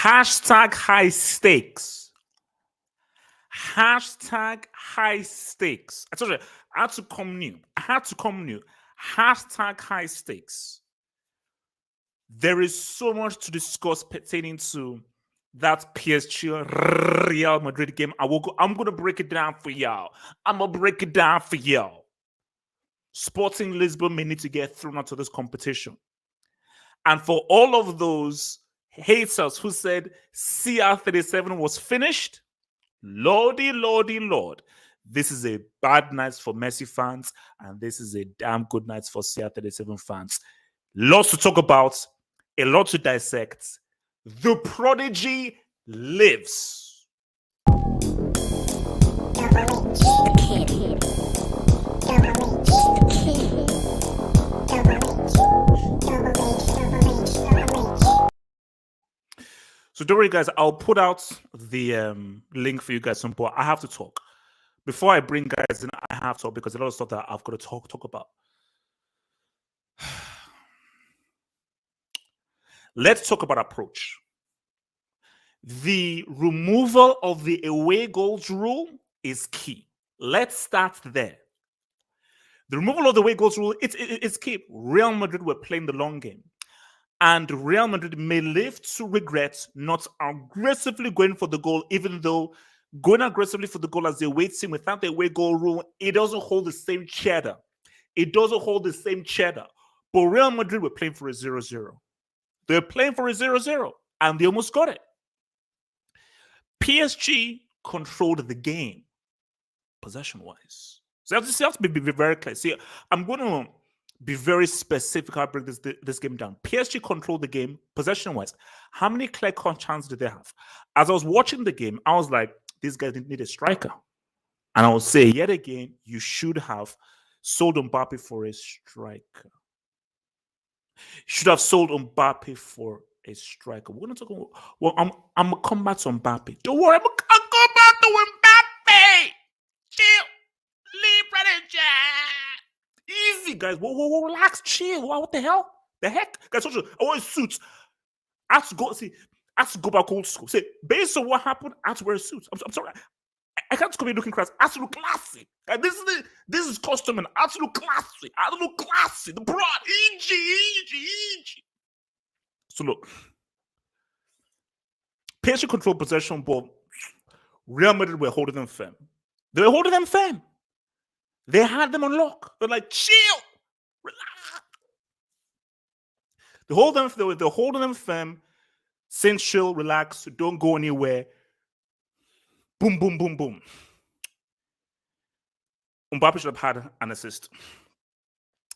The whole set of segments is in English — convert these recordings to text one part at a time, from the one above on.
Hashtag high stakes. Hashtag high stakes. I told you, I had to come new. Hashtag high stakes. There is so much to discuss pertaining to that PSG Real Madrid game. I'm going to break it down for y'all. Sporting Lisbon may need to get thrown out of this competition. And for all of those haters who said CR37 was finished, Lordy, Lord. This is a bad night for Messi fans, and this is a damn good night for CR37 fans. Lots to talk about, a lot to dissect. The prodigy lives. So don't worry, guys. I'll put out the link for you guys. But I have to talk. Before I bring guys in, I have to talk because a lot of stuff that I've got to talk about. Let's talk about approach. The removal of the away goals rule is key. Let's start there. The removal of the away goals rule, it's key. Real Madrid were playing the long game. And Real Madrid may live to regret not aggressively going for the goal, even though going aggressively for the goal as the away team without the away goal rule, it doesn't hold the same cheddar. But Real Madrid were playing for a 0-0. They're playing for a 0-0, and they almost got it. PSG controlled the game, possession-wise. So you have to be very clear. See, I'm going to be very specific how I break this game down. PSG controlled the game, possession-wise. How many clear-cut chances did they have? As I was watching the game, I was like, these guys didn't need a striker. And I will say, yet again, you should have sold Mbappe for a striker. You should have sold Mbappe for a striker. We're going to talk about, well, I'm going to come back to Mbappe. Don't worry, I'm going to come back to Mbappe. Chill. Easy, guys. Whoa, relax, chill. What the hell? The heck? Guys, I want suits. I have to go back old school. Say, based on what happened, I have to wear a suit. I'm sorry. I can't come here looking classy. I have to look classy. This is custom, and I have to look classy. The broad. EG. So look. PSG controlled possession, but Real Madrid were holding them firm. They were holding them firm. They had them on lock. They're like, chill, relax. They're holding them firm, saying chill, relax, don't go anywhere. Boom, boom, boom, boom. Mbappe should have had an assist.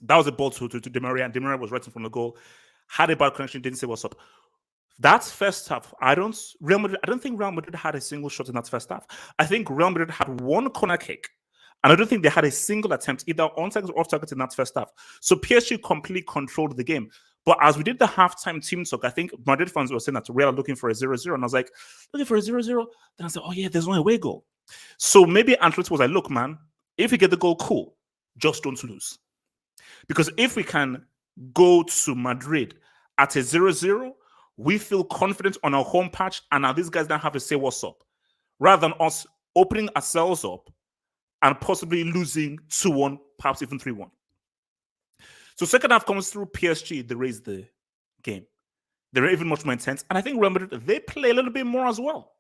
That was a ball to Di Maria, and Di Maria was right in front of the goal. Had a bad connection, didn't say what's up. That's first half. I don't think Real Madrid had a single shot in that first half. I think Real Madrid had one corner kick. And I don't think they had a single attempt, either on target or off target in that first half. So PSG completely controlled the game. But as we did the halftime team talk, I think Madrid fans were saying that Real are looking for a 0-0. And I was like, looking for a 0-0? Then I said, oh yeah, there's no away goal. So maybe Ancelotti was like, look, man, if we get the goal, cool. Just don't lose. Because if we can go to Madrid at a 0-0, we feel confident on our home patch, and now these guys don't have to say what's up. Rather than us opening ourselves up and possibly losing 2-1, perhaps even 3-1. So second half comes through PSG, they raise the game. They're even much more intense. And I think Real Madrid, they play a little bit more as well.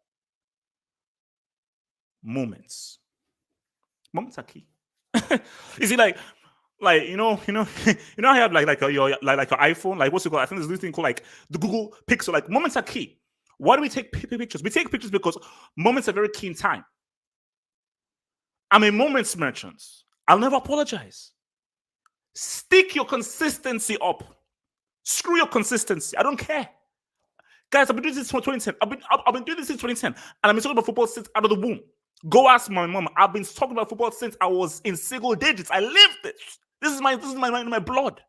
Moments are key. You see, like you know, I have like your iPhone, like what's it called? I think there's this thing called like the Google Pixel. Like moments are key. Why do we take pictures? We take pictures because moments are very key in time. I'm a moments merchant. I'll never apologize. Stick your consistency up. Screw your consistency. I don't care. Guys, I've been doing this since 2010. I've been doing this since 2010. And I've been talking about football since out of the womb. Go ask my mom. I've been talking about football since I was in single digits. I lived this. This is my blood.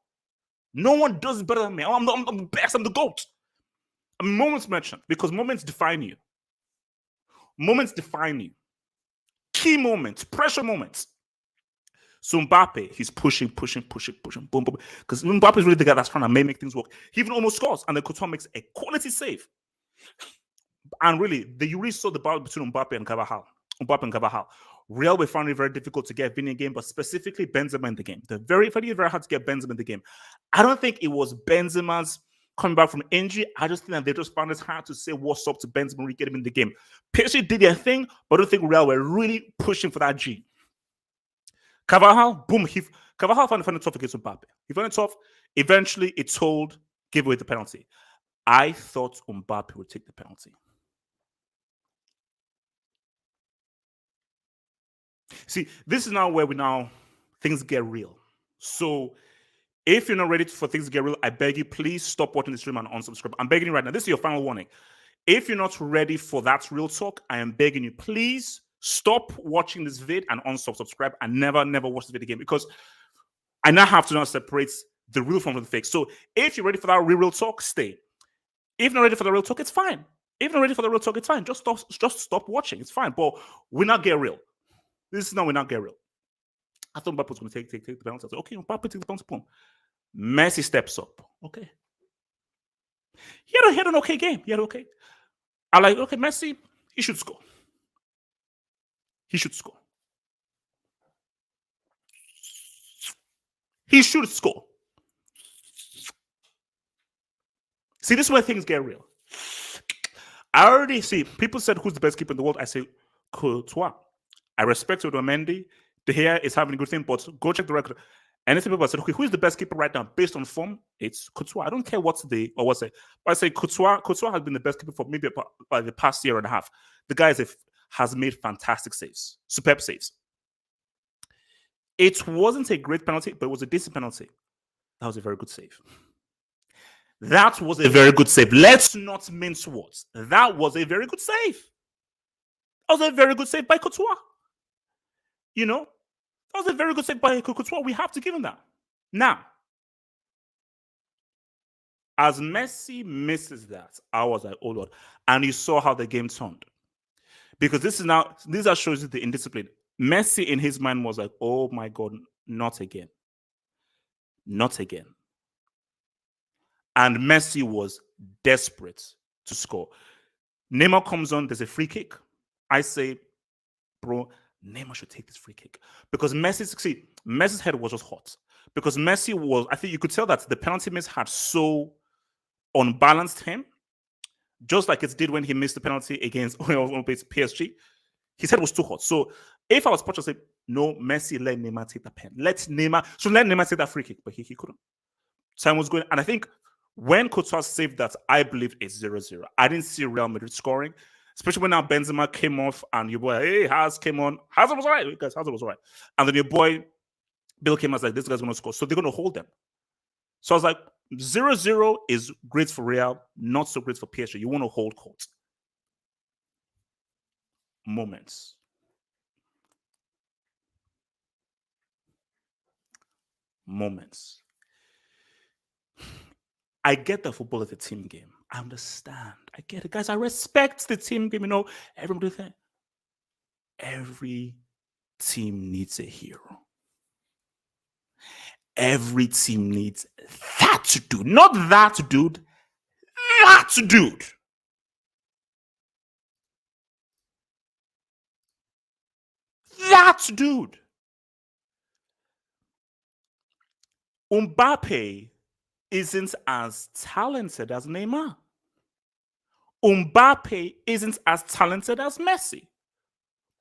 No one does it better than me. I'm the best. I'm the GOAT. I'm a moments merchant because moments define you. Moments define you. Key moments, pressure moments. So Mbappe, he's pushing, boom. Because Mbappe is really the guy that's trying to make things work. He even almost scores, and then Coutinho makes a quality save. And really, you really saw the battle between Mbappe and Carvajal. Mbappe and Carvajal. Real were finding it very difficult to get Vini in the game, but specifically Benzema in the game. They're very hard to get Benzema in the game. I don't think it was Benzema's coming back from injury. I just think that they just found it hard to say what's up to Benzema and get him in the game. PSG did their thing, but I don't think Real were really pushing for that G. Carvajal, boom, Carvajal found it tough against Mbappe. He found it tough. Eventually, it told, give away the penalty. I thought Mbappe would take the penalty. See, this is now where things get real. So if you're not ready for things to get real, I beg you, please stop watching the stream and unsubscribe. I'm begging you right now. This is your final warning. If you're not ready for that real talk, I am begging you, please stop watching this vid and unsubscribe and never watch this video again, because I now have to now separate the real from the fake. So if you're ready for that real talk, stay. If you're not ready for the real talk, it's fine. If you're not ready for the real talk, it's fine. Just stop watching. It's fine. But we're not get real. This is now we're not get real. I thought Mbappe was going to take the penalty. I said, okay, Mbappe take the penalty. Boom. Messi steps up. Okay. He had an okay game. He had okay. I like, okay, Messi, he should score. He should score. He should score. See, this is where things get real. I already see people said who's the best keeper in the world. I say Courtois. I respect Otamendi. De Gea is having a good thing, but go check the record. Anything people said, okay, who is the best keeper right now based on form? It's Courtois. I don't care what's it. But I say Courtois has been the best keeper for maybe by the past year and a half. The guy has made fantastic saves, superb saves. It wasn't a great penalty, but it was a decent penalty. That was a very good save. That was a very good save. Let's not mince words. That was a very good save. That was a very good save by Courtois. You know, that was a very good save by Courtois. We have to give him that. Now, as Messi misses that, I was like, oh Lord. And you saw how the game turned. Because this shows you the indiscipline. Messi in his mind was like, oh my God, not again. Not again. And Messi was desperate to score. Neymar comes on, there's a free kick. I say, bro, Neymar should take this free kick. Because Messi's head was just hot. Because Messi was, I think you could tell that the penalty miss had so unbalanced him, just like it did when he missed the penalty against PSG. His head was too hot. So if I was Poch, I'd say, no, Messi, let Neymar take the pen. Let Neymar take that free kick, but he couldn't. Time was going, and I think when Courtois saved that, I believe it's 0-0. I didn't see Real Madrid scoring, especially when now Benzema came off and your boy, hey, Hazard came on. Hazard was all right, guys. Hazard was all right. And then your boy, Bill came out like, this guy's going to score. So they're going to hold them. So I was like, 0-0 is great for Real, not so great for PSG. You want to hold court. Moments. I get that football is a team game. I understand. I get it. Guys, I respect the team game. You know, everybody think every team needs a hero. Every team needs that dude. Not that dude. That dude. That dude. Mbappe isn't as talented as Neymar. Mbappe isn't as talented as Messi.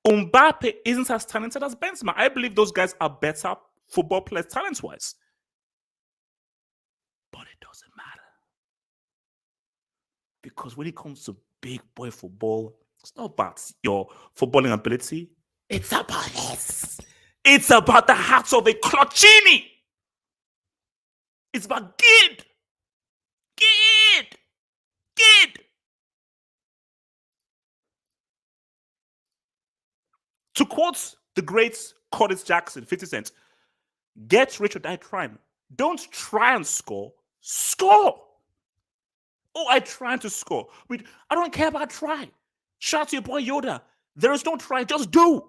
Mbappe isn't as talented as Benzema. I believe those guys are better football players talent-wise. But it doesn't matter. Because when it comes to big boy football, it's not about your footballing ability. It's about this. It's about the hearts of a Clutchini. It's about Gid. To quote the great Curtis Jackson, 50 Cent, get rich or die trying. Don't try and score. Score. Oh, I tried to score. I don't care about try. Shout to your boy Yoda. There is no try, just do.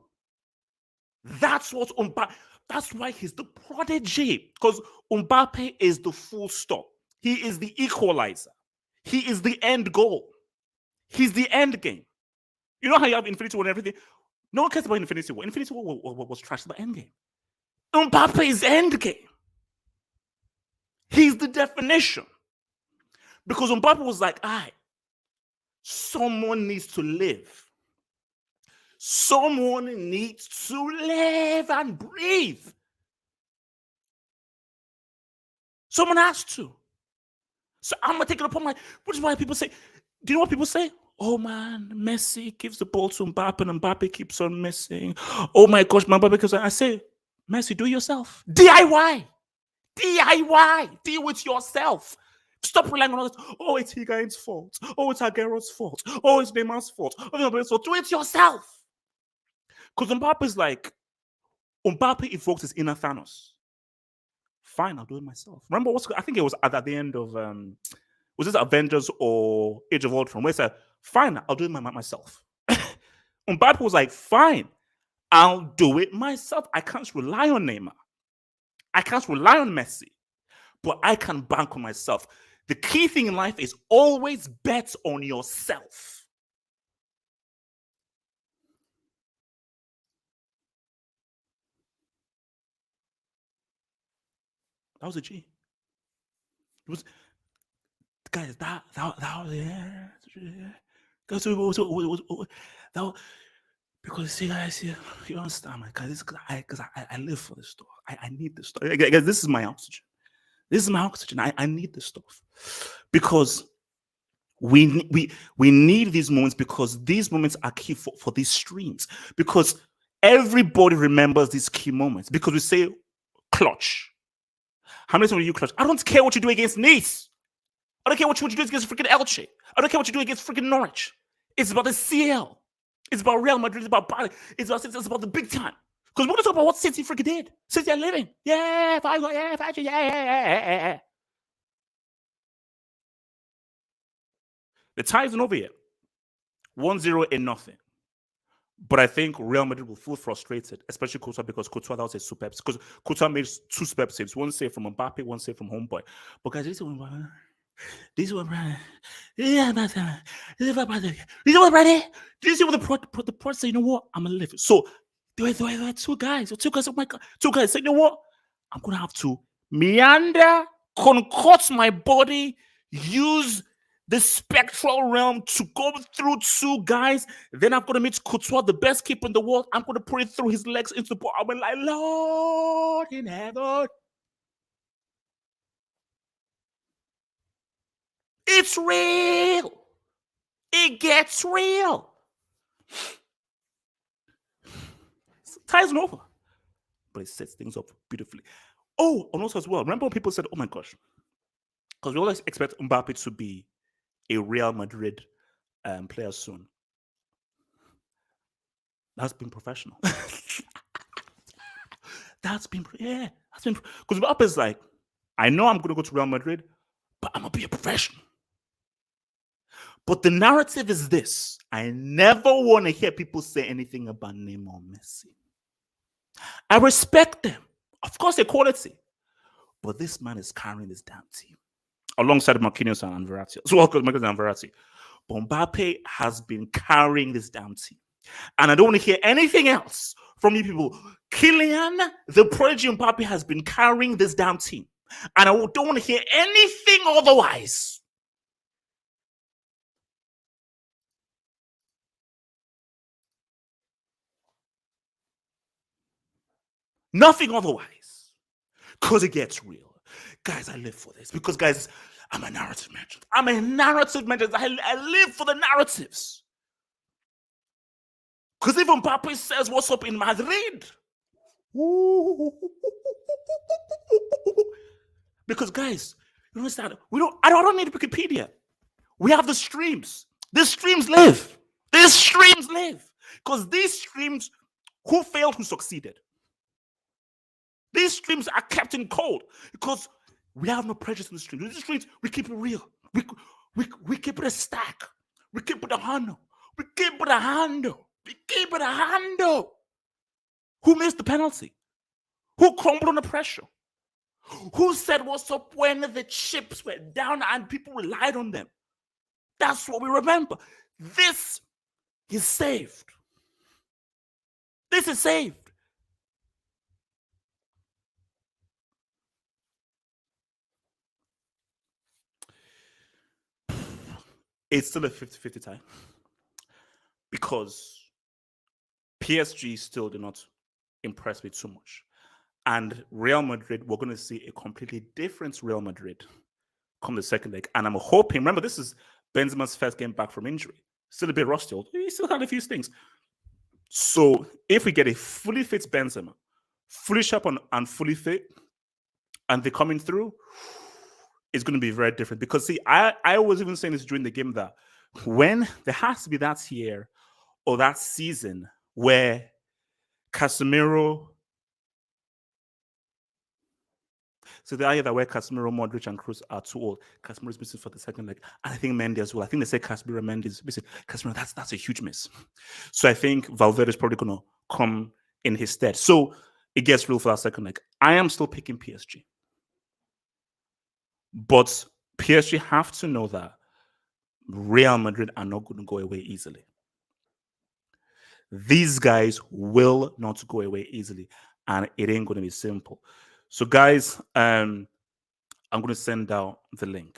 That's what Mbappe. That's why he's the prodigy. Because Mbappe is the full stop. He is the equalizer. He is the end goal. He's the end game. You know how you have Infinity War and everything? No one cares about Infinity War. Infinity War was trash, but Endgame. Mbappe is Endgame. He's the definition. Because Mbappe was like, someone needs to live. Someone needs to live and breathe. Someone has to. So I'm going to take it upon which is why people say, do you know what people say? Oh man, Messi gives the ball to Mbappe and Mbappe keeps on missing. Oh my gosh, Mbappe keeps on. I say, Messi, do it yourself. DIY. Deal with yourself. Stop relying on others. Oh, it's Higuain's fault. Oh, it's Aguero's fault. Oh, it's Neymar's fault. Oh, Mbappe's fault. Do it yourself. Because Mbappe evokes his inner Thanos. Fine, I'll do it myself. Remember I think it was at the end of was this Avengers or Age of Ultron, where he said, fine, I'll do it myself. Mbappe was like, fine, I'll do it myself. I can't rely on Neymar. I can't rely on Messi, but I can bank on myself. The key thing in life is always bet on yourself. That was a G. It was, guys, that was, yeah. Because see, guys, you understand, man, guys, because I live for this stuff. I need this stuff. Guys, this is my oxygen. This is my oxygen. I need this stuff. Because we need these moments, because these moments are key for these streams. Because everybody remembers these key moments. Because we say clutch. How many times do you clutch? I don't care what you do against Nice. I don't care what you do against freaking Elche. I don't care what you do against freaking Norwich. It's about the CL. It's about Real Madrid. It's about Bali. It's about the big time. Because we're going to talk about what City freaking did. City are living. Yeah. The tie isn't over yet. 1-0 in nothing. But I think Real Madrid will feel frustrated, especially Courtois, because Courtois, that was a superb. Because Courtois made 2 superb saves. One save from Mbappe, one save from Homeboy. But guys, this one, brother. Do you see what the pro say? You know what? I'm gonna live it. So there were 2 guys. 2 guys. Oh my god, 2 guys. Say, you know what? I'm gonna have to meander, concoct my body, use the spectral realm to go through 2 guys. Then I'm going to meet Courtois, the best keeper in the world. I'm going to put it through his legs into the ball. I'm like, Lord in heaven. It's real. It gets real. Ties over. But it sets things up beautifully. Oh, and also as well, remember when people said, oh my gosh, because we always expect Mbappe to be a Real Madrid player soon. That's been professional. That's been because Mbappe is like, I know I'm going to go to Real Madrid, but I'm going to be a professional. But the narrative is this. I never want to hear people say anything about Neymar or Messi. I respect them. Of course, they're quality. But this man is carrying this damn team. Alongside Marquinhos and Verratti. As well, because Marquinhos and Verratti. But Mbappe has been carrying this damn team. And I don't want to hear anything else from you people. Kylian, the prodigy Mbappe, has been carrying this damn team. And I don't want to hear anything otherwise. Nothing otherwise. Because it gets real. Guys, I live for this. Because, guys, I'm a narrative merchant. I live for the narratives. Because even Mbappe says, what's up in Madrid? Because, guys, you understand? I don't need Wikipedia. We have the streams. The streams live. These streams live. Because these streams, who failed, who succeeded? These streams are kept in cold because we have no prejudice in the streams. These streams, we keep it real. We keep it a stack. We keep it a handle. We keep it a handle. We keep it a handle. Who missed the penalty? Who crumbled under pressure? Who said what's up when the chips were down and people relied on them? That's what we remember. This is saved. This is saved. It's still a 50-50 tie because PSG still did not impress me too much. And Real Madrid, we're going to see a completely different Real Madrid come the second leg. And I'm hoping, remember, this is Benzema's first game back from injury. Still a bit rusty. He still had a few things. So if we get a fully fit Benzema, fully sharp and fully fit, and they're coming through, it's going to be very different. Because, see, I was even saying this during the game that when there has to be that year or that season where Casemiro, so the idea that where Casemiro, Modric, and Kroos are too old, Casemiro is missing for the second leg. And I think Mendy as well. I think they say Casemiro, Mendy is missing. Casemiro, that's a huge miss. So I think Valverde is probably going to come in his stead. So it gets real for that second leg. I am still picking PSG. But PSG have to know that Real Madrid are not going to go away easily. These guys will not go away easily, and it ain't going to be simple. So, guys, I'm going to send out the link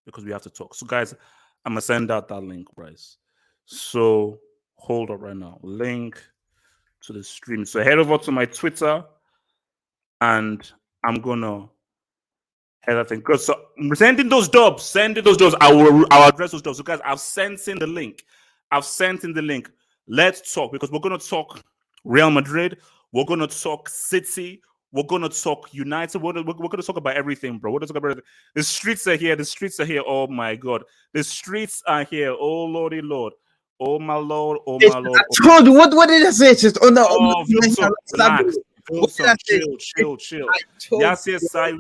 because we have to talk. So, guys, I'm going to send out that link, Bryce. So, hold up right now. Link to the stream. So, head over to my Twitter, and I'm going to head that thing. Because so, sending those dubs. I'll address those dubs. So, guys, I've sent in the link. Let's talk because we're going to talk Real Madrid. We're going to talk City. We're going to talk United. We're going to talk about everything, bro. We're going to talk about everything. The streets are here. Oh, my God. The streets are here. Oh, Lordy Lord. Oh, my Lord. Oh, my Lord. I told you. What did I say? It's just on the... Wilson, relax. Wilson, chill. Yes, you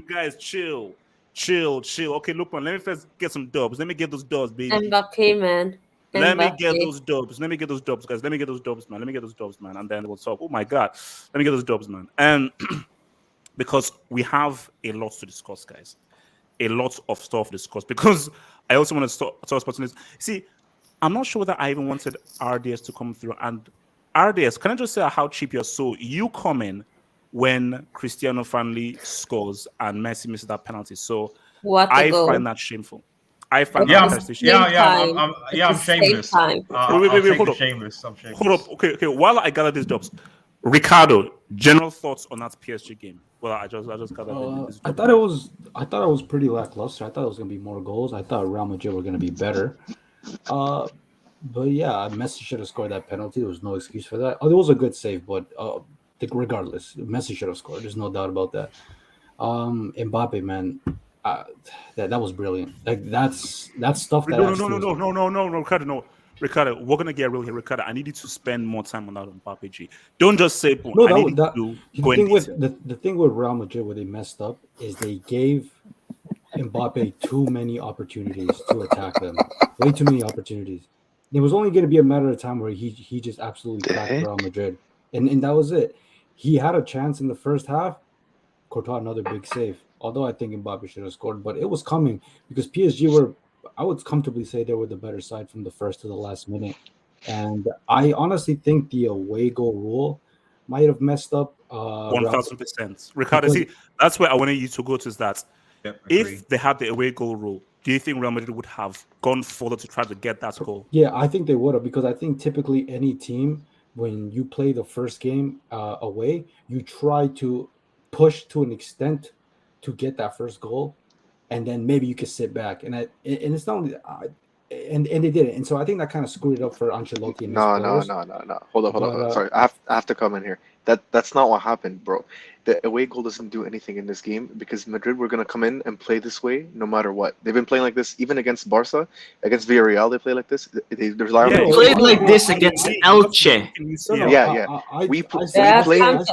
guys, chill. Okay, look, man. Let me first get some dubs. Let me get those dubs, baby. Mbappe, man. Let me get those dubs, guys. Let me get those dubs, man. And then we'll talk. Oh my God. Let me get those dubs, man. And because we have a lot to discuss, guys. A lot of stuff to discuss. Because I also want to talk about this. See, I'm not sure whether I even wanted RDS to come through. And RDS, can I just say how cheap you're? So you come in when Cristiano finally scores and Messi misses that penalty. So I find that shameful. I find I'm shameless. Wait, hold up. Shameless. Hold up. Okay. While I gather these jobs, Ricardo, general thoughts on that PSG game? Well, I just gathered. I thought it was pretty lackluster. I thought it was gonna be more goals. I thought Real Madrid were gonna be better. But yeah, Messi should have scored that penalty. There was no excuse for that. It was a good save, but regardless, Messi should have scored. There's no doubt about that. Mbappe, man. That was brilliant. Like that's stuff that No, Ricardo, we're gonna get real here. Ricardo, I need you to spend more time on that Mbappe G. Don't just say the thing with Real Madrid where they messed up is they gave Mbappe too many opportunities to attack them. Way too many opportunities. It was only going to be a matter of time where he just absolutely cracked Real Madrid, and that was it. He had a chance in the first half. Courtois another big save. Although I think Mbappe should have scored, but it was coming because PSG were, I would comfortably say they were the better side from the first to the last minute. And I honestly think the away goal rule might have messed up. 1,000%. Ricardo, see, that's where I wanted you to go to is that if they had the away goal rule, do you think Real Madrid would have gone further to try to get that goal? Yeah, I think they would have because I think typically any team, when you play the first game away, you try to push to an extent to get that first goal, and then maybe you can sit back. And it's not only and they did it. And so I think that kind of screwed it up for Ancelotti and his players. No. Hold on. Sorry, I have to come in here. That's not what happened, bro. The away goal doesn't do anything in this game because Madrid were going to come in and play this way no matter what. They've been playing like this even against Barca, against Villarreal. They play like this. They played like this against Elche. We played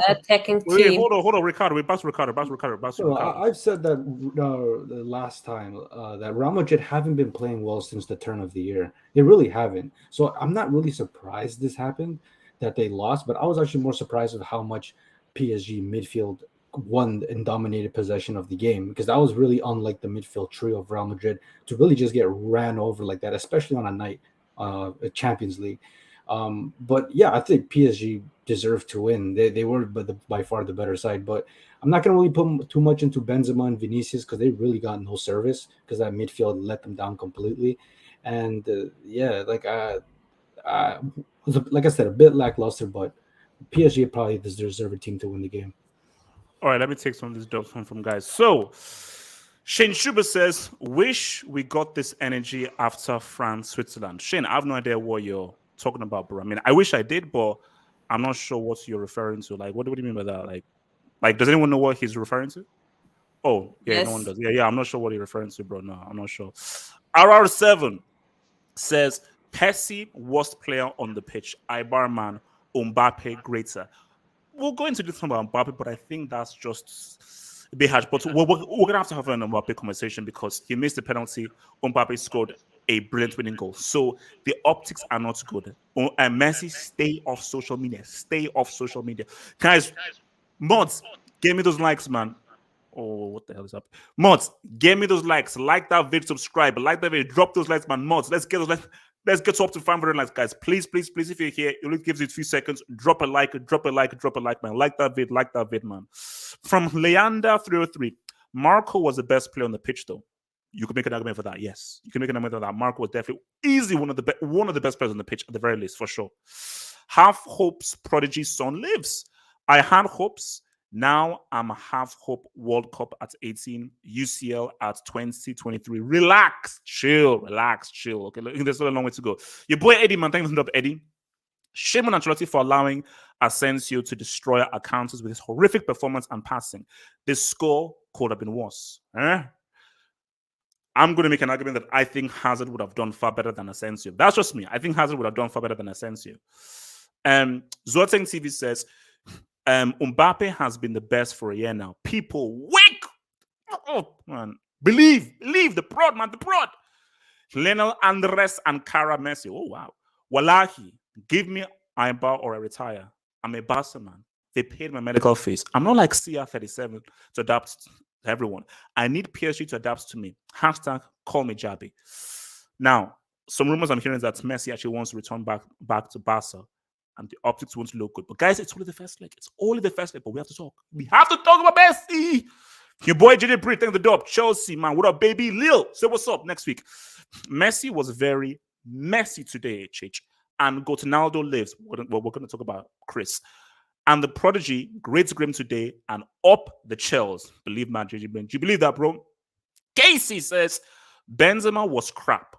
attacking team. Hold on, Ricardo. I've said that the last time that Real Madrid haven't been playing well since the turn of the year. They really haven't. So I'm not really surprised this happened, that they lost, but I was actually more surprised at how much PSG midfield won and dominated possession of the game, because that was really unlike the midfield trio of Real Madrid to really just get ran over like that, especially on a night, a Champions League. But yeah, I think PSG deserved to win. They were by far the better side, but I'm not going to really put too much into Benzema and Vinicius because they really got no service because that midfield let them down completely. And like I said, a bit lackluster, but PSG probably the deserving team to win the game. All right, let me take some of these dubs from guys. So, Shane Schuber says, wish we got this energy after France, Switzerland. Shane, I have no idea what you're talking about, bro. I mean, I wish I did, but I'm not sure what you're referring to. Like, what do you mean by that? Like, does anyone know what he's referring to? Oh, yeah, yes. No one does. Yeah, I'm not sure what you're referring to, bro. No, I'm not sure. RR7 says, Messi, worst player on the pitch. Ibarman, Mbappe, greater. We'll go into this about Mbappe, but I think that's just a bit harsh. But we're going to have an Mbappe conversation because he missed the penalty. Mbappe scored a brilliant winning goal. So the optics are not good. And Messi, stay off social media. Stay off social media. Guys, mods, give me those likes, man. Oh, what the hell is up? Mods, give me those likes. Like that video, subscribe. Like that video, drop those likes, man. Mods, let's get those likes. Let's get to up to 500 likes, guys. Please, if you're here, it only gives you a few seconds. Drop a like, man. Like that vid, man. From Leander 303, Marco was the best player on the pitch, though. You could make an argument for that. Yes, you can make an argument for that. Marco was definitely easily one of the best players on the pitch at the very least, for sure. Half hopes prodigy son lives. I had hopes. Now I'm a half hope World Cup at 18, UCL at 2023. Relax, chill. Okay, there's still a long way to go. Your boy Eddie, man, thanks for Eddie. Shame on Ancelotti for allowing Asensio to destroy our counters with his horrific performance and passing. This score could have been worse. I'm going to make an argument that I think Hazard would have done far better than Asensio. That's just me. I think Hazard would have done far better than Asensio. Zoteng TV says, Mbappe has been the best for a year now. People, wake! Oh, man. Believe the prod, man, the prod. Lionel Andres and Cara Messi. Oh, wow. Wallahi, give me Ibar or I retire. I'm a Barca man. They paid my medical fees. I'm not like CR37 to adapt to everyone. I need PSG to adapt to me. Hashtag call me Jabby. Now, some rumors I'm hearing is that Messi actually wants to return back to Barca. And the optics won't look good. But guys, it's only the first leg. But we have to talk. We have to talk about Messi. Your boy JJ Brit, thank the dub. Chelsea, man. What up, baby? Lil, say what's up next week. Messi was very messy today, HH. And Ronaldo lives. We're going to talk about Chris. And the prodigy, great grim today, and up the Chels. Believe man, JJ Brit. Do you believe that, bro? Casey says, Benzema was crap.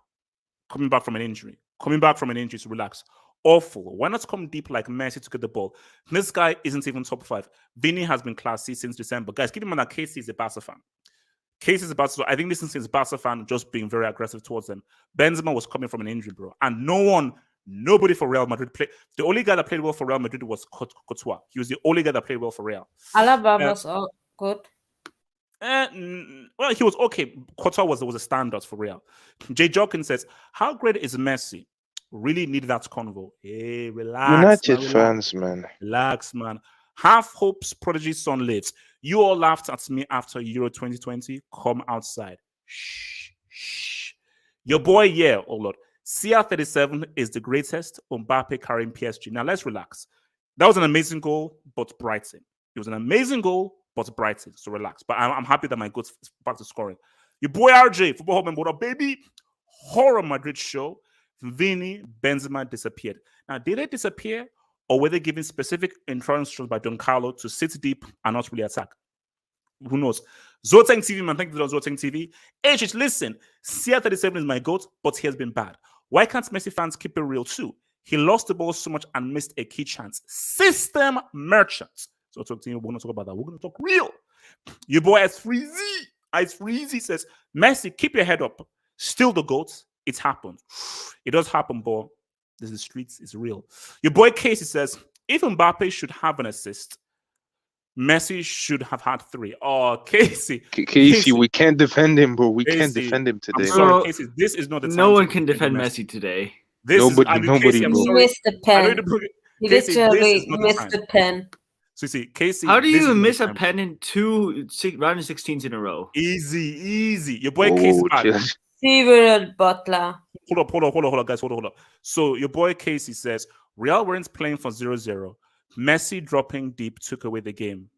Coming back from an injury, so relax. Awful. Why not come deep like Messi to get the ball? This guy isn't even top 5. Vinny has been classy since December. Guys, keep in mind that Casey is a Barca fan. I think this is Barca fan just being very aggressive towards them. Benzema was coming from an injury, bro. And nobody for Real Madrid played. The only guy that played well for Real Madrid was Courtois. He was the only guy that played well for Real. Alaba was good. Well, he was okay. Courtois was a standout for Real. Jay Jorkin says, how great is Messi? Really need that convo. Hey, relax. United fans, man. Relax, man. Half hopes prodigy son lives. You all laughed at me after Euro 2020. Come outside. Shh. Your boy, oh Lord. CR37 is the greatest. Mbappe carrying PSG. Now let's relax. That was an amazing goal, but Brighton. It was an amazing goal, but Brighton. So relax. But I'm happy that my goal's back to scoring. Your boy RJ, football home, what up, baby? Horror Madrid show. Vinny, Benzema disappeared. Now, did they disappear, or were they given specific instructions by Don Carlo to sit deep and not really attack? Who knows? Zoteng TV, man, thank you for Zoteng TV. HH, listen, CR37 is my GOAT, but he has been bad. Why can't Messi fans keep it real too? He lost the ball so much and missed a key chance. System merchants. So we're going to talk about that. We're going to talk real. Your boy Ice Freezy says, Messi, keep your head up. Still the GOAT. It's happened. It does happen, but this is the streets. It's real. Your boy Casey says, if Mbappe should have an assist, Messi should have had 3. Oh, Casey, we can't defend him, bro. We can't defend him today. I'm sorry, Casey. This is not the time. No one can defend Messi today. Nobody, He missed the pen. He literally missed the pen. So you see, Casey. How do this you is miss the a time. pen in round of 16s in a row? Easy. Your boy Casey. Favorite Butler. Hold on, guys. Hold up. So your boy Casey says Real weren't playing for 0-0. Messi dropping deep took away the game.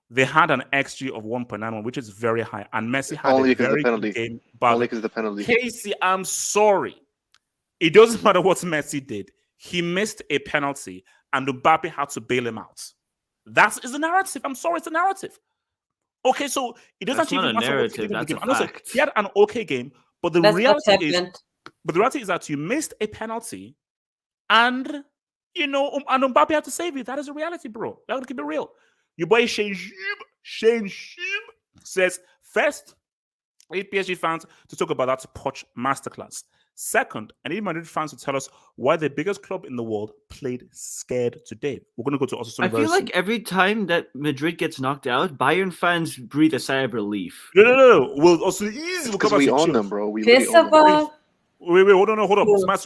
They had an XG of 1.91, which is very high, and Messi had Only a because of the very penalty. good game. But Only because of the penalty. Casey, I'm sorry. It doesn't matter what Messi did. He missed a penalty, and Mbappe had to bail him out. That is a narrative. I'm sorry, it's a narrative. Okay, so it doesn't That's actually not a matter what he narrative. did in the That's game. a And also, fact. he had an okay game, but the That's what reality is, happened. that you missed a penalty, and and Mbappe had to save you. That is a reality, bro. I gotta keep it real. Your boy Shane Shib says first, I need PSG fans to talk about that Poch masterclass. Second, I need Madrid fans to tell us why the biggest club in the world played scared today. We're going to go to Osasuna. I feel like every time that Madrid gets knocked out, Bayern fans breathe a sigh of relief. No. We'll also easy. Because we own them, bro. We First really own of them. all, Wait, hold on. Cool. Smash,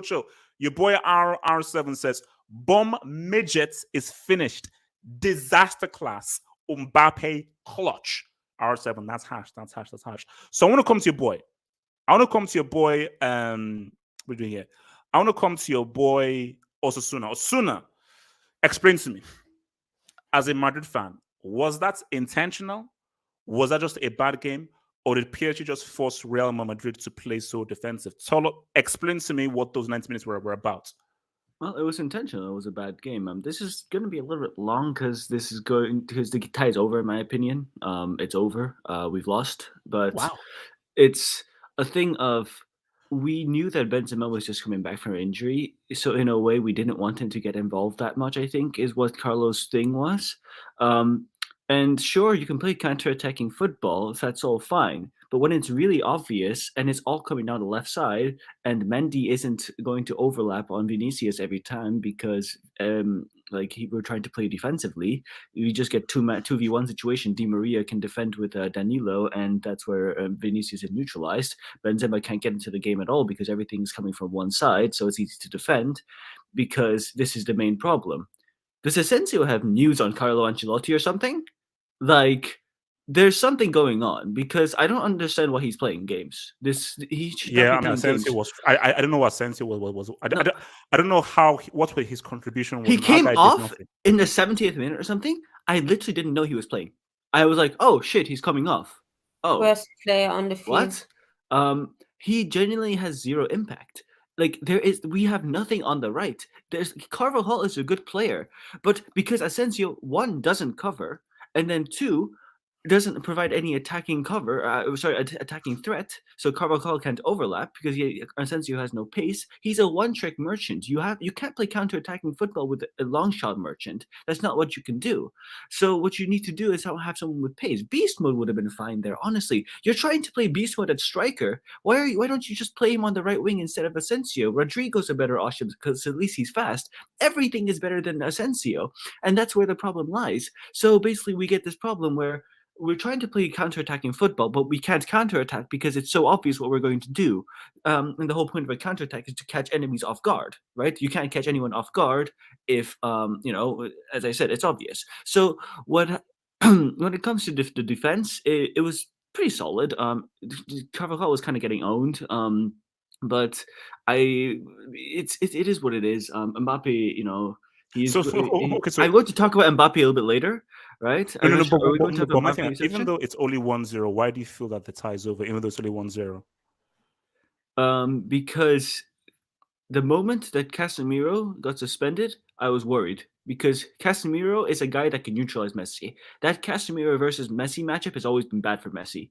chill. Your boy R7 says, bomb midgets is finished. Disaster class. Mbappe clutch. R7, that's hash. So I want to come to your boy. What are we doing here? I want to come to your boy Osasuna. Osasuna, explain to me, as a Madrid fan, was that intentional? Was that just a bad game? Or did PSG just force Real Madrid to play so defensive? Explain to me what those 90 minutes were about. Well, it was intentional. It was a bad game. This is going to be a little bit long because the tie is over, in my opinion. It's over. We've lost, but Wow. It's a thing of we knew that Benzema was just coming back from injury, so in a way we didn't want him to get involved that much. I think is what Carlos' thing was. And sure, you can play counter-attacking football if that's all fine. But when it's really obvious and it's all coming down the left side and Mendy isn't going to overlap on Vinicius every time because we're trying to play defensively, you just get 2v1 situation. Di Maria can defend with Danilo, and that's where Vinicius is neutralized. Benzema can't get into the game at all because everything's coming from one side, so it's easy to defend because this is the main problem. Does Asensio have news on Carlo Ancelotti or something? Like, there's something going on because I don't understand why he's playing games. Asensio was. I don't know what Asensio was. I don't know what his contribution was. He came off in the 70th minute or something. I literally didn't know he was playing. I was like, oh shit, he's coming off. Oh, worst player on the field. What? He genuinely has zero impact. Like we have nothing on the right. Carvajal is a good player, but because Asensio, one, doesn't cover, and then two, doesn't provide any attacking attacking threat, so Carvajal can't overlap because Asensio has no pace. He's a one-trick merchant. You can't play counter-attacking football with a long shot merchant. That's not what you can do. So what you need to do is have someone with pace. Beast mode would have been fine there, honestly. You're trying to play beast mode at striker. Why don't you just play him on the right wing instead of Asensio? Rodrigo's a better option because at least he's fast. Everything is better than Asensio, and that's where the problem lies. So basically we get this problem where we're trying to play counter-attacking football, but we can't counter-attack because it's so obvious what we're going to do. And the whole point of a counter-attack is to catch enemies off guard, right? You can't catch anyone off guard if, as I said, it's obvious. So when it comes to the defense, it was pretty solid. Carvajal was kind of getting owned, but it is what it is. Mbappe, I'm going to talk about Mbappe a little bit later, right? But my thing, even though it's only 1-0, why do you feel that the tie is over, even though it's only 1-0? Because the moment that Casemiro got suspended, I was worried because Casemiro is a guy that can neutralize Messi. That Casemiro versus Messi matchup has always been bad for Messi.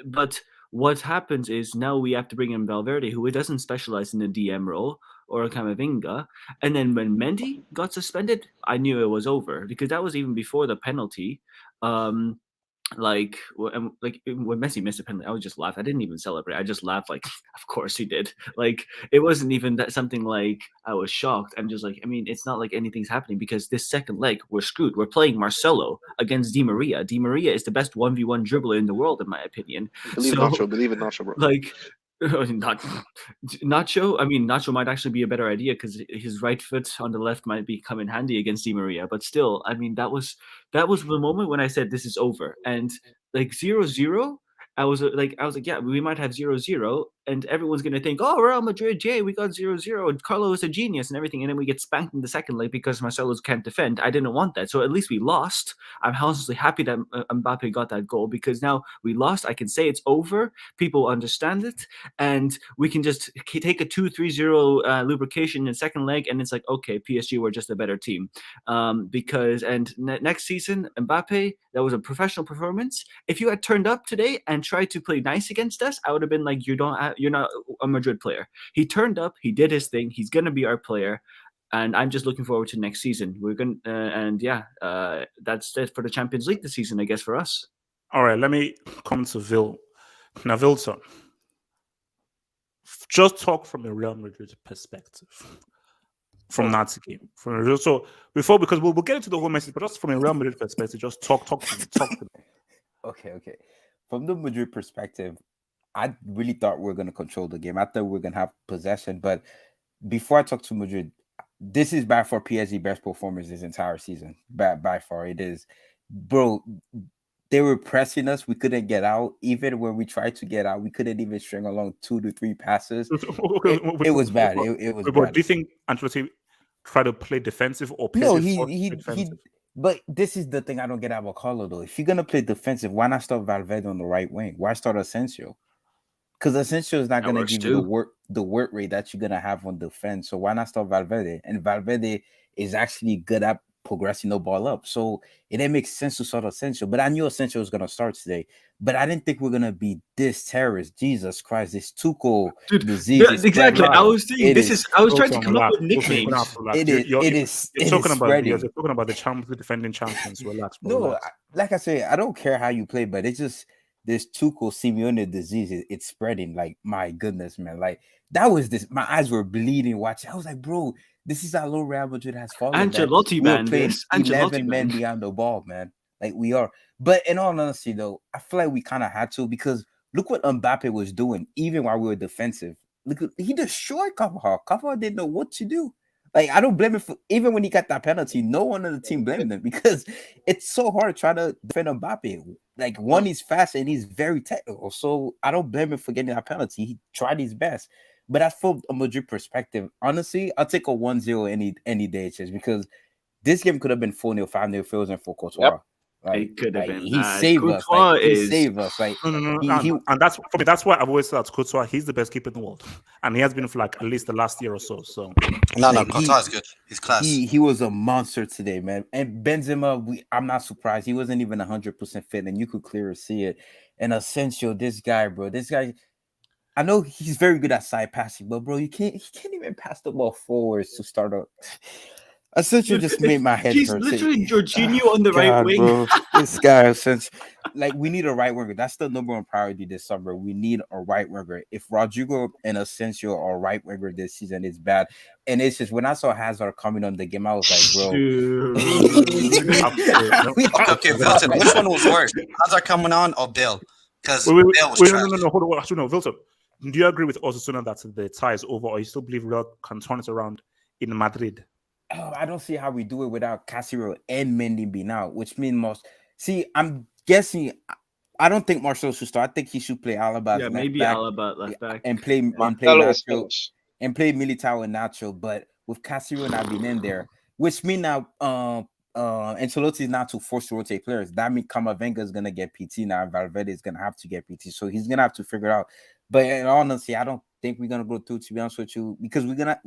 But what happens is now we have to bring in Valverde, who doesn't specialize in the DM role, or Camavinga. And then when Mendy got suspended, I knew it was over because that was even before the penalty. When Messi missed a penalty, I was just laughed. I didn't even celebrate. I just laughed like, of course he did. Like, it wasn't even something like I was shocked. I'm just like, I mean, it's not like anything's happening because this second leg, we're screwed. We're playing Marcelo against Di Maria. Di Maria is the best 1v1 dribbler in the world, in my opinion. Believe in Nacho, bro. Like, Not Nacho. I mean, Nacho might actually be a better idea because his right foot on the left might come in handy against Di Maria. But still, I mean, that was the moment when I said this is over. And like 0-0, I was like, yeah, we might have 0-0, and everyone's gonna think, oh, Real Madrid, Jay, we got 0-0, and Carlo is a genius and everything, and then we get spanked in the second leg because Marcelo can't defend. I didn't want that, so at least we lost. I'm honestly happy that Mbappe got that goal because now we lost. I can say it's over. People understand it, and we can just take a 2-3-0 lubrication in second leg, and it's like, okay, PSG were just a better team. Because next season, Mbappe, that was a professional performance. If you had turned up today and tried to play nice against us, I would have been like, you're not a Madrid player. He turned up, he did his thing, he's gonna be our player, and I'm just looking forward to next season. We're gonna that's it for the Champions League this season, I guess, for us. All right, let me come to Vil. Now, Vilson, just talk from a Real Madrid perspective. From that game, so before, because we'll get into the whole message, but just from a Real Madrid perspective, just talk to me. Okay. From the Madrid perspective, I really thought we were going to control the game. I thought we were going to have possession. But before I talk to Madrid, this is by far PSG best performance this entire season. By far, it is, bro. They were pressing us. We couldn't get out. Even when we tried to get out, we couldn't even string along 2 to 3 passes. It was bad. It was bad. Do you think Ancelotti tried to play defensive or no? He. But this is the thing I don't get out of Carlo though. If you're gonna play defensive, why not start Valverde on the right wing? Why start Asensio? Because Asensio is not gonna give you the work rate that you're gonna have on defense. So why not start Valverde? And Valverde is actually good at progressing the ball up. So it didn't make sense to start Asensio. But I knew Asensio was gonna start today. But I didn't think we're gonna be this terrorist. Jesus Christ, this Tuchel disease. Yeah, exactly. I was saying I was trying to come up with nicknames. You're talking about the defending champions. Relax, bro. No, like I say, I don't care how you play, but it's just this Tuchel Simeone disease. It's spreading. Like, my goodness, man. Like, that was this. My eyes were bleeding watching. I was like, bro, this is how low Real Madrid has fallen. Ancelotti, man. Playing 11 men behind the ball, man. Like, we are. But in all honesty, though, I feel like we kind of had to, because look what Mbappe was doing, even while we were defensive. Look, he destroyed Carvajal. Carvajal didn't know what to do. Like, I don't blame him for, even when he got that penalty, no one on the team blamed him, because it's so hard trying to defend Mbappe. Like, one, he's fast and he's very technical. So I don't blame him for getting that penalty. He tried his best. But as from a Madrid perspective, honestly, I'll take a 1-0 any day, just because this game could have been 4-0, 5-0 if it wasn't for Courtois. Yep. Like, it could have been. He saved us. Like, he saved us. Like, and that's for me. That's why I've always thought Courtois, he's the best keeper in the world, and he has been for like at least the last year or so. So Courtois is good. He's class. He was a monster today, man. And Benzema, I'm not surprised. He wasn't even 100% fit, and you could clearly see it. And Asensio, this guy, I know he's very good at side passing, but bro, he can't even pass the ball forwards to start up. Asensio just made my head He's hurt. literally Jorginho on the right wing. Bro. This guy, since like, we need a right winger. That's the number one priority this summer. We need a right winger. If Rodrigo and Asensio are right winger this season, it's bad. And it's just, when I saw Hazard coming on the game, I was like, bro. Okay, Vilton, which one was worse? Hazard coming on or Bale? Because Bale was trash. No, hold on. Actually, no, Vilton, do you agree with Osasuna that the tie is over, or you still believe Real can turn it around in Madrid? Oh, I don't see how we do it without Casiro and Mendy being out, which means I'm guessing. I don't think Marcelo should start. I think he should play Alaba. Yeah, maybe Alaba left back and play Nacho and play Militao and Nacho. But with Casiro not being in there, which means now Ancelotti is not to force to rotate players. That means Camavinga is gonna get PT now. Valverde is gonna have to get PT, so he's gonna have to figure it out. But honestly, I don't think we're gonna go through, to be honest with you, because we're gonna.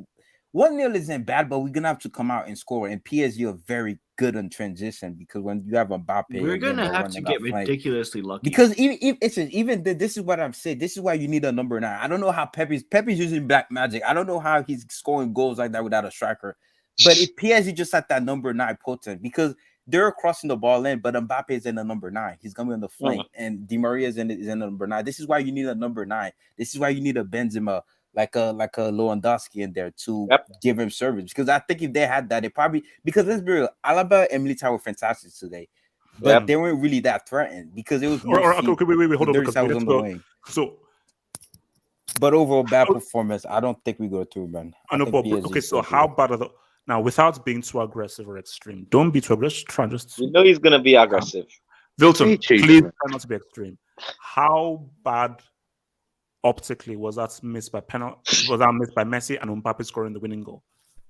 1-0 isn't bad, but we're gonna have to come out and score. And PSG are very good on transition, because when you have Mbappe, we're gonna have to get ridiculously lucky. Because even this is what I'm saying. This is why you need a number 9. I don't know how Pepe's using black magic. I don't know how he's scoring goals like that without a striker. But if PSG just had that number 9 potent, because they're crossing the ball in, but Mbappe is in the number 9. He's gonna be on the flank, and Di Maria is in the number 9. This is why you need a number 9. This is why you need a Benzema, like a Lewandowski in there to give him service. Because I think if they had that, it probably, because let's be real, Alaba and Militao were fantastic today, but they weren't really that threatened, because it was wait, hold on. on the wing. So But overall, bad performance. I don't think we go through, man. I know, but okay. So how bad are the now? Without being too aggressive or extreme, don't be too aggressive. Try just. You know he's gonna be aggressive. Wilton, please try not to be extreme. How bad optically was that missed by penalty? Was that missed by Messi and Mbappe scoring the winning goal?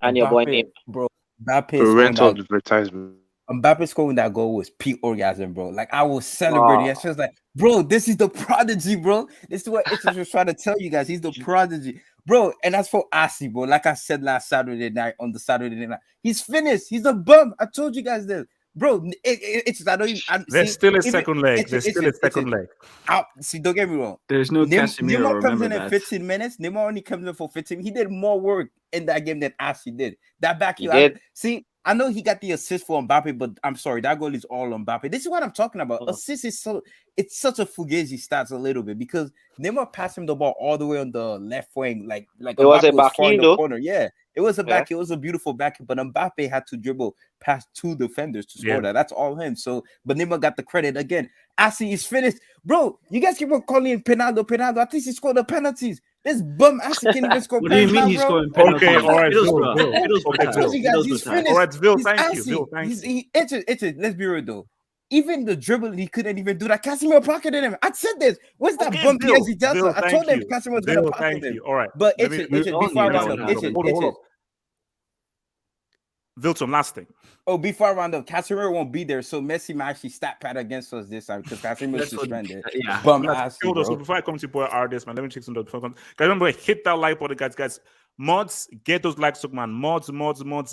And your boy name, bro. Mbappe parental advertisement. Mbappe scoring that goal was peak orgasm, bro. Like I was celebrating. I was like, bro, this is the prodigy, bro. This is what it's just trying to tell you guys. He's the prodigy, bro. And that's for Asi, bro. Like I said last Saturday night on the Saturday night, he's finished. He's a bum. I told you guys this. Bro, it's I don't even. There's still a second leg. There's still a second leg. See, don't get me wrong. There's no Casemiro. Neymar comes in at 15 minutes. Neymar only comes in for 15. He did more work in that game than Asi did. That back you see. I know he got the assist for Mbappe, but I'm sorry, that goal is all on Mbappe. This is what I'm talking about. Assist is it's such a fugazi stats a little bit because Neymar passed him the ball all the way on the left wing, like it was a back in the corner. Yeah, it was a back. It was a beautiful back, but Mbappe had to dribble past two defenders to score that. That's all him. So, but Neymar got the credit again. Asi is finished, bro. You guys keep on calling him Penaldo. I think he scored the penalties. This bum ass can't even score. What do you mean he's scoring penalties? Okay, all right, he's finished. All right, Bill, thank you. Let's be real though. Even the dribble, he couldn't even do that. Casemiro pocketed him. I said this. What's that bum PSG Delta? I told them Casemiro was going to pocket him. All right, but it's before I round up. Wilton, last thing. Oh, before I round up, Casemiro won't be there, so Messi might actually stat pad against us this time because Casemiro is suspended. Bum ass. So before I come to boy RDS, man, let me check some. Guys, remember, hit that like button, guys. Mods, get those likes, man. Mods,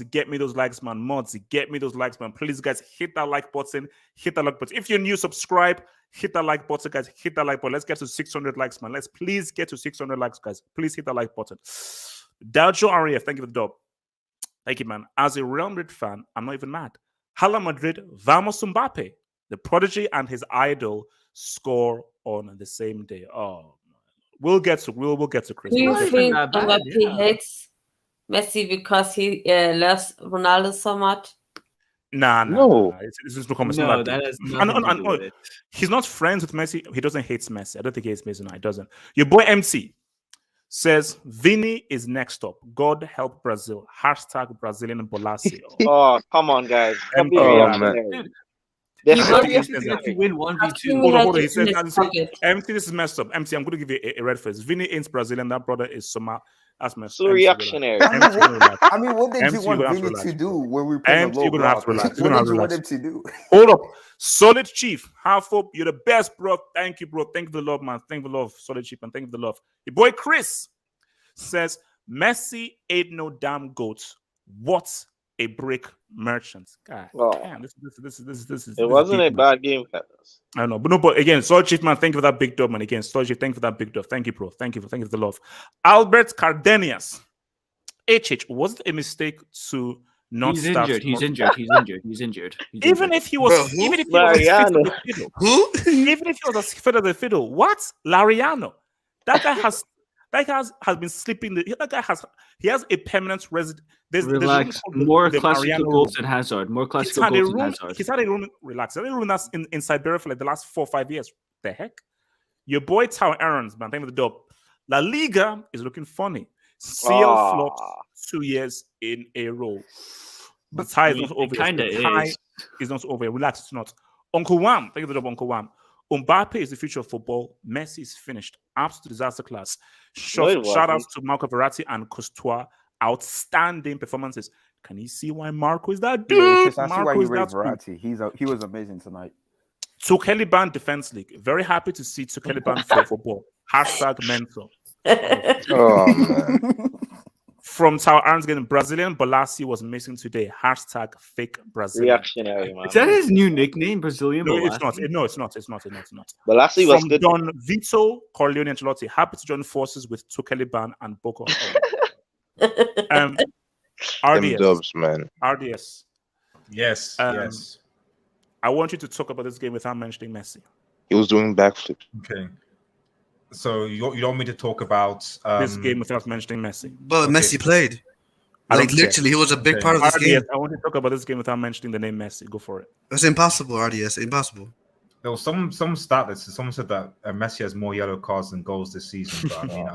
get me those likes, man. Mods, get me those likes, man. Please, guys, hit that like button. Hit that like button. If you're new, subscribe. Hit that like button, guys. Hit that like button. Let's get to 600 likes, man. Let's please get to 600 likes, guys. Please hit that like button. Daljo RF, thank you for the dub. Thank you, man. As a Real Madrid fan, I'm not even mad. Hala Madrid, vamos Mbappe. The prodigy and his idol score on the same day. Oh, we'll get to Chris. Do you think Mbappe hates Messi because he loves Ronaldo so much? No. It's just because no, that is nothing. He's not friends with Messi. He doesn't hate Messi. I don't think he hates Messi. No, he doesn't. Your boy MC says Vini is next up. God help Brazil. Hashtag Brazilian Bolasie. Oh, come on, guys. Man. If you win 1v2. Hold on. He says, MC, this is messed up. MC, I'm going to give you a red face. Vini ain't Brazilian. That brother is Somali. That's messed up. So reactionary. I mean, what did you want Vini to do when we play the low block? What did you want him to do? Hold up. Solid Chief. Half up. You're the best, bro. Thank you, bro. Thank you for the love, man. Thank you for the love, Solid Chief, and thank you for the love. Your boy Chris says, Messi ain't no damn goat. What a brick merchant. God, damn, this is. It wasn't a bad game, fellas. I know, but again, Solid Chief, man, thank you for that big dub, man. Again, Solid Chief, thank you for that big dub. Thank you, bro. Thank you for the love. Albert Cardenius. Was it a mistake to not start? He's injured. Even if he was, even if he was as fit as a fiddle, what? Lariano. That guy has been sleeping. That guy has a permanent resident. Relax. More classical goals than Hazard. More classical goals than Hazard. He's had a room. Relax. He's had a room that's in Siberia for like the last 4 or 5 years. The heck? Your boy Tao Aarons, man. Thank you for the dub. La Liga is looking funny. CL flopped 2 years in a row. The tie is not over. The tie is not over. Relax. It's not. Uncle Wham. Thank you for the dub, Uncle Wham. Mbappe is the future of football. Messi is finished. Absolute disaster class. Shout outs to Marco Verratti and Courtois. Outstanding performances. Can you see why Marco is that dude? Yeah, I see why you raised Verratti. He was amazing tonight. Tukeliban Defense League. Very happy to see Tukeliban for football. Hashtag mental. Oh man. From Tao Arns getting Brazilian Bolasie was missing today. Hashtag fake Brazilian. Reactionary, man. Is that his new nickname, Brazilian Bolasie? It's not. Bolasie was good. Don Vito Corleone Ancelotti. Happy to join forces with Tukeliban and Boko. RDS. Dubs, man. RDS. Yes. Yes. I want you to talk about this game without mentioning Messi. He was doing backflips. Okay. So you don't want me to talk about this game without mentioning Messi? But Messi played. Like literally, he was a big part of this game. I want to talk about this game without mentioning the name Messi. Go for it. It's impossible, RDS. Impossible. There was some stat that someone said that Messi has more yellow cards than goals this season. But I mean,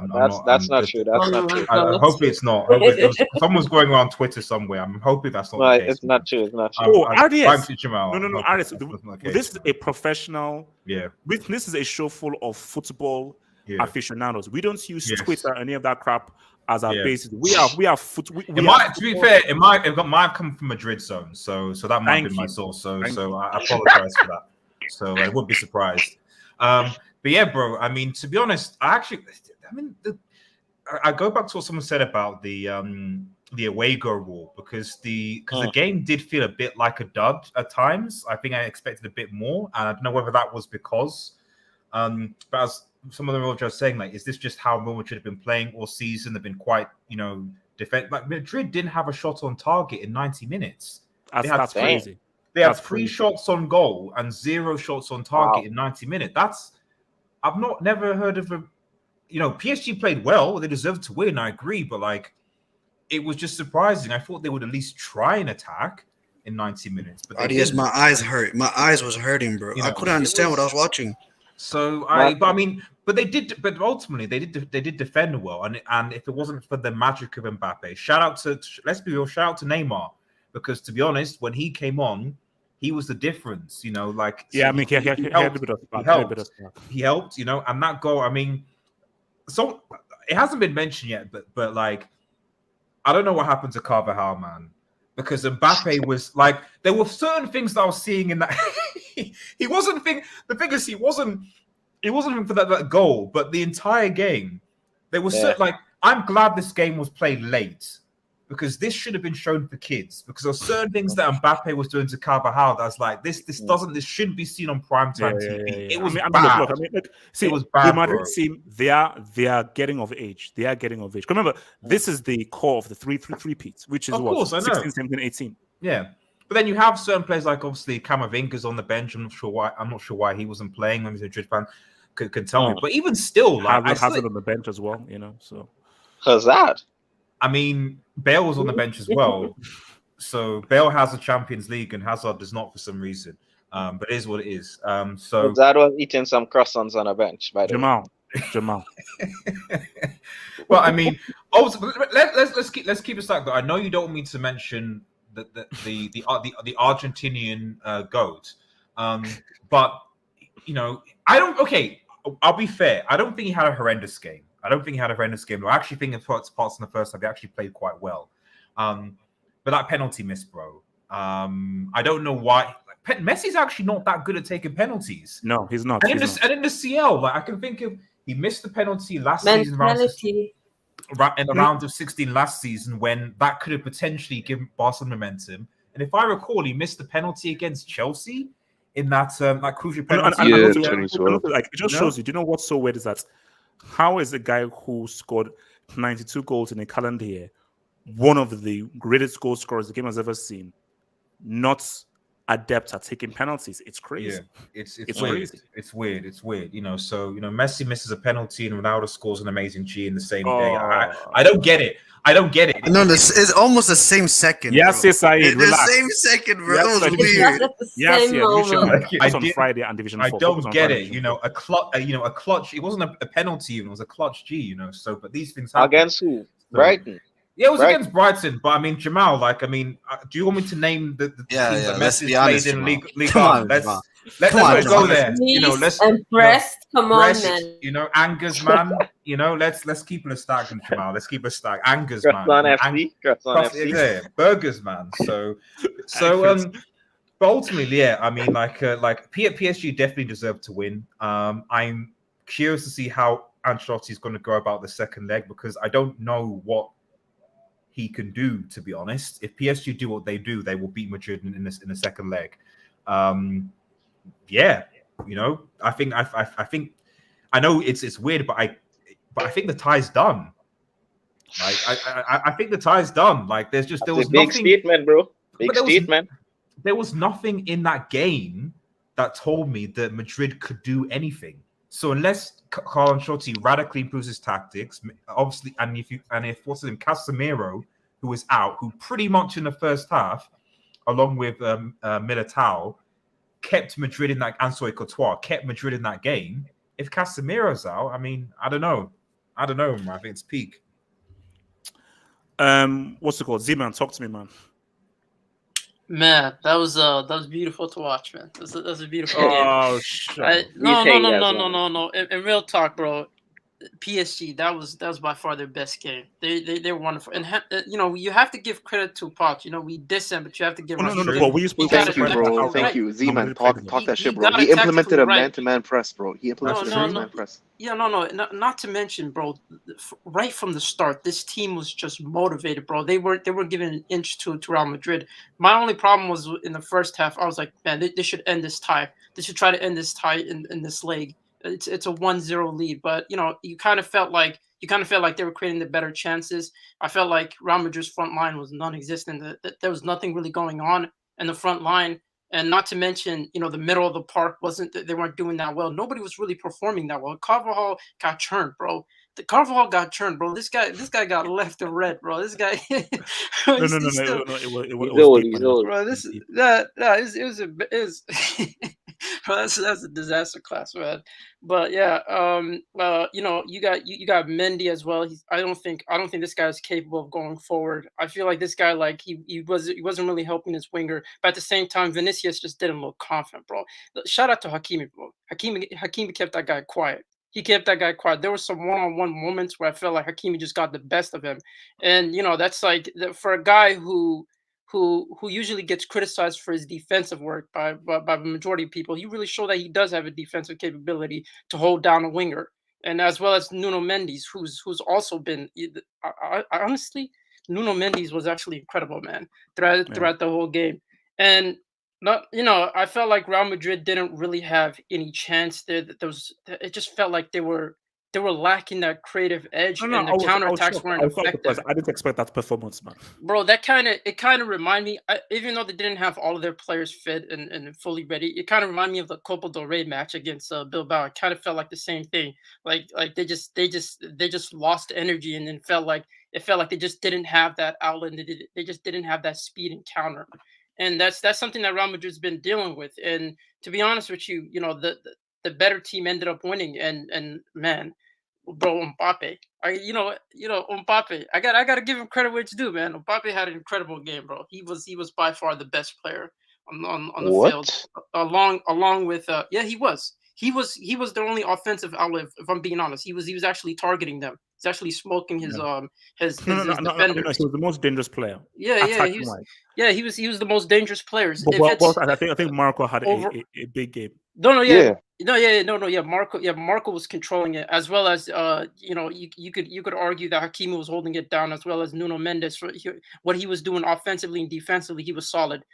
that's not true. That's not true. Hopefully it's not. Hopefully someone's going around Twitter somewhere. I'm hoping that's not No, the case. it's not true. It's not true. RDS. No, RDS. This is a professional. Yeah. This is a show full of football aficionados. We don't use Twitter or any of that crap as our basis. We are to be fair, it might have come from Madrid zone, so that might be my source. So I apologize for that. So I would be surprised. But yeah, bro. I mean, to be honest, I go back to what someone said about the away goal rule because the game did feel a bit like a dud at times. I think I expected a bit more, and I don't know whether that was because. But as some of them were just saying, like, is this just how Real Madrid have been playing all season? They've been quite, defense. Like Madrid didn't have a shot on target in 90 minutes. That's crazy. They had 3 shots on goal and 0 shots on target in 90 minutes. I've never heard of a, PSG played well. They deserved to win. I agree, but like, it was just surprising. I thought they would at least try and attack in 90 minutes. But my eyes hurt. My eyes was hurting, bro. I couldn't understand what I was watching. So but ultimately they did defend well, and if it wasn't for the magic of Mbappe, let's be real, shout out to Neymar, because to be honest, when he came on, he was the difference, he helped, and that goal, I mean, so it hasn't been mentioned yet, but like, I don't know what happened to Carvajal, man, because Mbappe was like, there were certain things that I was seeing in that. He wasn't thinking. The thing is, he wasn't for that goal, but the entire game, there was like, I'm glad this game was played late, because this should have been shown for kids, because there were certain things that Mbappe was doing to Carvajal that's like, this shouldn't be seen on primetime TV. It was bad. See, it was bad, the Madrid team, they are getting of age. They are getting of age. Remember, this is the core of the three-peats, which is 16, 17, 18. Yeah. But then you have certain players like, obviously, Camavinga's on the bench. I'm not sure why he wasn't playing. Maybe the Madrid fan could tell me. But even still, like, Hazard on the bench as well, so. Hazard. I mean, Bale was on the bench as well. So Bale has a Champions League and Hazard does not for some reason. But it is what it is. So Hazard was eating some croissants on a bench, by the way. Jamal. Well, I mean, also, let's keep it stacked. Though I know you don't want me to mention the Argentinian GOAT, but I don't. Okay, I'll be fair. I don't think he had a horrendous game. I actually think in parts in the first half he actually played quite well. But that penalty miss, bro. I don't know why. Messi's actually not that good at taking penalties. No, he's not. And in the CL, like, I can think of, he missed the penalty last season. In the round of 16 last season, when that could have potentially given Barcelona momentum. And if I recall, he missed the penalty against Chelsea in that crucial penalty. Like, it just shows you. Do you know what's so weird is that how is a guy who scored 92 goals in a calendar year, one of the greatest goal scorers the game has ever seen, not adept at taking penalties? It's crazy. Yeah, it's weird. Crazy. It's weird. So Messi misses a penalty and Ronaldo scores an amazing G in the same day. I don't get it. No, it's almost the same second. Yes, Saeed, the same second, bro. Yes, that was weird. Yes, on Friday and Division 4. I don't get it. A clutch. It wasn't a penalty. It was a clutch G. So, but these things happen. Against who? Brighton. Yeah, it was against Brighton, but I mean, Jamal, do you want me to name the teams that Messi played in League? Come on, let's go there. Let's impressed. Come on, man. Angers, man. Let's keep it a stack, Jamal. Let's keep it a stack. Angers, man. FC. Burgers, man. So, but ultimately, I mean, PSG definitely deserved to win. I'm curious to see how Ancelotti's going to go about the second leg, because I don't know what he can do, to be honest. If PSG do what they do, they will beat Madrid in the second leg. I think I know it's weird, but I think the tie's done. Like I think the tie's done. Like there was a big statement, bro. Big statement. There was nothing in that game that told me that Madrid could do anything. So unless Carlo Ancelotti radically improves his tactics, obviously, and if what's his name, Casemiro, who was out, who pretty much in the first half, along with Militao, kept Madrid in that, and sorry, Courtois kept Madrid in that game. If Casemiro's out, I mean, I don't know, man. I think it's peak. What's it called? Z-Man, talk to me, man. Man, that was beautiful to watch, man. That was a beautiful game. Oh, shit. No. In real talk, bro, PSG, that was by far their best game. They're wonderful, and you have to give credit to Poch. We diss him, but you have to give him. Thank you, bro. Thank you, Z-Man. Talk that shit, bro. He implemented a man-to-man press, bro. He implemented a man-to-man press. Yeah, not to mention, bro. Right from the start, this team was just motivated, bro. They were giving an inch to Real Madrid. My only problem was in the first half. I was like, man, they should end this tie. They should try to end this tie in this leg. It's a 1-0 lead, but you kind of felt like they were creating the better chances. I felt like Real Madrid's front line was non-existent. There was nothing really going on in the front line, and not to mention, the middle of the park they weren't doing that well. Nobody was really performing that well. Carvajal got churned, bro. Carvajal got churned, bro. This guy got left and red, bro. This guy. It was deep, bro. It was. Bro, that's a disaster class, man. But yeah, you got Mendy as well. I don't think this guy is capable of going forward. I feel like this guy, like he wasn't really helping his winger, but at the same time, Vinicius just didn't look confident, bro. Shout out to Hakimi, bro. Hakimi kept that guy quiet. He kept that guy quiet. There were some one-on-one moments where I felt like Hakimi just got the best of him, and that's like for a guy who usually gets criticized for his defensive work by the majority of people. He really showed that he does have a defensive capability to hold down a winger, and as well as Nuno Mendes, who's also been. I honestly, Nuno Mendes was actually incredible, man, throughout the whole game, and I felt like Real Madrid didn't really have any chance there. It just felt like they were lacking that creative edge, and the counterattacks weren't effective. I didn't expect that performance, man. Bro, it kind of reminded me, even though they didn't have all of their players fit and fully ready, it kind of reminded me of the Copa del Rey match against Bilbao. It kind of felt like the same thing. Like they just lost energy, and then felt like they just didn't have that outlet. They just didn't have that speed and counter, and that's something that Real Madrid's been dealing with. And to be honest with you, the better team ended up winning, and man, bro, Mbappe. Mbappe. I got to give him credit where it's due, man. Mbappe had an incredible game, bro. He was by far the best player on the field, along with he was. He was the only offensive outlet. If I'm being honest, he was actually targeting them. He's actually smoking his defenders. He was the most dangerous player. He was the most dangerous player. I think Marco had a big game. Marco was controlling it, as well as you could argue that Hakimi was holding it down, as well as Nuno Mendes. What he was doing offensively and defensively, he was solid.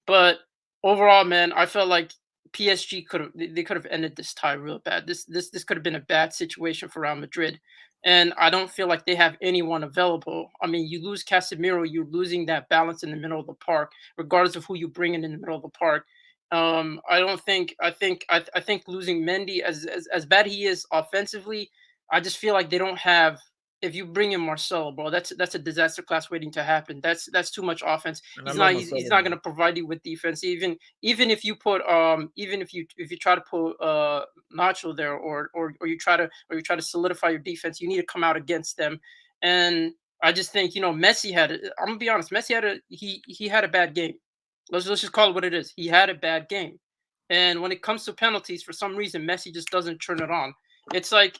But overall, man, I felt like PSG could have ended this tie real bad. This could have been a bad situation for Real Madrid, and I don't feel like they have anyone available. I mean, you lose Casemiro, you're losing that balance in the middle of the park, regardless of who you bring in the middle of the park. I think losing Mendy, as bad he is offensively, I just feel like they don't have. If you bring in Marcelo, bro, that's a disaster class waiting to happen. That's too much offense. He's not going to provide you with defense. Even if you put if you try to put Nacho there, or you try to solidify your defense, you need to come out against them. And I just think Messi had. I'm gonna be honest. Messi had a bad game. Let's just call it what it is. He had a bad game, and when it comes to penalties, for some reason Messi just doesn't turn it on. It's like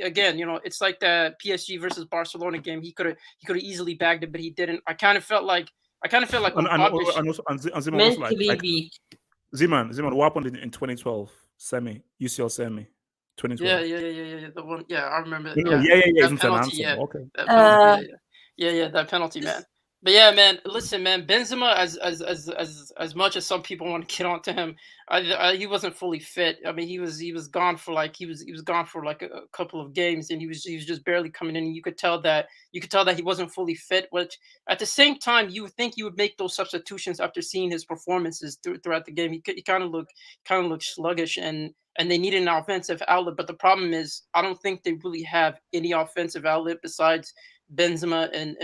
again, it's like the PSG versus Barcelona game. He could have easily bagged it, but he didn't. I kind of felt like Zeman, what happened in 2012 UCL semi 2012? Yeah. The one, I remember. That penalty, okay. That penalty, man. But yeah, man, listen, man, Benzema, as much as some people want to get onto him, he wasn't fully fit. I mean, he was gone for like he was gone for like a couple of games, and he was just barely coming in. And you could tell that he wasn't fully fit. Which at the same time, you would think you would make those substitutions after seeing his performances throughout the game. He kind of looked sluggish, and they needed an offensive outlet. But the problem is, I don't think they really have any offensive outlet besides Benzema and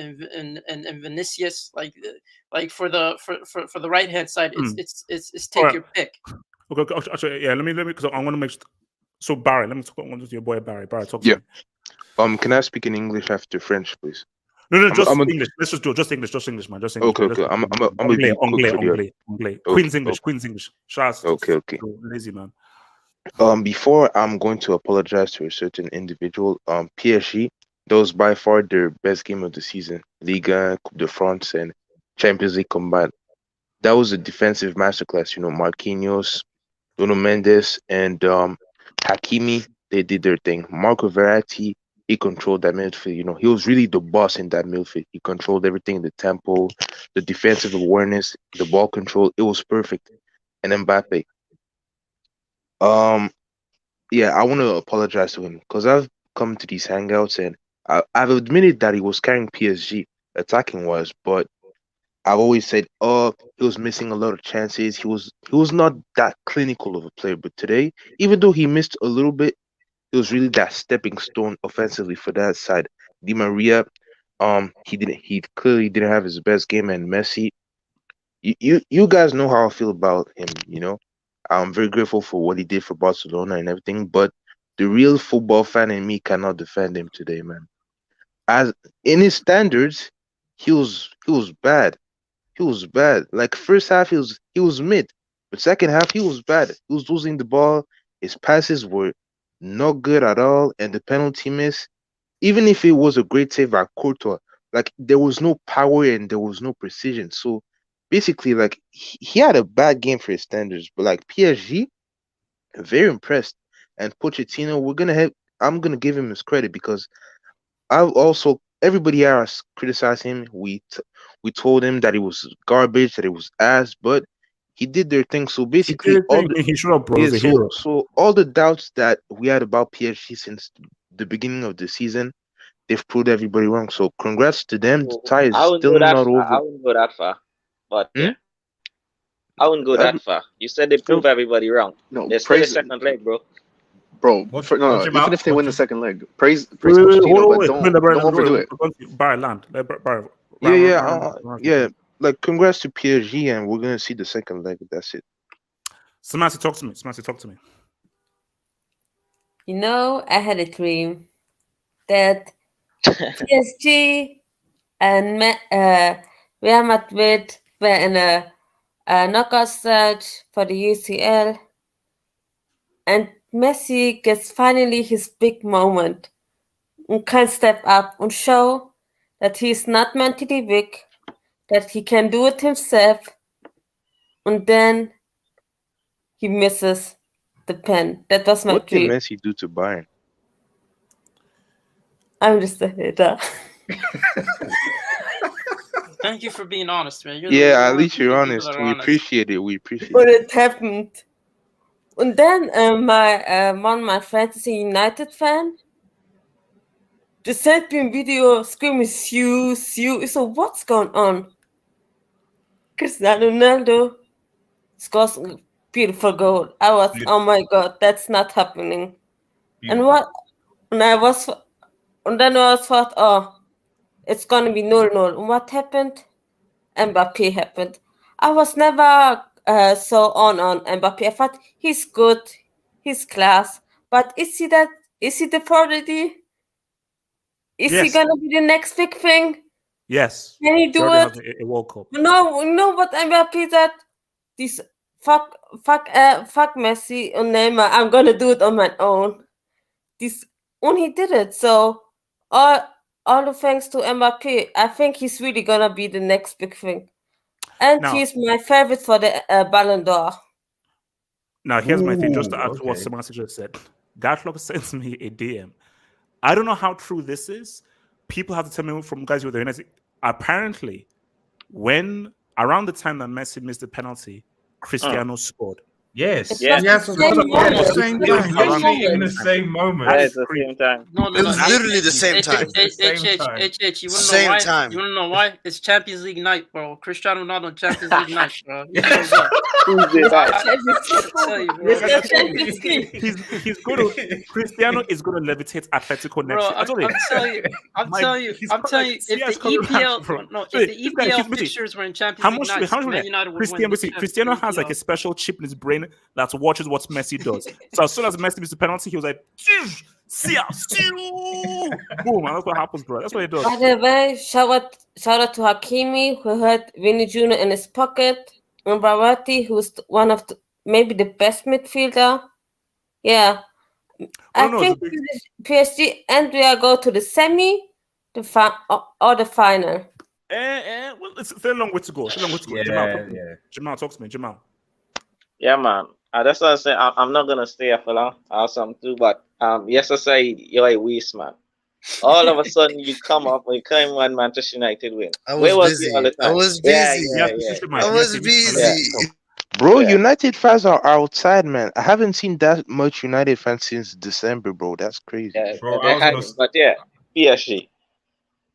Vinicius. Like for the right hand side, it's take your pick. Okay, actually, yeah. Let me because I want to make. So Barry, let me talk on to your boy Barry. Barry, talk to Yeah. me. Can I speak in English after French, please? No, just English. Let's just do it. Just English, man. Just English. Okay. I'm gonna be quick for the Anglais. Queen's English. Shout out Okay. lazy man. Before I'm going to apologize to a certain individual, PSG, that was by far their best game of the season. Liga, Coupe de France, and Champions League combined. That was a defensive masterclass. Marquinhos, Nuno Mendes, and Hakimi, they did their thing. Marco Verratti, he controlled that midfield. He was really the boss in that midfield. He controlled everything, the tempo, the defensive awareness, the ball control. It was perfect. And Mbappe. Yeah, I want to apologize to him because I've come to these hangouts and I've admitted that he was carrying PSG attacking wise, but I've always said, he was missing a lot of chances. He was not that clinical of a player. But today, even though he missed a little bit, he was really that stepping stone offensively for that side. Di Maria, he clearly didn't have his best game, and Messi, you guys know how I feel about him. I'm very grateful for what he did for Barcelona and everything, but the real football fan in me cannot defend him today, man. As in his standards, he was bad. He was bad. Like first half, he was mid, but second half he was bad. He was losing the ball. His passes were not good at all, and the penalty miss. Even if it was a great save by Courtois, like there was no power and there was no precision. So basically, like he had a bad game for his standards. But like PSG, very impressed. And Pochettino, I'm gonna give him his credit because I've also everybody else criticized him. We told him that he was garbage, that he was ass, but he did their thing. So basically, he showed up, bro. So all the doubts that we had about PSG since the beginning of the season, they've proved everybody wrong. So congrats to them. The tie is still not over. I wouldn't go that far, but yeah. I wouldn't go that far. You said they prove everybody wrong. No, there's still a second leg, bro. Even if they win the second leg, praise Pochettino, but don't overdo it. Barry land. Yeah. Like congrats to PSG, and we're gonna see the second leg. That's it. Samantha, talk to me. I had a dream that PSG and Real Madrid were in a knockout stage for the UCL, and Messi gets finally his big moment and can step up and show that he's not mentally weak, that he can do it himself, and then he misses the pen. That was my dream. What did Messi do to Bayern? I'm just a hater. Thank you for being honest, man. At least you're honest. We appreciate it. But it happened. And then one of my friends is a United fan. They sent me a video screaming, "Sue." So what's going on? Cristiano Ronaldo scores a beautiful goal. I was, oh my God, that's not happening. Beautiful. And then I thought, oh, it's gonna be 0-0. And what happened? Mbappe happened. I was never so on Mbappe. I thought he's good, he's class, but is he the priority? Is he gonna be the next big thing? Yes. Can he do it? A World Cup. No, but Mbappe said, "This fuck Messi and Neymar. I'm gonna do it on my own." When he did it, so all the thanks to Mbappe. I think he's really gonna be the next big thing. And he's my favorite for the Ballon d'Or. Now, here's my thing. Just to add to what Sebastian just said. Gatlock sends me a DM. I don't know how true this is. People have to tell me from guys who are the United. Apparently, when around the time that Messi missed the penalty, Cristiano scored. Yes. Yes. Literally in the same moment. At the same time. No, it was literally the same time. You wanna know why? You wanna know why? It's Champions League night, bro. Cristiano Ronaldo Champions League night, bro. Cristiano is going to levitate Atletico next year. I'm telling you. If the EPL fixtures were in Champions League night, Man United would win. Cristiano has like a special chip in his brain brain that watches what Messi does. So as soon as Messi missed the penalty, he was like, see ya, boom, and that's what happens, bro. That's what he does. By the way, shout out to Hakimi, who had Vinny Jr. in his pocket, and Baratti, who's one of maybe the best midfielder. Yeah. I think PSG and we are go to the semi, the final. Well, it's a long way to go. Jamal, talk to me. Jamal. Yeah, man. That's what I say. I'm not gonna stay here for long. I have some too, but yes, I say you're a waste, man. All of a sudden, you come up when you come when Manchester United win. Where was you all the time? I was busy. I was busy. Bro, United fans are outside, man. I haven't seen that much United fans since December, bro. That's crazy. Yeah, but yeah, PSG.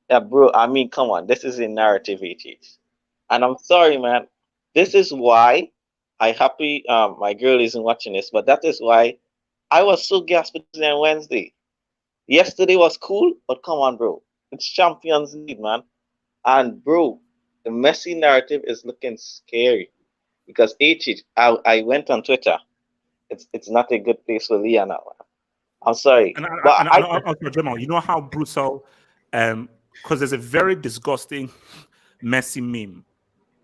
Yeah, bro. I mean, come on. This is a narrative, it is. And I'm sorry, man. This is why I happy my girl isn't watching this, but that is why I was so gasped on Wednesday. Yesterday was cool, but come on, bro. It's Champions League, man. And bro, the Messi narrative is looking scary. Because I went on Twitter. It's not a good place for Leah now. I'm sorry. Jamal, you know how brutal because there's a very disgusting Messi meme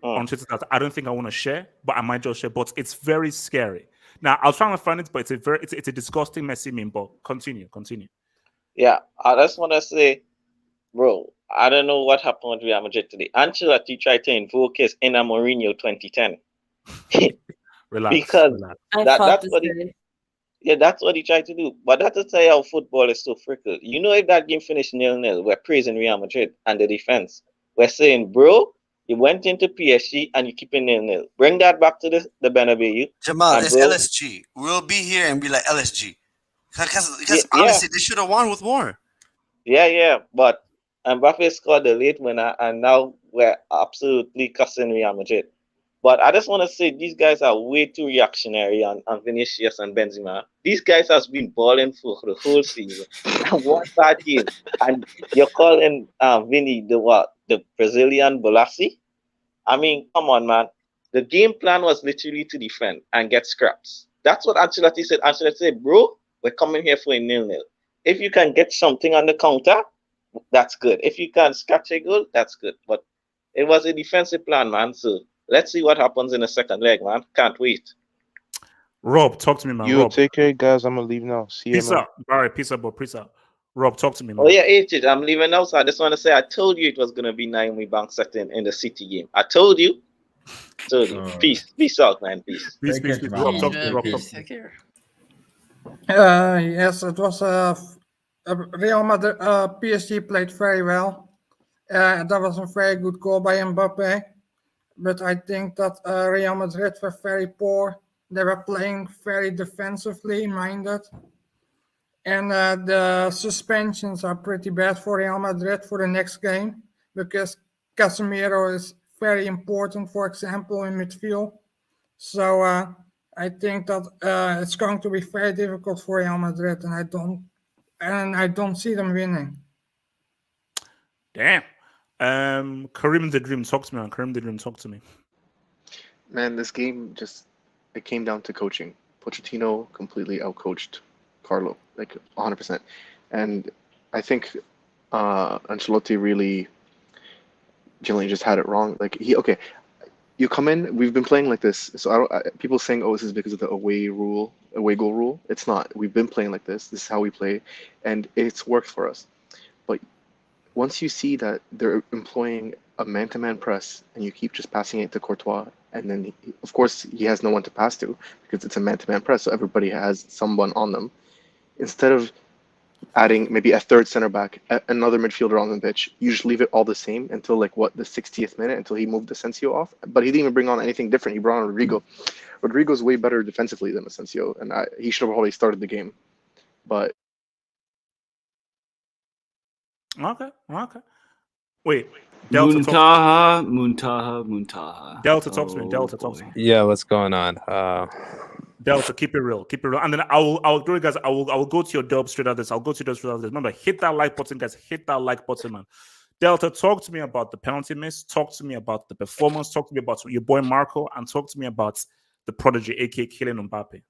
on Twitter that I don't think I want to share, but I might just share. But it's very scary. Now I'll try to find it, but it's a disgusting Messi meme. But continue. Yeah, I just want to say, bro, I don't know what happened with Real Madrid today. Ancelotti tried to invoke his inner Mourinho 2010. Relax. Because that's what that's what he tried to do. But that's to tell you how football is so fickle. You know, if that game finished 0-0, we're praising Real Madrid and the defense. We're saying, bro, you went into PSG and you keep it 0-0. Bring that back to the Bernabeu. Jamal, it's LSG. We'll be here and be like LSG. Because honestly, they should have won with more. Yeah. But Mbappe scored the late winner, and now we're absolutely cussing Real Madrid. But I just want to say these guys are way too reactionary on Vinicius and Benzema. These guys has been balling for the whole season. And one bad game, and you're calling Vinny the Brazilian Bolassi? I mean, come on, man. The game plan was literally to defend and get scraps. That's what Ancelotti said. Ancelotti said, bro, we're coming here for a 0-0. If you can get something on the counter, that's good. If you can scratch a goal, that's good. But it was a defensive plan, man. So let's see what happens in the second leg, man. Can't wait. Rob, talk to me, man. You Rob, take care, guys. I'm gonna leave now. See you. Peace out. Barry, peace out, bro. Peace out. Rob, talk to me, man. Oh yeah, I'm leaving now. So I just want to say, I told you it was gonna be Naomi Banks setting in the City game. I told you. Peace out, man. Peace. Rob, talk to me. Take care. Yes, it was Real Madrid. PSG played very well. That was a very good goal by Mbappe. But I think that Real Madrid were very poor. They were playing very defensively minded. And the suspensions are pretty bad for Real Madrid for the next game because Casemiro is very important, for example, in midfield. So I think that it's going to be very difficult for Real Madrid, and I don't see them winning. Damn. Karim the Dream, talk to me, man. Karim the Dream, talk to me. Man, this game it came down to coaching. Pochettino completely outcoached Carlo, like 100%. And I think Ancelotti really generally just had it wrong. Like you come in, we've been playing like this. So people saying, oh, this is because of the away goal rule. It's not. We've been playing like this. This is how we play, and it's worked for us. But once you see that they're employing a man-to-man press and you keep just passing it to Courtois, and then of course he has no one to pass to because it's a man-to-man press, so everybody has someone on them. Instead of adding maybe a third center back, another midfielder on the pitch, you just leave it all the same until the 60th minute, until he moved Asensio off. But he didn't even bring on anything different. He brought on Rodrigo. Rodrigo's way better defensively than Asensio, and he should have probably started the game. But okay. Wait. Muntaha. Delta, talk to me. Delta, talk to me. Yeah, what's going on? Delta, keep it real, and then I'll do it, guys. I will go to your dub straight out this. I'll go to your dub straight out this. Remember, hit that like button, guys. Hit that like button, man. Delta, talk to me about the penalty miss. Talk to me about the performance. Talk to me about your boy Marco, and talk to me about the prodigy, aka Kylian Mbappe?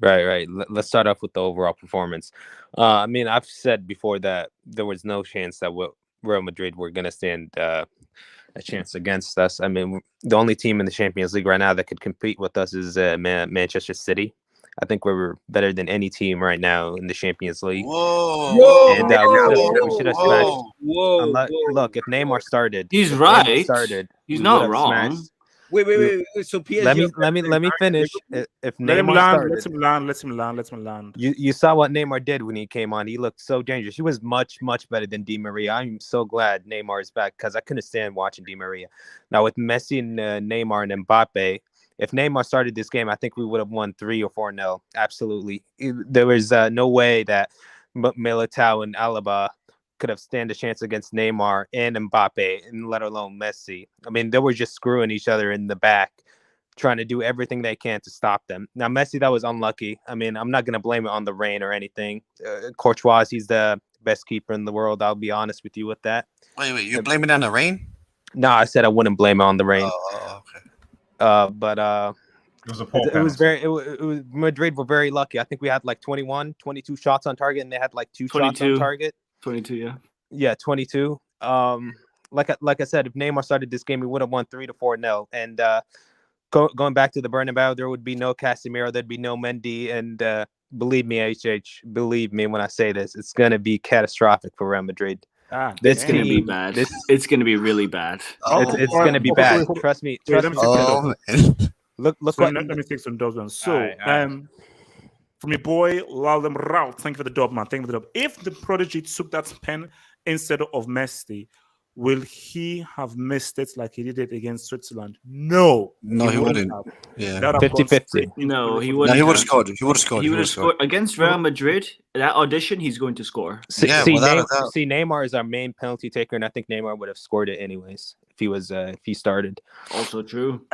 Right. Let's start off with the overall performance. I mean, I've said before that there was no chance that Real Madrid were going to stand a chance against us. I mean, the only team in the Champions League right now that could compete with us is Manchester City. I think we're better than any team right now in the Champions League. Whoa! And we should have smashed. Look, if Neymar started, he's if right. Neymar started, he's we not would have wrong. smashed. Wait. So PSG. Let me finish. If Let him Neymar land. started, Let him land. You saw what Neymar did when he came on. He looked so dangerous. He was much better than Di Maria. I'm so glad Neymar is back because I couldn't stand watching Di Maria. Now with Messi and Neymar and Mbappe, if Neymar started this game, I think we would have won 3 or 4-0. Absolutely, there was no way that Militao and Alaba could have stand a chance against Neymar and Mbappe, and let alone Messi. I mean, they were just screwing each other in the back, trying to do everything they can to stop them. Now, Messi, that was unlucky. I mean, I'm not going to blame it on the rain or anything. Courtois, he's the best keeper in the world. I'll be honest with you with that. Wait, you're blaming it on the rain? No, I said I wouldn't blame it on the rain. Oh, okay. But it was a poor it was Madrid were very lucky. I think we had like 21, 22 shots on target, and they had like 2 shots on target. 22, yeah. Yeah, 22. Like I said, if Neymar started this game, we would have won 3 to 4-0. And going back to the Bernabeu, there would be no Casemiro, there'd be no Mendy, and believe me, believe me when I say this, it's gonna be catastrophic for Real Madrid. It's gonna be bad. It's gonna be really bad. It's gonna be bad. Trust me. Look. Let me take some dubs, man. So, from your boy Lalem Rao, thank you for the dub, man. Thank you for the dub. If the prodigy took that pen instead of Messi, will he have missed it like he did it against Switzerland? No, he wouldn't. Have. Yeah, 50-50. No, he wouldn't. He would have scored. He would have scored against Real Madrid. That audition, he's going to score. See, Neymar is our main penalty taker, and I think Neymar would have scored it anyways if he started. Also true.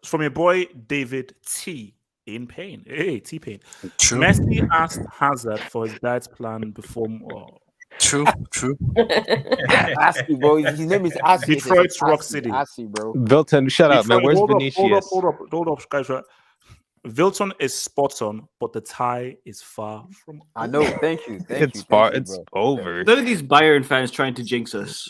From your boy David T. In pain. Hey, T-Pain. True. Messi asked Hazard for his diet plan before. True. Assy, bro. His name is Assy. Detroit's Rock City. Assy, bro. Vilton, shut up, man. Where's Vinicius? Hold up, guys. Vilton is spot on, but the tie is far from. I know. Thank you. It's far. It's over. Look at these Bayern fans trying to jinx us.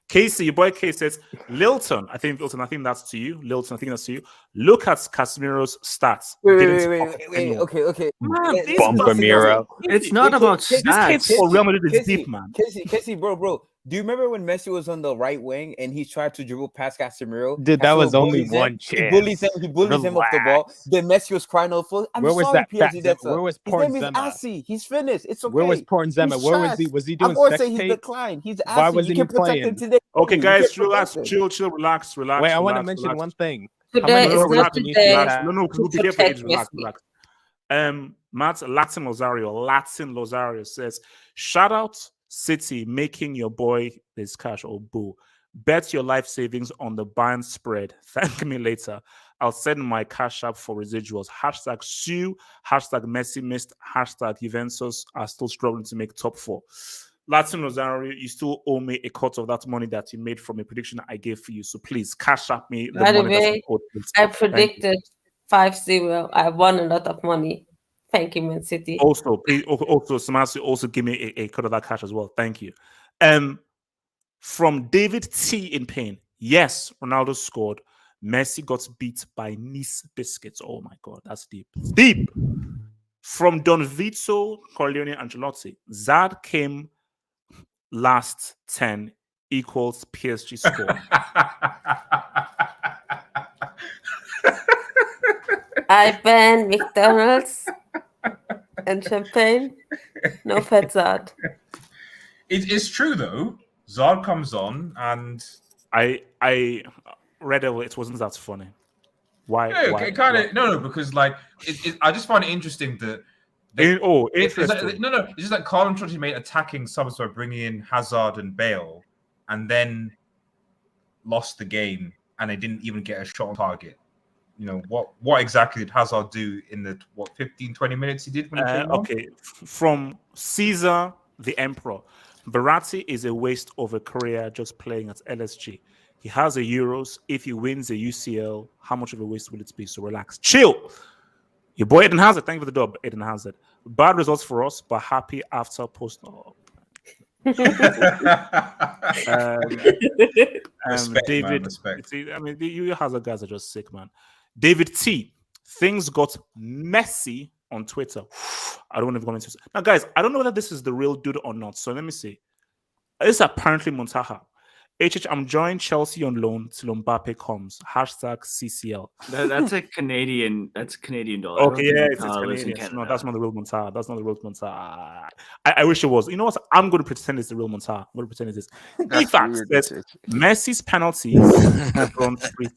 Casey, your boy Casey says, Lilton, I think that's to you. Lilton, I think that's to you. Look at Casemiro's stats. Wait. Okay. Bumper Miro. It's not about stats. This for Real Madrid is deep, man. Casey, bro. Do you remember when Messi was on the right wing and he tried to dribble past Casemiro? Dude, that was only one chance. He bullies him off the ball. Then Messi was crying out for. Where was that? Where was His name is Assy. He's finished. It's okay. Where was Pornzema? Where was he? Was he doing sex tape? He's declined. He's Assy. Why wasn't he playing? Okay, guys, relax, chill, relax. Wait, I want to mention one thing. Relax. We'll be careful. Relax. Matt Latin Lozario says, shout out City making your boy this cash or boo. Bet your life savings on the Bayern spread. Thank me later. I'll send my cash up for residuals. Hashtag Sue. Hashtag Messi missed. Hashtag Juventus are still struggling to make top 4. Latin Rosario, you still owe me a cut of that money that you made from a prediction I gave for you. So please cash up me. By the way, I predicted 5-0. I won a lot of money. Thank you, Man City. Also, Samasi, also give me a cut of that cash as well. Thank you. From David T in pain. Yes, Ronaldo scored. Messi got beat by Nice Biscuits. Oh my God, that's deep. It's deep. From Don Vito Corleone Ancelotti. Zad came last 10 equals PSG score. I ban McDonald's and champagne. No pet Zad. It's true though. Zad comes on and I read it wasn't that funny. Why? No, why? kind of no, because like I just find it interesting that. Interesting. No. It's just like Carlo Ancelotti made attacking subs by bringing in Hazard and Bale, and then lost the game, and they didn't even get a shot on target. You know what exactly did Hazard do in the 15-20 minutes he did when he came on? Okay, from Caesar the Emperor, Verratti is a waste of a career just playing at LSG. He has the Euros. If he wins the UCL, how much of a waste will it be? So relax. Chill. Your boy Eden Hazard. Thank you for the dub, Eden Hazard. Bad results for us, but happy after post. Respect, David, man, respect. I mean, you Hazard guys are just sick, man. David T. Things got messy on Twitter. I don't want to go into this. Now, guys, I don't know whether this is the real dude or not. So let me see. It's apparently Muntaha. I'm joining Chelsea on loan till Mbappe comes. Hashtag CCL. That's a Canadian. That's Canadian dollar. Okay, yeah, it's Canadian. No, that's not the real Muntaha. That's not the real Muntaha. I wish it was. You know what? I'm going to pretend it's the real Muntaha. I'm going to pretend it is. In fact, Messi's penalties have gone free.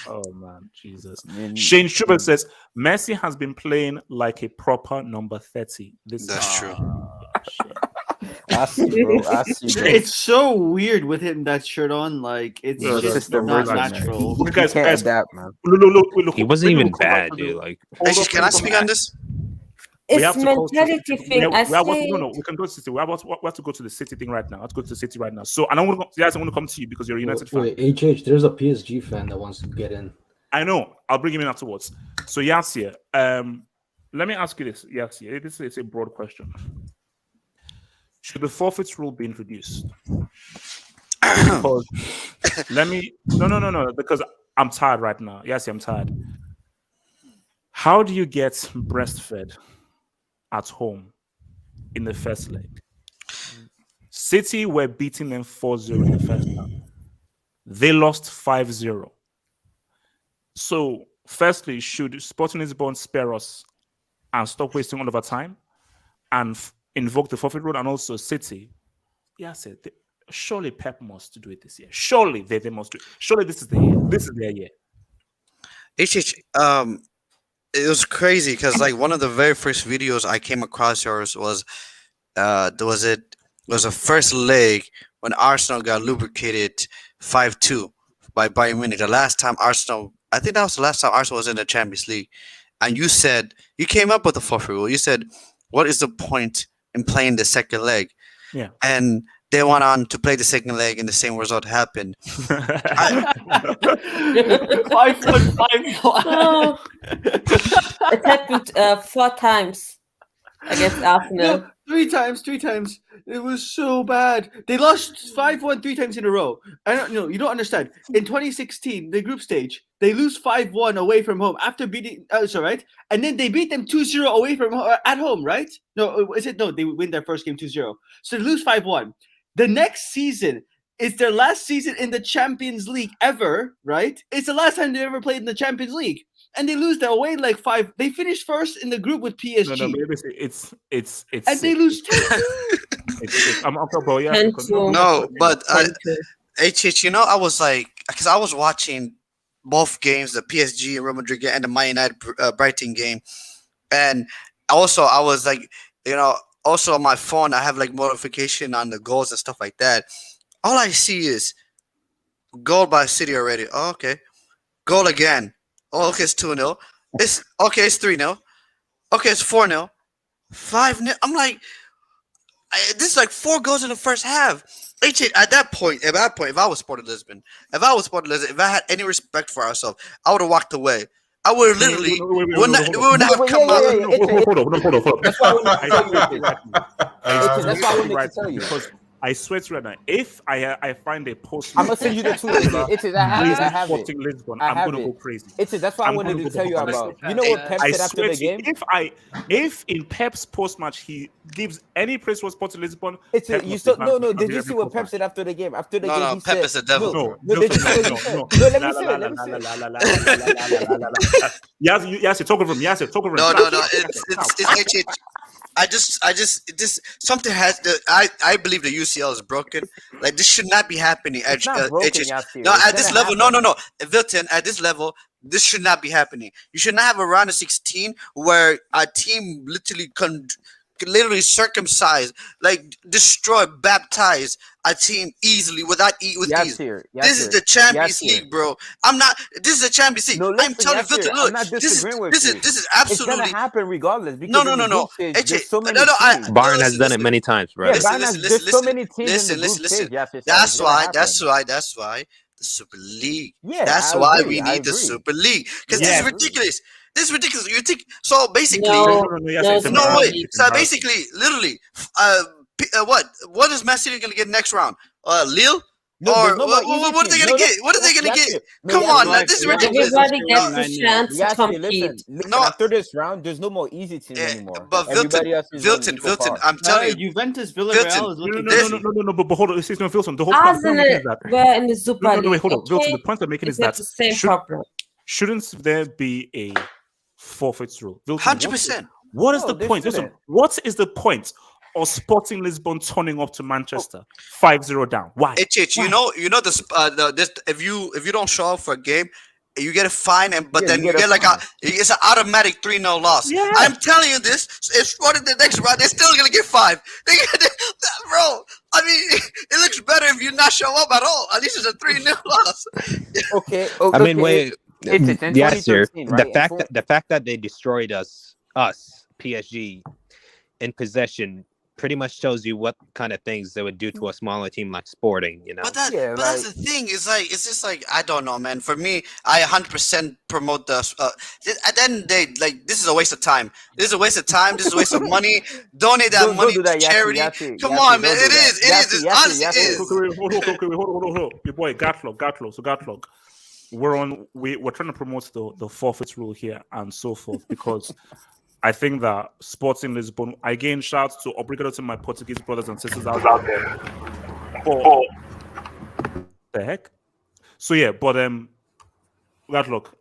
Oh man, Jesus. Shane Schubert says Messi has been playing like a proper number 30. That's true. I see, bro. I see, bro. It's so weird with him that shirt on. Like it's just not natural. Guys, adapt, man. Look, he wasn't even bad, dude. Like, can I speak on this? It's mentality thing. No, we can go to City. We have to go to the City thing right now. Let's go to the City right now. So, and I want to come to you because you're a United fan. Wait, HH, there's a PSG fan that wants to get in. I know. I'll bring him in afterwards. So, Yassir, let me ask you this. Yassir, this is a broad question. Should the forfeit rule be introduced? Because no, because I'm tired right now. Yes, I'm tired. How do you get breastfed at home in the first leg? City were beating them 4-0 in the first half. They lost 5-0. So, firstly, should Sporting Lisbon spare us and stop wasting all of our time and invoke the forfeit rule? And also City, surely Pep must do it this year. Surely they must do it. Surely this is the year. This is their year. It was crazy because like one of the very first videos I came across yours was a first leg when Arsenal got lubricated 5-2 by Bayern Munich. The last time Arsenal was in the Champions League, and you said you came up with the forfeit rule. You said, what is the point in playing the second leg? Yeah. And they went on to play the second leg and the same result happened. 5-1. It happened 4 times against Arsenal. No, 3 times. It was so bad. They lost 5-1 3 times in a row. You don't understand. In 2016, the group stage, they lose 5-1 away from home after beating. Right? And then they beat them 2-0 away from at home, right? No, is it? No, they win their first game 2-0. So they lose 5-1. The next season is their last season in the Champions League ever, right? It's the last time they ever played in the Champions League. And they lose their way like 5. They finished first in the group with PSG. No, it's and they lose 2-2. I'm about No, but HH, I was like, because I was watching both games, the PSG and Real Madrid game and the Man United Brighton game, and also I was like, also on my phone I have like notification on the goals and stuff like that. All I see is goal by City already. Oh, okay, goal again. Oh, okay, it's 2-0. It's 3-0. Okay, it's 4-0. 5-0. I'm like, this is like 4 goals in the first half. At that point, if I was Sporting Lisbon, if I had any respect for ourselves, I would have walked away. I would have literally would not have come out. Hold on. That's why I wanted to tell you. I swear to you right now, if I find a post, I'm gonna send you the tweet. I have it. Lisbon, I'm gonna go crazy. That's what I wanted to tell you about. You know what Pep said after the game? If in Pep's post match he gives any praise for Sporting Lisbon, did you see what Pep said after the game? After the game, he Pep said, is the devil. No, let me say. Yes, talk over him. No, it's I just something has to. I believe the UCL is broken. Like this should not be happening. It's not broken, No, at this level, happen. no. Vilton, at this level, this should not be happening. You should not have a round of 16 where a team literally literally circumcise, like destroy, baptize a team easily with ease. This is the Champions League, bro. I'm not. This is the Champions League. No, I'm listen, telling you, Yasir, look, I'm not this is disagreeing with this is you. this is It's gonna absolutely happen regardless because no. in the group stage, AJ, there's so many no. teams. Bayern has done it many times, bro. Yeah, there's so many teams in the group stage. Yasir, so it's That's gonna why. happen. That's why the Super League. Yeah, That's I why agree, we I need the agree. Super League because Yeah, this I is agree. ridiculous. This is ridiculous. You think so? Basically, No, it's no, no way. League. So basically, literally, what is Messi gonna get next round? Lille. No, Or there's no more easy what are they teams. gonna No, get? What are they gonna get? Yasir, no, Come on, Yasir, this is Yasir, ridiculous. Everybody gets a chance to Yasir, compete. listen, No. after this round, there's no more easy teams anymore. But Everybody else is on equal Wilton, par. I'm telling you, Juventus, Wilton, Villarreal is looking No, but hold on. It's no Wilson. The whole point I'm making is that We're in the Super no, wait, League. hold on. Wilson, the Okay? point I'm making is It's not that the same problem. shouldn't there be a forfeits rule? Wilton, 100%. What is No, the there point? Listen, shouldn't. what is the point of Sporting Lisbon turning up to Manchester 5-0 down? Why? HH, you know this if you don't show up for a game, you get a fine, but Yeah, then you you get get a like fine. it's an automatic 3-0 loss. Yeah. I'm telling you this. If Sporting the next round, they're still gonna get 5. Bro, I mean, it looks better if you not show up at all. At least it's a 3-0 loss. Okay. I mean, wait. It's in Yes, sir. 2013, right? The fact that they destroyed us, PSG, in possession, pretty much shows you what kind of things they would do to a smaller team like Sporting. You know. But that's the thing. It's just like I don't know, man. For me, I 100% promote the. At the end of the day, like this is a waste of time. This is a waste of time. This is a waste of money. Donate that Don't money do that, to charity. Yasir, Come Yasir, on, man. don't do It that. is. It is. It honestly is. Hold on. Your boy, Gatlog. So Gatlog, we're trying to promote the forfeit rule here and so forth because I think that Sporting Lisbon, again, shout out to obrigado to my Portuguese brothers and sisters out there. The heck? So yeah, but Gatlog,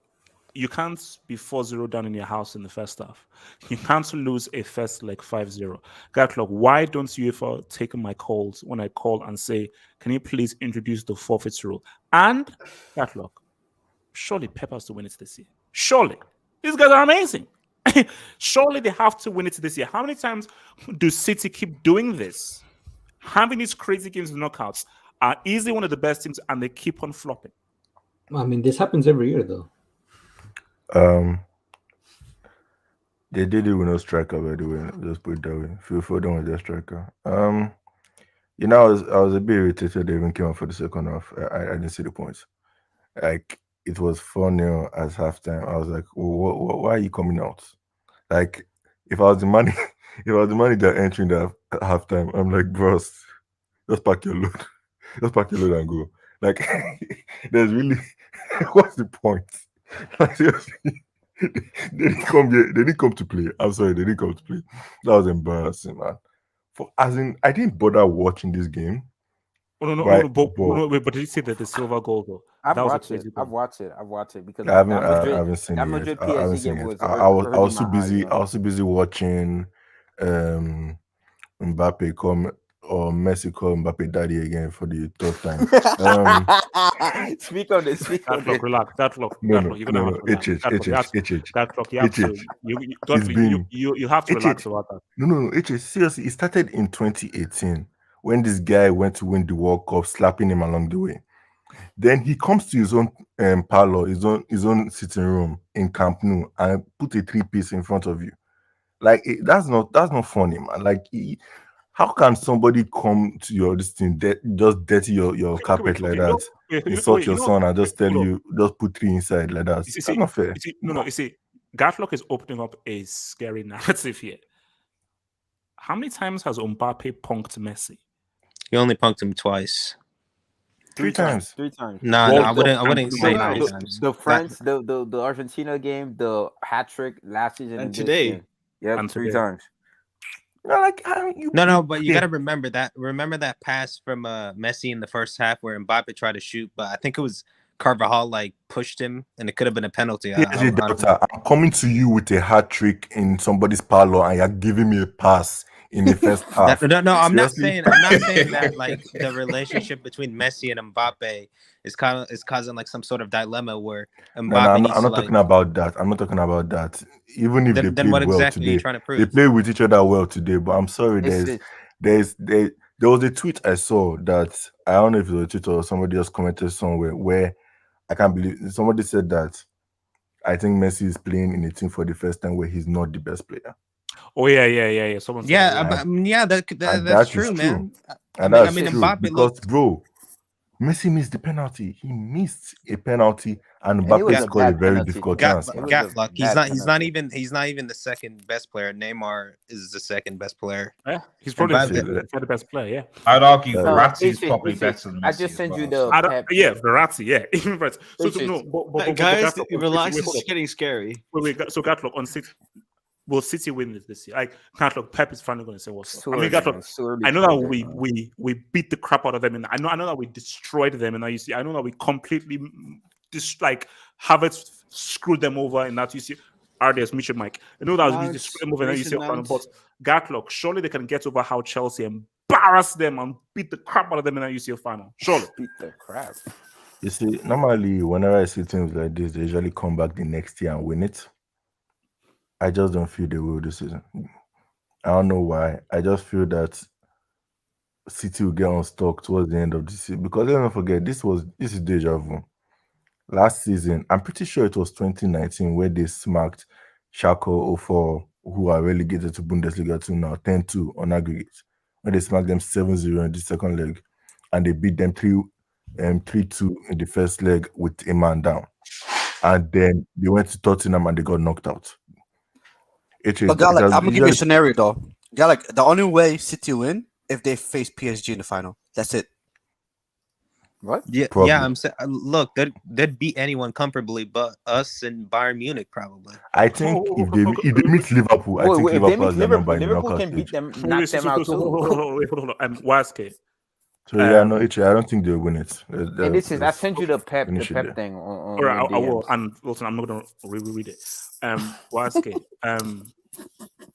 you can't be 4-0 down in your house in the first half. You can't lose a first leg 5-0. Gatlog, why don't you ever take my calls when I call and say, can you please introduce the forfeit rule? And Gatlog, surely Pep has to win it this year. Surely. These guys are amazing. Surely they have to win it this year. How many times do City keep doing this? Having these crazy games in knockouts are easily one of the best teams and they keep on flopping. I mean, this happens every year, though. They did it with no striker, by the way. Just put it that way. Phil Foden was their striker. You know, I was a bit irritated they even came out for the second half. I didn't see the points. Like, it was 4-0 at halftime. I was like, why are you coming out? Like, if I was the manager entering the halftime, I'm like, bros, just pack your load. Just pack your load and go. Like, there's really, what's the point? Like, seriously, they didn't come here. They didn't come to play. I'm sorry, they didn't come to play. That was embarrassing, man. I didn't bother watching this game. But did you see that the silver goal though? I've watched it because I haven't seen it. Madrid I haven't PSG seen game it. was I was too hurting my busy. eyes, I was too busy watching Mbappe come or Messi call Mbappe daddy again for the third time. Speak on this. Relax. No. You're gonna have to relax. You have to relax about that. No. Seriously, it started in 2018 when this guy went to win the World Cup, slapping him along the way. Then he comes to his own parlor, his own sitting room in Camp Nou, and put a 3-piece in front of you. Like that's not funny, man. Like, how can somebody come to your this thing, just dirty your carpet like that, insult your son, and just tell you just put 3 inside like that? It's not fair. You see, Gatlock is opening up a scary narrative here. How many times has Mbappe punked Messi? He only punked him twice. 3 times. 3 times. No, I wouldn't say 3 times. The France, the Argentina game, the hat trick last season, and today. Game. Yep, and 3 times. But you gotta remember that. Remember that pass from Messi in the first half where Mbappe tried to shoot, but I think it was Carvajal pushed him, and it could have been a penalty. I'm coming to you with a hat trick in somebody's parlor, and you're giving me a pass in the first half. No, I'm not Seriously? saying that like the relationship between Messi and Mbappe is causing like some sort of dilemma where Mbappe No, I'm needs not to like. talking about that. I'm not talking about that. Even if they Then played what well exactly are you today, trying to they prove? play with each other well today. But I'm sorry, It's there was a tweet I saw that I don't know if it was a tweet or somebody else commented somewhere where I can't believe somebody said that I think Messi is playing in a team for the first time where he's not the best player. Oh yeah. Someone said that, Yeah, that's That true, is man. And I that's mean, true Mbappe because, looked. bro, Messi missed the penalty. He missed a penalty, and And it was Mbappe a scored a bad very penalty difficult too. chance, It man. was a Gatlock. He's bad not. He's not penalty. even. He's not even the second best player. Neymar is the second best player. Yeah, he's probably Mbappe, the best player. Yeah, I'd argue Uh, Verratti is HH, probably HH, better than I Messi just as sent you well. the So. Pep. yeah, Verratti. Yeah, even Verratti. So HH. no, but Guys, Gatlock on City. relax. Wait, This hold is up. getting scary. Wait. So Gatlock on City. Will City win this year? Like Gatlock, Pep is finally going to say what's up. I mean, Gatlock. It's too early I know to that predict, man. we beat the crap out of them, and I know that we destroyed them, and now you see, I know that we completely just like Havertz screwed them over, and that you see. RDS, Mitchell, Mike. I know that we Mount, destroyed them over, and now you see, Mason Mount. but Gatlock, surely they can get over how Chelsea embarrass them and beat the crap out of them in that UCL final. Surely. Beat the crap. You see, normally whenever I see teams like this, they usually come back the next year and win it. I just don't feel they will this season. I don't know why. I just feel that City will get unstuck towards the end of the season because let's not forget this is deja vu. Last season, I'm pretty sure it was 2019 where they smacked Schalke 04, who are relegated to Bundesliga 2 now, 10-2 on aggregate. When they smacked them 7-0 in the second leg, and they beat them 3-2 in the first leg with a man down. And then they went to Tottenham and they got knocked out. But Gallic, I'm gonna give you a scenario though. Gallic, the only way City win if they face PSG in the final. That's it. What? yeah, Probably. yeah. I'm saying, look, they'd beat anyone comfortably, but us and Bayern Munich probably. I think if they meet Liverpool, I think If they Liverpool meet has their number Liverpool, in the Liverpool knockout can beat stage. them, knock them out too. Hold on. YSK. So yeah, no, I don't think they'll win it. And this is I sent you the Pep finish it there. thing on All right, your I will. DMs. And Wilson, I'm not going to reread it. YSK.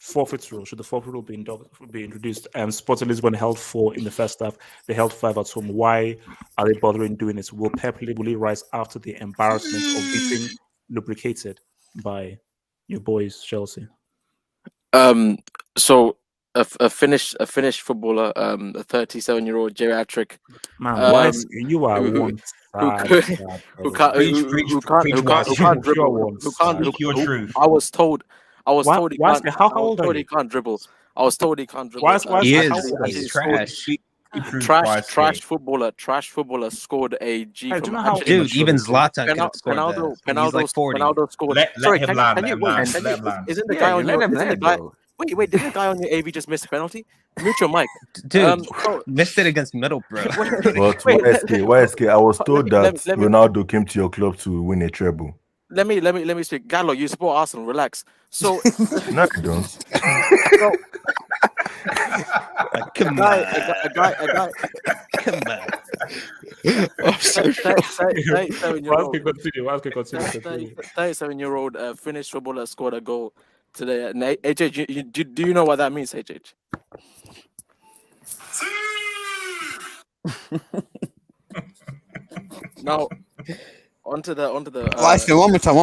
Forfeit rule. Should the forfeit rule be introduced? Sporting Lisbon held 4 in the first half. They held 5 at home. Why are they bothering doing this? Will Pep really rise after the embarrassment of being lubricated by your boys Chelsea? So a Finnish footballer, a 37-year-old geriatric. Man, why you are one who can't dribble. I was told he can't dribble. I was told he can't dribble. He's trash. Trash footballer scored a G from dude. Even Zlatan could have scored that. He's like 40. Ronaldo scored. Let him land. Isn't the guy on your Wait, didn't the guy on your AV just miss a penalty? Mute your mic. Dude, missed it against Middlesbrough. But YSK, I was told that Ronaldo came to your club to win a treble. Let me speak. Gallo, you support Arsenal. Relax. So no, I don't. A guy. Come on. I'm so 37-year-old Finnish footballer scored a goal today. And HH, do you know what that means, HH? Now, onto the. One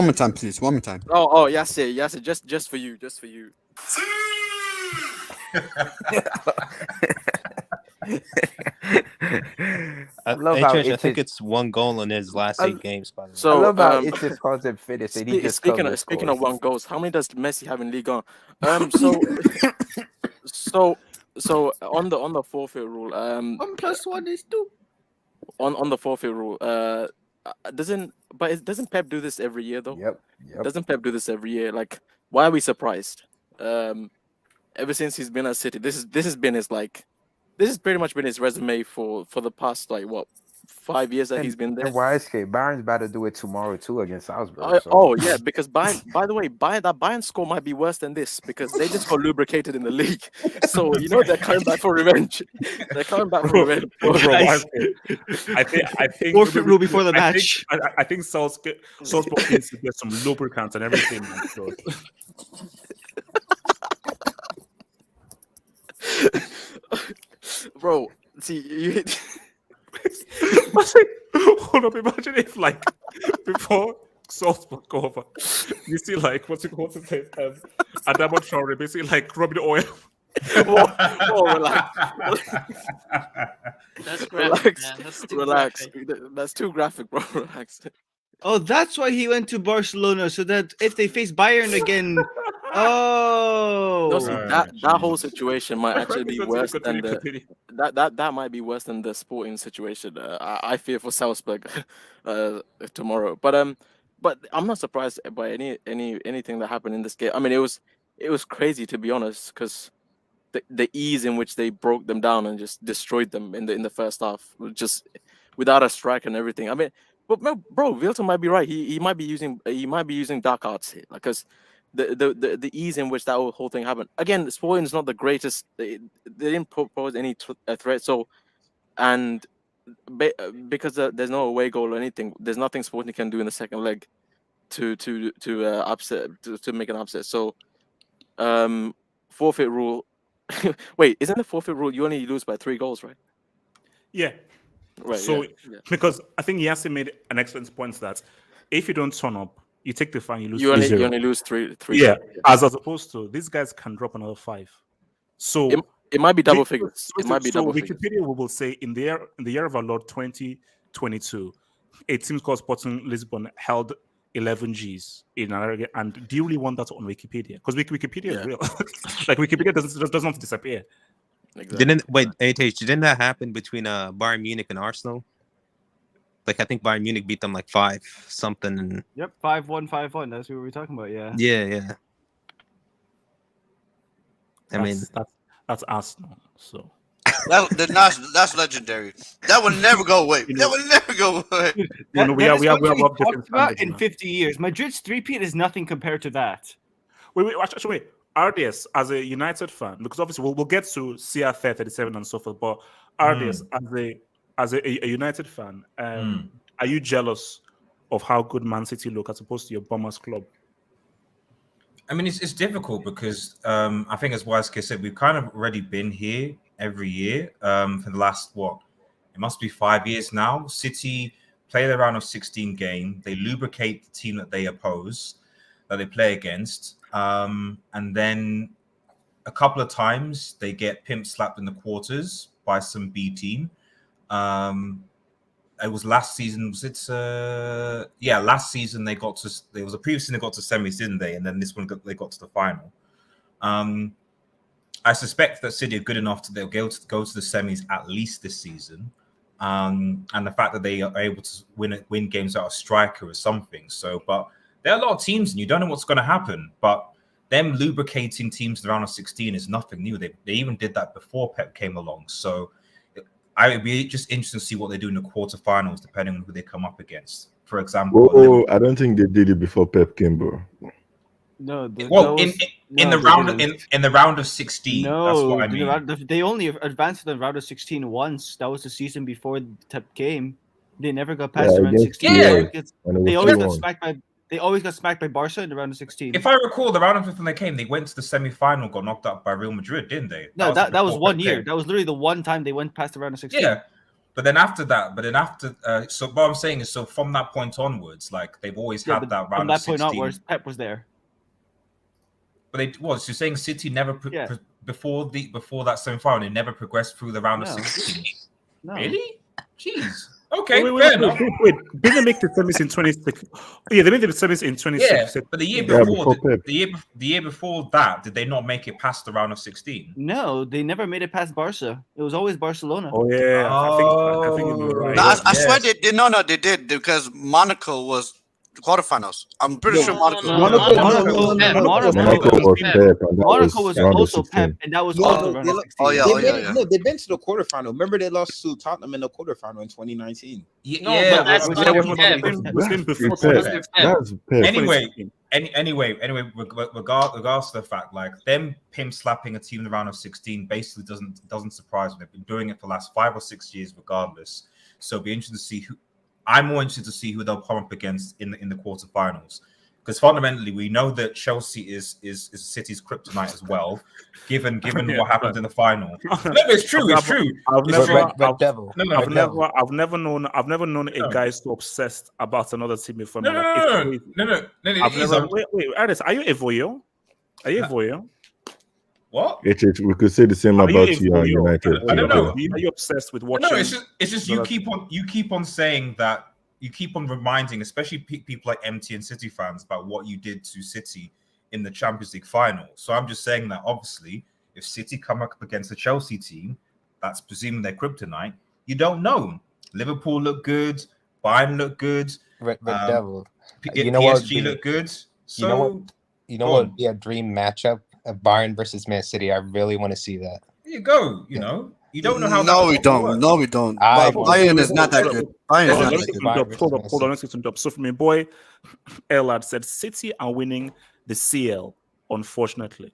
more time, please. One more time. Oh, yes, just for you. I think it's 1 goal in his last 8 games. By the way. So I love how it's his concept fitness. Speaking of 1 goals, how many does Messi have in Liga? So on the forfeit rule, 1 + 1 is 2. On the forfeit rule, doesn't Pep do this every year though? Yep. Doesn't Pep do this every year? Like, why are we surprised? Ever since he's been at City, this has pretty much been his resume for the past 5 years that he's been there. And YSK, Bayern's about to do it tomorrow too against Salzburg. Because Bayern score might be worse than this because they just got lubricated in the league. So they're coming back for revenge. I think forfeit rule before the match. I think Salzburg needs to get some lubricants and everything. Bro, see you. Hold up, imagine if like before Salzburg go over, you see like what's it say? Adamo Traore basically like rubbing oil. Whoa, relax. That's graphic, Relax, man. That's too relax. graphic. That's too graphic, bro. Relax. Oh, that's why he went to Barcelona, so that if they face Bayern again, No, see, that whole Jesus. situation might actually be Continue, worse than continue. that might be worse than the sporting situation. I fear for Salzburg tomorrow, but I'm not surprised by anything that happened in this game. I mean, it was crazy, to be honest, because the ease in which they broke them down and just destroyed them in the first half, just without a strike and everything. I mean, but no, bro, Vilton might be right. He might be using dark arts here, because the ease in which that whole thing happened. Again, Sporting is not the greatest. They didn't pose any threat. So, and because there's no away goal or anything, there's nothing Sporting can do in the second leg to upset to make an upset. So, forfeit rule. Wait, isn't the forfeit rule you only lose by 3 goals, right? Yeah. Right. So yeah. because I think Yassi made an excellent point that if you don't turn up, you take the fine, you lose. You only 3-0. lose three. Yeah, as opposed to these guys can drop another 5. So it might be double figures. It might be so double figures. Wikipedia will say in the year of our Lord 2022, a team called Sporting Lisbon held 11 Gs in an area. And do you really want that on Wikipedia? Because Wikipedia is real. Like Wikipedia doesn't disappear. Exactly. Didn't that happen between Bayern Munich and Arsenal? Like I think Bayern Munich beat them like 5-something. And... Yep, 5-1, 5-1. That's what we were talking about. Yeah. Yeah. I mean, that's Arsenal. So that's legendary. That would never go away. That would never go away. We have talked about in 50 years. Madrid's three-peat is nothing compared to that. Wait. RDS, as a United fan, because obviously we'll get to CR 37 and so forth, but RDS, as a United fan, are you jealous of how good Man City look as opposed to your Bombers club? I mean, it's difficult because I think, as Waiske said, we've kind of already been here every year for the last, it must be 5 years now. City play the round of 16 game. They lubricate the team that they oppose, that they play against. And then a couple of times they get pimp slapped in the quarters by some B team. It was last season. Last season they got to. There was a previous season they got to semis, didn't they? And then this one they got to the final. I suspect that City are good enough to they'll go to the semis at least this season. And the fact that they are able to win games out of striker or something. So, but there are a lot of teams, and you don't know what's going to happen. But them lubricating teams in the round of 16 is nothing new. They even did that before Pep came along. So I would be just interested to see what they do in the quarterfinals, depending on who they come up against. For example, I don't think they did it before Pep came, bro. No. In the round of 16. No, that's what I mean. They only advanced to the round of 16 once. That was the season before the Pep came. They never got past the round of 16. They always got smacked by Barca in the round of 16. If I recall, the round of 15 they came, they went to the semi-final, got knocked out by Real Madrid, didn't they? No, that was 1 year. That was literally the one time they went past the round of 16. Yeah, but then after, so what I'm saying is, so from that point onwards, like they've always had that round of 16. From that point onwards, Pep was there. But you're saying City never before that semi-final, they never progressed through the round of 16. No. Really? Jeez. Okay, wait, didn't they make the semis in 26? Yeah, they made the semis in 26. Yeah, but the year before that, did they not make it past the round of 16? No, they never made it past Barca. It was always Barcelona. Oh yeah, I think you're right. No, I swear they did. No, they did because Monaco was the quarterfinals. I'm pretty sure Monaco was also Pep, and that was also round of 16. No, they've been to the quarterfinal. Remember they lost to Tottenham in the quarterfinal in 2019. Anyway, regardless of the fact, like them pimp slapping a team in the round of 16 basically doesn't surprise me. They've been doing it for the last 5 or 6 years, regardless. So it'll be interesting to see who. I'm more interested to see who they'll come up against in the quarterfinals, because fundamentally we know that Chelsea is City's kryptonite as well. Given Yeah, what happened but- in the final, no, but it's true. It's true. I've It's never, true. Red Devil. No, I've Red never, Devil. I've never known a No. guy so obsessed about another team before. No, Like, no, it's no, crazy. no. I've It is. never. Wait, Aris, are you a voyeur? Are you a voyeur? What? We could say the same Are you about a you and voyeur? United. I don't know. Are you obsessed with watching? No, it's just you keep on saying that, you keep on reminding, especially people like MT and City fans, about what you did to City in the Champions League final. So I'm just saying that obviously, if City come up against a Chelsea team, that's presuming they're kryptonite. You don't know. Liverpool look good. Bayern look good. Red Devil. PSG look good. So you know what would be a dream matchup? A Bayern versus Man City. I really want to see that. there you go. You know, you don't know how. No, that we don't. works. No, we don't. I Bayern is not that good. Bayern is not that good. Hold on, let's get some job. So, from my boy, Elad said City are winning the CL. Unfortunately,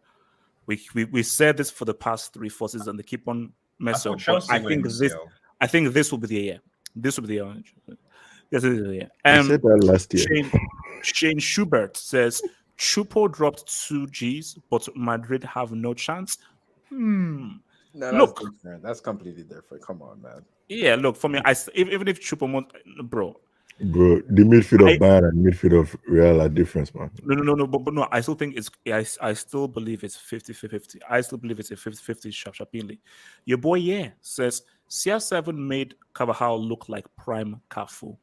we said this for the past 3-4 seasons, and they keep on messing up. Chelsea I think wins, this. yo. I think this will be the year. This will be the year. Yes, it is the year. I said that last year. Shane Schubert says Chupo dropped 2 Gs, but Madrid have no chance. No, that's Look, different. That's completely different. Come on, man. yeah, look, for me, even if Chupo, bro, the midfield of Bayern and midfield of Real are different, man. No, but no, I still think I still believe it's 50-50. I still believe it's a 50-50 sharply. Your boy, says CR7 made Carvajal look like prime Cafu.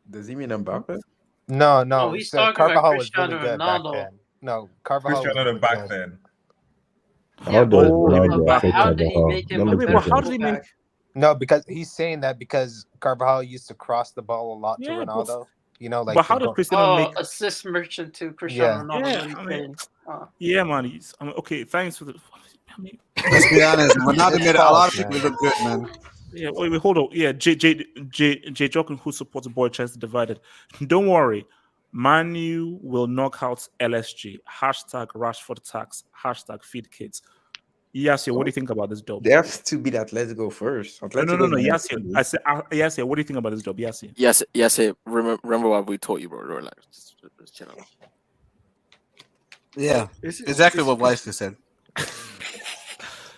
Does he mean Mbappe? No. No, he's talking about Carvajal was Cristiano really good back Ronaldo. then. No, Carvajal was Cristiano really back good. then. How does Ronaldo but affect how did he Carvajal? make him Let me a think better of it. How did he make? No, because he's saying that because Carvajal used to cross the ball a lot to Yeah, Ronaldo. You know, like but how to does go- Cristiano make? assist merchant to Cristiano Ronaldo? Yeah, What he's I mean, saying. yeah, man. Okay, thanks for the. I mean, Let's be honest. Ronaldo made a lot of people look good, man. Yeah, wait, hold on. Yeah, J Jokin, who supports the boy Chelsea divided. Don't worry, Manu will knock out LSG. Hashtag Rashford tax. Hashtag feed kids. Yasia, what do you think about this job? They have to be that. Let's go first. No. Atletico Yasia, I said, Yasia, what do you think about this job? Yasia. Yes. Remember what we taught you, bro. Relax. Just chill out. Yeah, exactly what Weiss just said.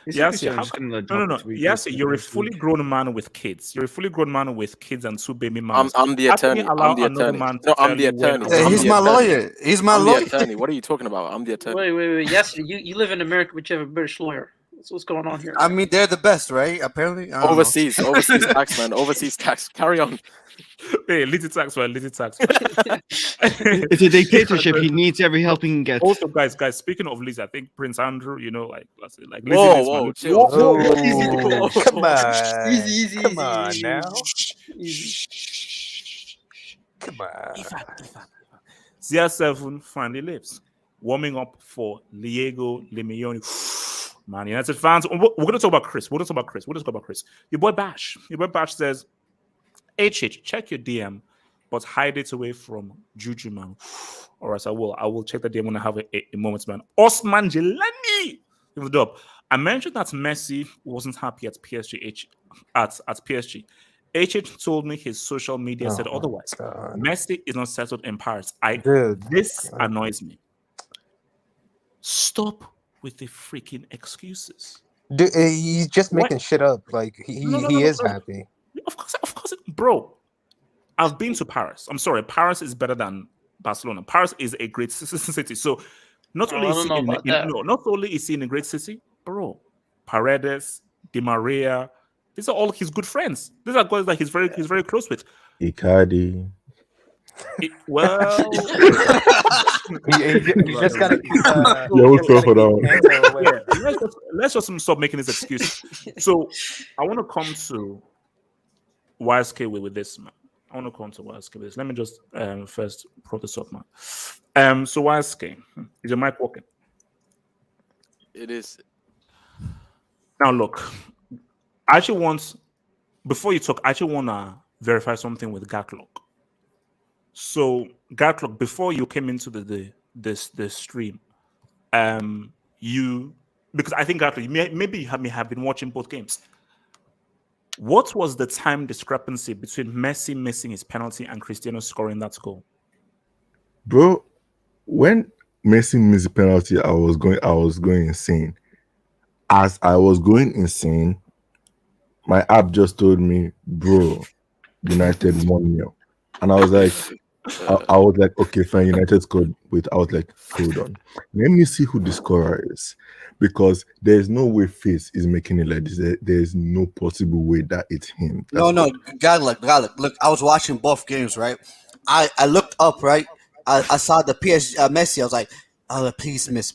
Yes, no. Yes, you're a fully grown man with kids. You're a fully grown man with kids and 2 baby mamas. I'm the How can attorney. you allow I'm the another attorney. man to No, I'm tell the you when attorney. and Hey, when he's not? my lawyer. He's my I'm lawyer. the attorney. What are you talking about? I'm the attorney. Wait. Yes, you live in America, but you have a British lawyer. That's what's going on here. I mean, they're the best, right? Apparently, I don't know. Overseas tax, man. Overseas tax. Carry on. Hey, little tax, man. Little tax. It's a dictatorship. He needs every help he can get. Also, guys, speaking of Lizzie, I think Prince Andrew, like Lizzie Whoa, needs chill. Whoa, come on. Easy. Come on now. Come on. CR7 finally lives. Warming up for Diego Limeone. Man, United fans. We're going to talk about Chris. We'll just talk about Chris. Your boy Bash says, HH, check your DM, but hide it away from Juju, man. All right, I will check the DM when I have a moment, man. Osman Jelani. I mentioned that Messi wasn't happy at PSG. At PSG. HH told me his social media said otherwise. God. Messi is not settled in Paris. This annoys me. Stop with the freaking excuses. Dude, he's just making shit up. Like he is happy. Of course, bro. I've been to Paris. I'm sorry, Paris is better than Barcelona. Paris is a great city. So not only is he in a great city, bro. Paredes, Di Maria, these are all his good friends. These are guys that he's very close with. Icardi. Well, you just gotta keep. We'll go for that one. Let's just stop making this excuse. So I want to come to YSK with this, man. I want to come to YSK with this. Let me just first prop this up, man. So YSK, is your mic working? It is. Now look, I actually want, before you talk, I actually want to verify something with Gatlock. So Gatlock, before you came into the stream, because I think Gatlock, maybe you may have been watching both games. What was the time discrepancy between Messi missing his penalty and Cristiano scoring that goal? Bro, when Messi missed the penalty, I was going insane. As I was going insane, my app just told me, bro, United 1-0. And I was like, I was like, okay, fine, United scored. Wait, I was like, hold on. Let me see who the scorer is. Because there's no way Face is making it like this. There's no possible way that it's him. No, Garlic. Look, I was watching both games, right? I looked up, right? I saw the PSG Messi. I was like, oh, please miss.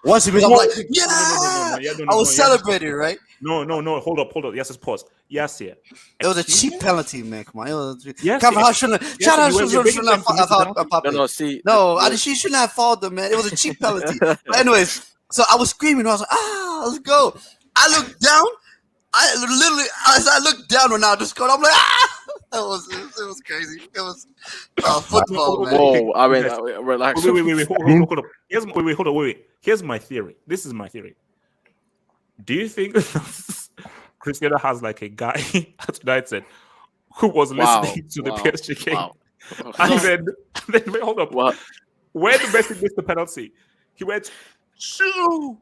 Once he missed, I'm like, yeah! I was celebrating, right? No. Hold up. Yes, it's pause. Yes, yeah. It was a cheap penalty, man. Come on. It was, Yes, Carvajal shouldn't have fouled Mbappe. She shouldn't have fouled him, man. It was a cheap penalty. But anyways, so I was screaming. I was like, let's go. I looked down. As I looked down Ronaldo scored, I'm like, it was crazy. It was football, man. Whoa, I mean, relax. Wait, hold up. Here's my theory. This is my theory. Do you think Cristiano has like a guy at United who was listening to the PSG game? Wow. And then wait, hold up. What? When Messi missed the penalty, he went, shoo.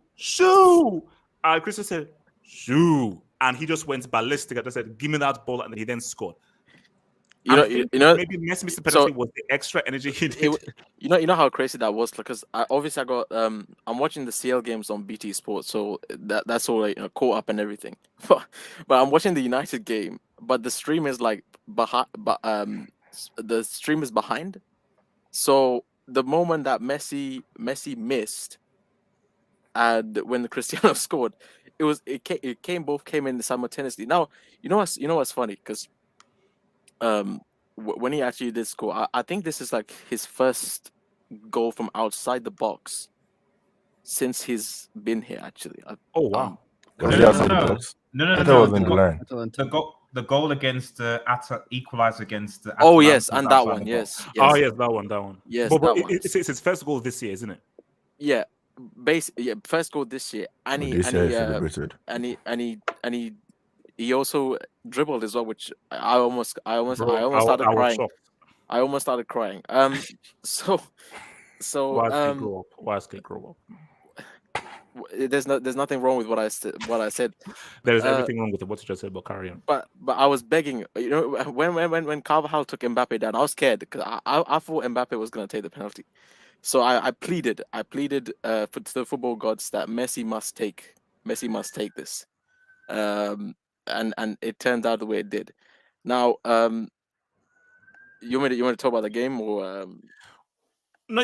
And Cristiano said, shoo. And he just went ballistic and just said, give me that ball. And he then scored. You know, maybe Messi missed the penalty was the extra energy he did. You know how crazy that was, because I got I'm watching the CL games on BT Sports, so that's all like, caught up and everything. But I'm watching the United game, but the stream is like behind. The stream is behind. So the moment that Messi missed, and when the Cristiano scored, it came in simultaneously. Now you know what's funny, because when he actually did score, I think this is like his first goal from outside the box since he's been here. Actually, oh wow! No. The goal against equalize against. Oh yes, and that one, yes. Oh yes, that one. Yes, but it's his first goal this year, isn't it? Yeah, first goal this year, and he also dribbled as well, which I almost started crying. I almost started crying. So why grow up? There's nothing wrong with what I said. There is everything wrong with what you just said, but carry on. But I was begging, when Carvajal took Mbappe down, I was scared because I thought Mbappe was going to take the penalty. So I pleaded to the football gods that Messi must take this. And it turned out the way it did. Now, you want to talk about the game or? No.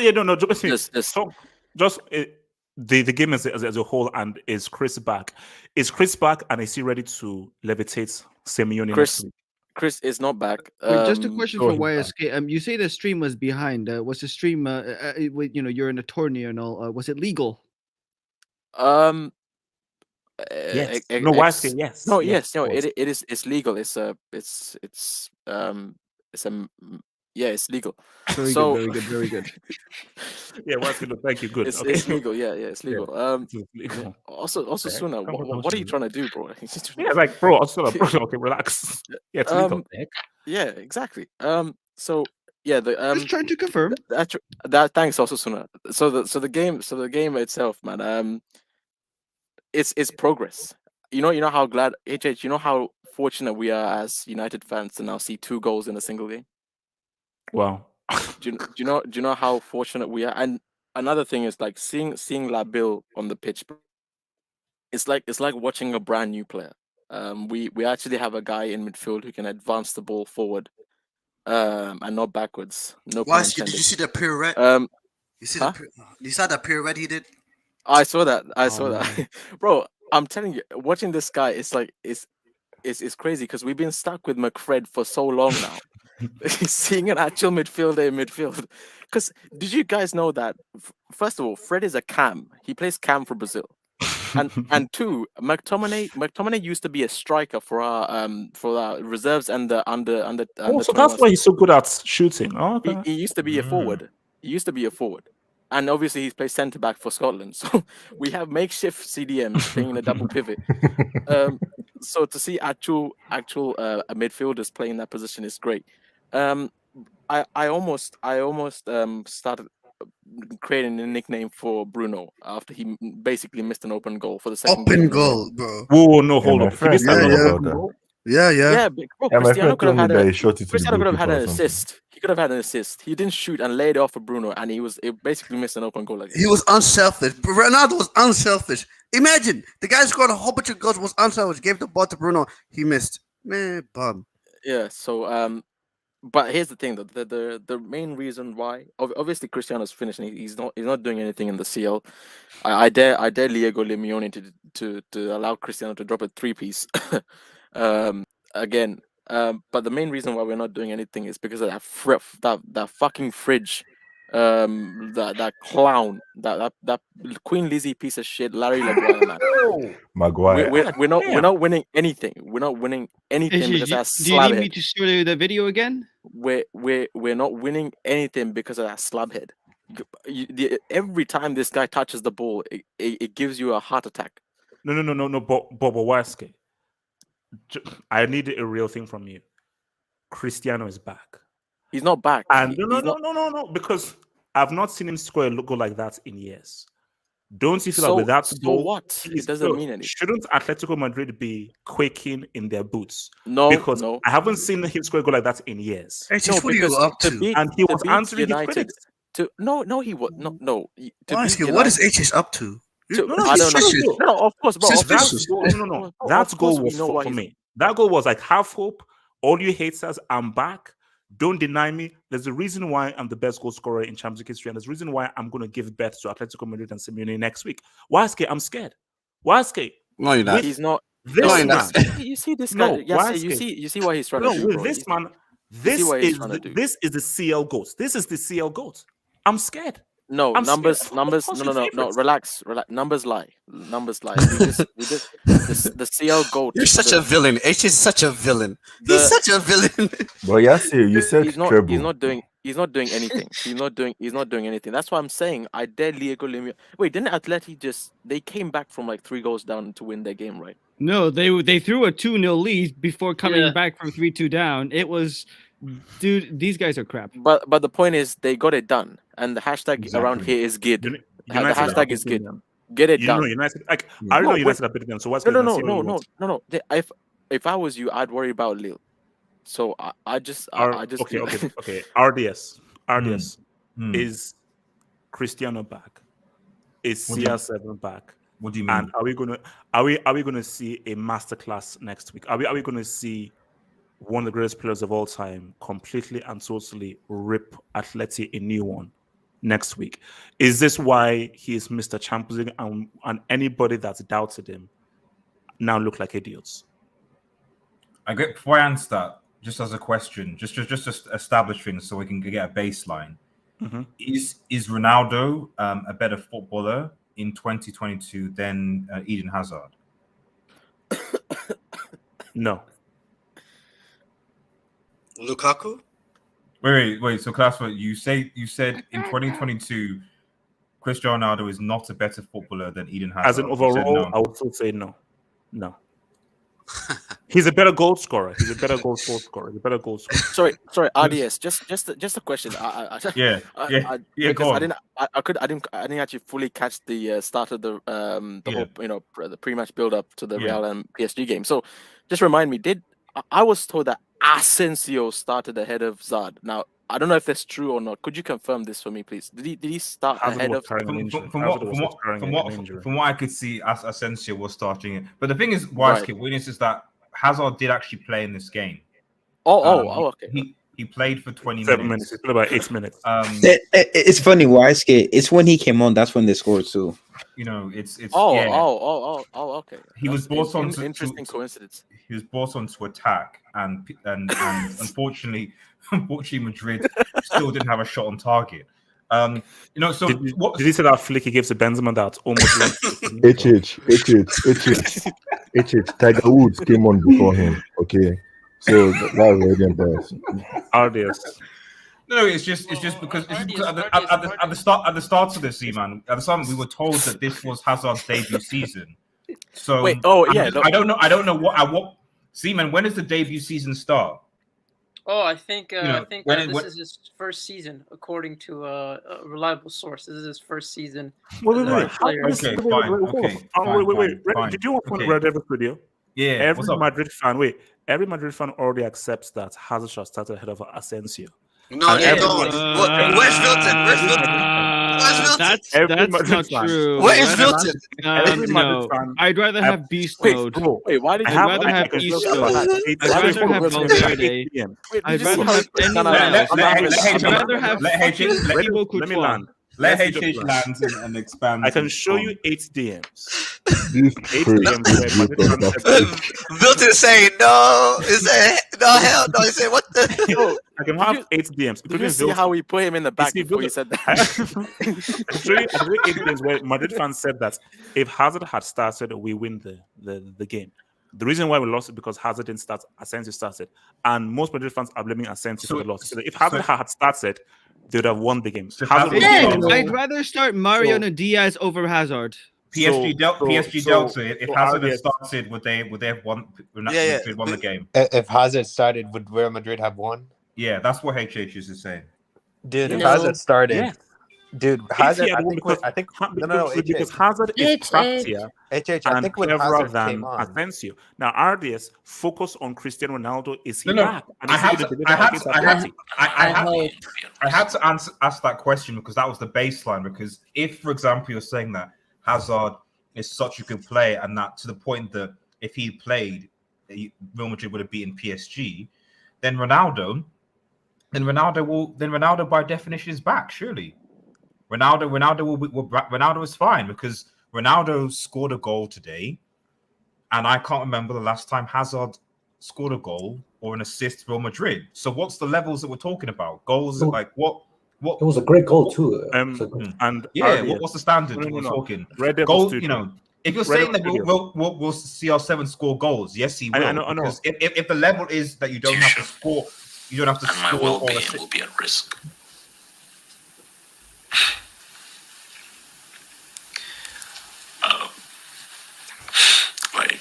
The game as a whole, and is Chris back? Is Chris back, and is he ready to levitate Simeone? Chris is not back. Wait, just a question for YSK. You say the stream was behind. Was the stream? You're in a tourney and all. Was it legal? Yes. YSK. Yes. No. Yes. No. It is. It's legal. It's legal. Very good. Yeah, YSK. Thank you. Good. It's legal. Yeah, it's legal. It's legal. Also, Suna, what are you trying to do, bro? Yeah, like, bro. Okay, relax. Yeah, it's legal. Yeah, exactly. So yeah, just trying to confirm that. Thanks, also Suna. So the game itself, man. It's progress. You know how glad HH. You know how fortunate we are as United fans to now see 2 goals in a single game. Wow. Do you know how fortunate we are? And another thing is like seeing Labil on the pitch. It's like watching a brand new player. We actually have a guy in midfield who can advance the ball forward, and not backwards. No. Did you see the pirouette? You saw the pirouette he did? I saw that. That, bro. I'm telling you, watching this guy, it's like it's crazy because we've been stuck with McFred for so long now. Seeing an actual midfielder in midfield. Because did you guys know that? First of all, Fred is a cam. He plays cam for Brazil. And 2, McTominay used to be a striker for our reserves and the under. So that's why he's so good at shooting. Oh, okay. He used to be a forward. And obviously he plays centre back for Scotland. So we have makeshift CDMs playing in a double pivot. So to see actual midfielders playing that position is great. I almost started creating a nickname for Bruno after he basically missed an open goal for the second game Open in a row. goal, bro. Whoa, no, Yeah, hold my up. He friend missed told me another about open that. goal. Yeah. Bro, Yeah, my Cristiano friend could have told me had that a he shot it to the Cristiano could have had goalkeeper or an something. assist. He could have had an assist. He didn't shoot and laid it off for Bruno, and it basically missed an open goal again. He was unselfish. Ronaldo was unselfish. Imagine the guy scored a whole bunch of goals, was unselfish, gave the ball to Bruno. He missed. Man, bum. Yeah. So but here's the thing though. The main reason why obviously Cristiano's finishing. He's not doing anything in the CL. I dare Diego Lemeone to allow Cristiano to drop a 3-piece. Again. But the main reason why we're not doing anything is because of that fucking fridge. That clown, that Queen Lizzie piece of shit, Larry Maguire, man. Maguire. We're not winning anything. We're not winning anything because of that Do you need me slabhead. to show you the video again? We're not winning anything because of that slabhead. Every time this guy touches the ball, it gives you a heart attack. No, Bob Waske. I need a real thing from you. Cristiano is back. He's not back. And no, because I've not seen him score a goal like that in years. Don't you feel like with that goal, what? It doesn't mean anything. Shouldn't Atletico Madrid be quaking in their boots? No, because I haven't seen him score a goal like that in years. Hey, what are you up to? And he was answering his critics. He was no. What is HS up to? I don't know. No, of course, bro. That goal was for me. That goal was like half hope. All you haters, I'm back. Don't deny me. There's a reason why I'm the best goal scorer in Champions League history, and there's a reason why I'm going to give birth to Atletico Madrid and Simeone next week. Why scared? I'm scared. Why scared? No, you're not. He's not. This man. You see this guy. You see why he's trying to do. With this man, this is the CL GOAT. This is the CL GOAT. I'm scared. No, numbers. No. Relax. Numbers lie. The CL GOAT. You're such a villain. H is such a villain. He's such a villain. But Yasir, you said treble. He's not doing anything. He's not doing anything. That's why I'm saying I dare Diego Lemeone. Wait, didn't Atleti they came back from like 3 goals down to win their game, right? No, they threw a 2-0 lead before coming back from 3-2 down. It was, dude, these guys are crap. But the point is they got it done, and the hashtag around here is good. The hashtag is good. Get it done. United, I know United are better than. So what's no. If I was you, I'd worry about Lille. So I just okay. RDS is Cristiano back? Is CR7 back? What do you mean? And are we gonna see a masterclass next week? Are we gonna see one of the greatest players of all time completely and totally rip Atleti a new one next week? Is this why he is Mr. Champions League and anybody that's doubted him now look like idiots? Before I answer that, just as a question, just to establish things so we can get a baseline. Mm-hmm. Is Ronaldo a better footballer in 2022 than Eden Hazard? No. Lukaku? Wait. So, class, you said in 2022, Cristiano Ronaldo is not a better footballer than Eden Hazard. As an overall, I would still say no. He's a better goal scorer. He's a better goal scorer. Sorry, RDS. Just a question. Yeah. Because I didn't actually fully catch the start of the whole the pre-match build-up to the Real and PSG game. So, just remind me. I was told that Asensio started ahead of Zard. Now, I don't know if that's true or not. Could you confirm this for me, please? Did he start ahead of? From what I could see, Asensio was starting it. But the thing is, witness is that Hazard did actually play in this game. Okay. He played for 20 minutes. He played about 8 minutes. It's funny. It's when he came on. That's when they scored too. It's okay. He was brought on to interesting coincidence. He was brought on to attack, and unfortunately, Madrid still didn't have a shot on target. So did he say that flick he gives to Benzema that almost Tiger Woods came on before him. Okay, so that was really embarrassing. RDS. No, it's just because at the start of the season, at the start we were told that this was Hazard's debut season. So I don't know what. See, man, when does the debut season start? Oh, I think when this is his first season, according to a reliable source. This is his first season Wait, as wait, a wait. How player. is Okay, wait, fine. hold Okay, on. fine, Wait. fine, Red, fine. did you open Okay. Red Devil Studio? Yeah. Every What's up? Madrid fan, every Madrid fan already accepts that Hazard should have started ahead of Asensio. No, And they every don't. Where's Wilton? Where's Wilton? Where's Wilton? Every That's Madrid not fan. true. Where is That's Wilton? Every Madrid no. fan. I'd rather I- have Beast Wait, mode. wait, why did I you? have. I'd rather I have can Beast show you mode. eight- I'd wait, rather hold on, have wait, hold on. Valverde. DMs. Wait, I'd did you see rather how have he anyone let else. H- I'd rather have let H- fucking let- Thibaut Let me Courtois. land. Let Let's HH land and expand. I can show you 8 DMs. This 8 prick DMs where is Madrid fans said, Wilton saying no. He said no, hell no. He said what the? Bro, I can did have you- 8 DMs, Did including you see Wilton. how he put him in the back see, before he Wilton- said I that? can show you 8 DMs where Madrid fans said that if Hazard had started, we win the game. The reason why we lost is because Hazard didn't start, Asensio started. And most Madrid fans are blaming Asensio for the loss. So if Hazard had started, they would have won the game. Hazard was Yeah, doing- I'd rather start Mariano Diaz over Hazard. PSG Delta. If Hazard had RDS started, would they have won? Yeah. Would won the game. If Hazard started, would Real Madrid have won? Yeah, that's what HH is saying. Dude, if No. Hazard started, Yes. dude, If Hazard. he had I won think. because, I think. because Hazard is HH. craftier HH. I and think when cleverer Hazard than came on, Asensio. Now, RDS focus on Cristiano Ronaldo. Is he No. back? And I is he had going to. deliver I had against to. I had Atleti? to. I had to ask that question because that was the baseline. Because if, for example, you're saying that Hazard is such a good player and that to the point that if he played, Real Madrid would have beaten PSG, then Ronaldo by definition is back. Surely, Ronaldo is fine because Ronaldo scored a goal today, and I can't remember the last time Hazard scored a goal or an assist for Real Madrid. So what's the levels that we're talking about? Goals like what? It was a great goal too. And Yeah, RDS. what's the standard No. we're talking? Red Devil Goal, Studio. if you're Red saying that Devil we'll see our 7 score goals, yes, he will. I know. Because if the level is that you don't have to score, you don't have to My score or well-being assist. will be at risk. Like,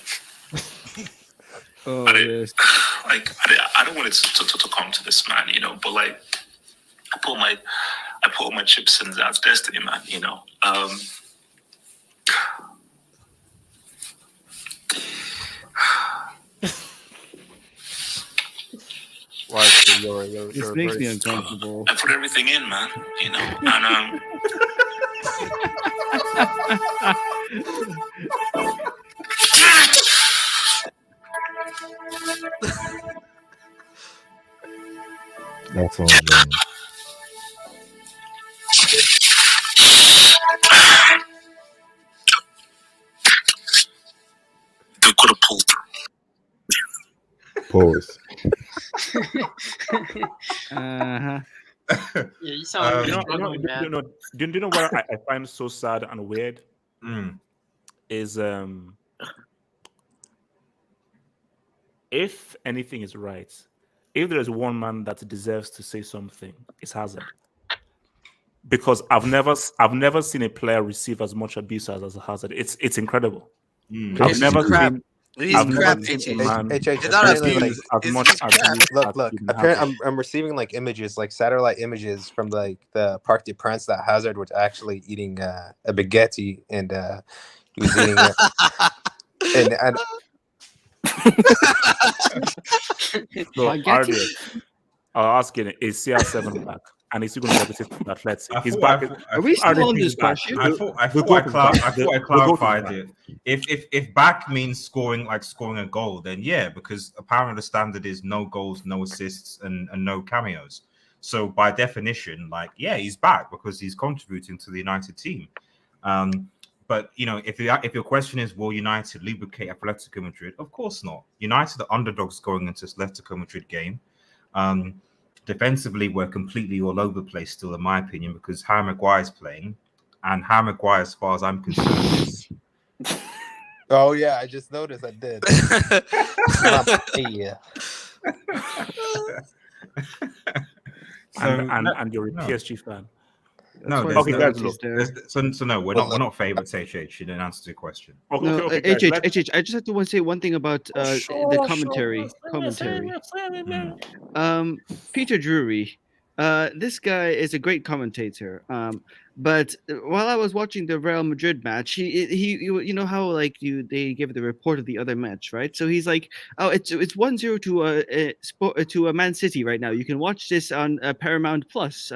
Oh yes. I don't want it to come to this, man. But like, I put all my chips in that destiny, man. Right, so you're This makes me very- uncomfortable. I put everything in, man. And That's all, man. they could have pulled through. Pause. Uh-huh. Yeah, you sound like You you're know, struggling, man. do you know what I find so sad and weird? Is if anything is right, if there is one man that deserves to say something, it's Hazard. Because I've never seen a player receive as much abuse as Hazard. It's incredible. I've never seen. I've never seen a man receive as much abuse. Look, as Eden apparently Hazard. I'm receiving like images, like satellite images from like the Parc des Princes that Hazard was actually eating a baguette and he was eating it. and So Baguette? RDS, I'll ask you, is CR7 back? And is he going to replicate for Athletic? He's thought- back. Are we still on RDS is back. discussion? I thought I The goat is back. clarified it. If back means scoring a goal, then yeah, because apparently the standard is no goals, no assists, and no cameos. So by definition, like yeah, he's back because he's contributing to the United team. But if your question is will United lubricate Atletico Madrid, of course not. United are underdogs going into this Atletico Madrid game. Defensively, we're completely all over the place still, in my opinion, because Harry Maguire's playing, and Harry Maguire, as far as I'm concerned, is oh yeah, I just noticed I did. Yeah. And you're a PSG fan. No, why there's Okay, no, guys, Penalty's look. there's, so no, we're not favorites. HH, you didn't answer the question. Okay, No, okay, guys. HH, I just have to say one thing about the commentary. Peter Drury. This guy is a great commentator. But while I was watching the Real Madrid match, he you know how like they give the report of the other match, right? So he's like, oh, it's 1-0 to a Man City right now. You can watch this on Paramount Plus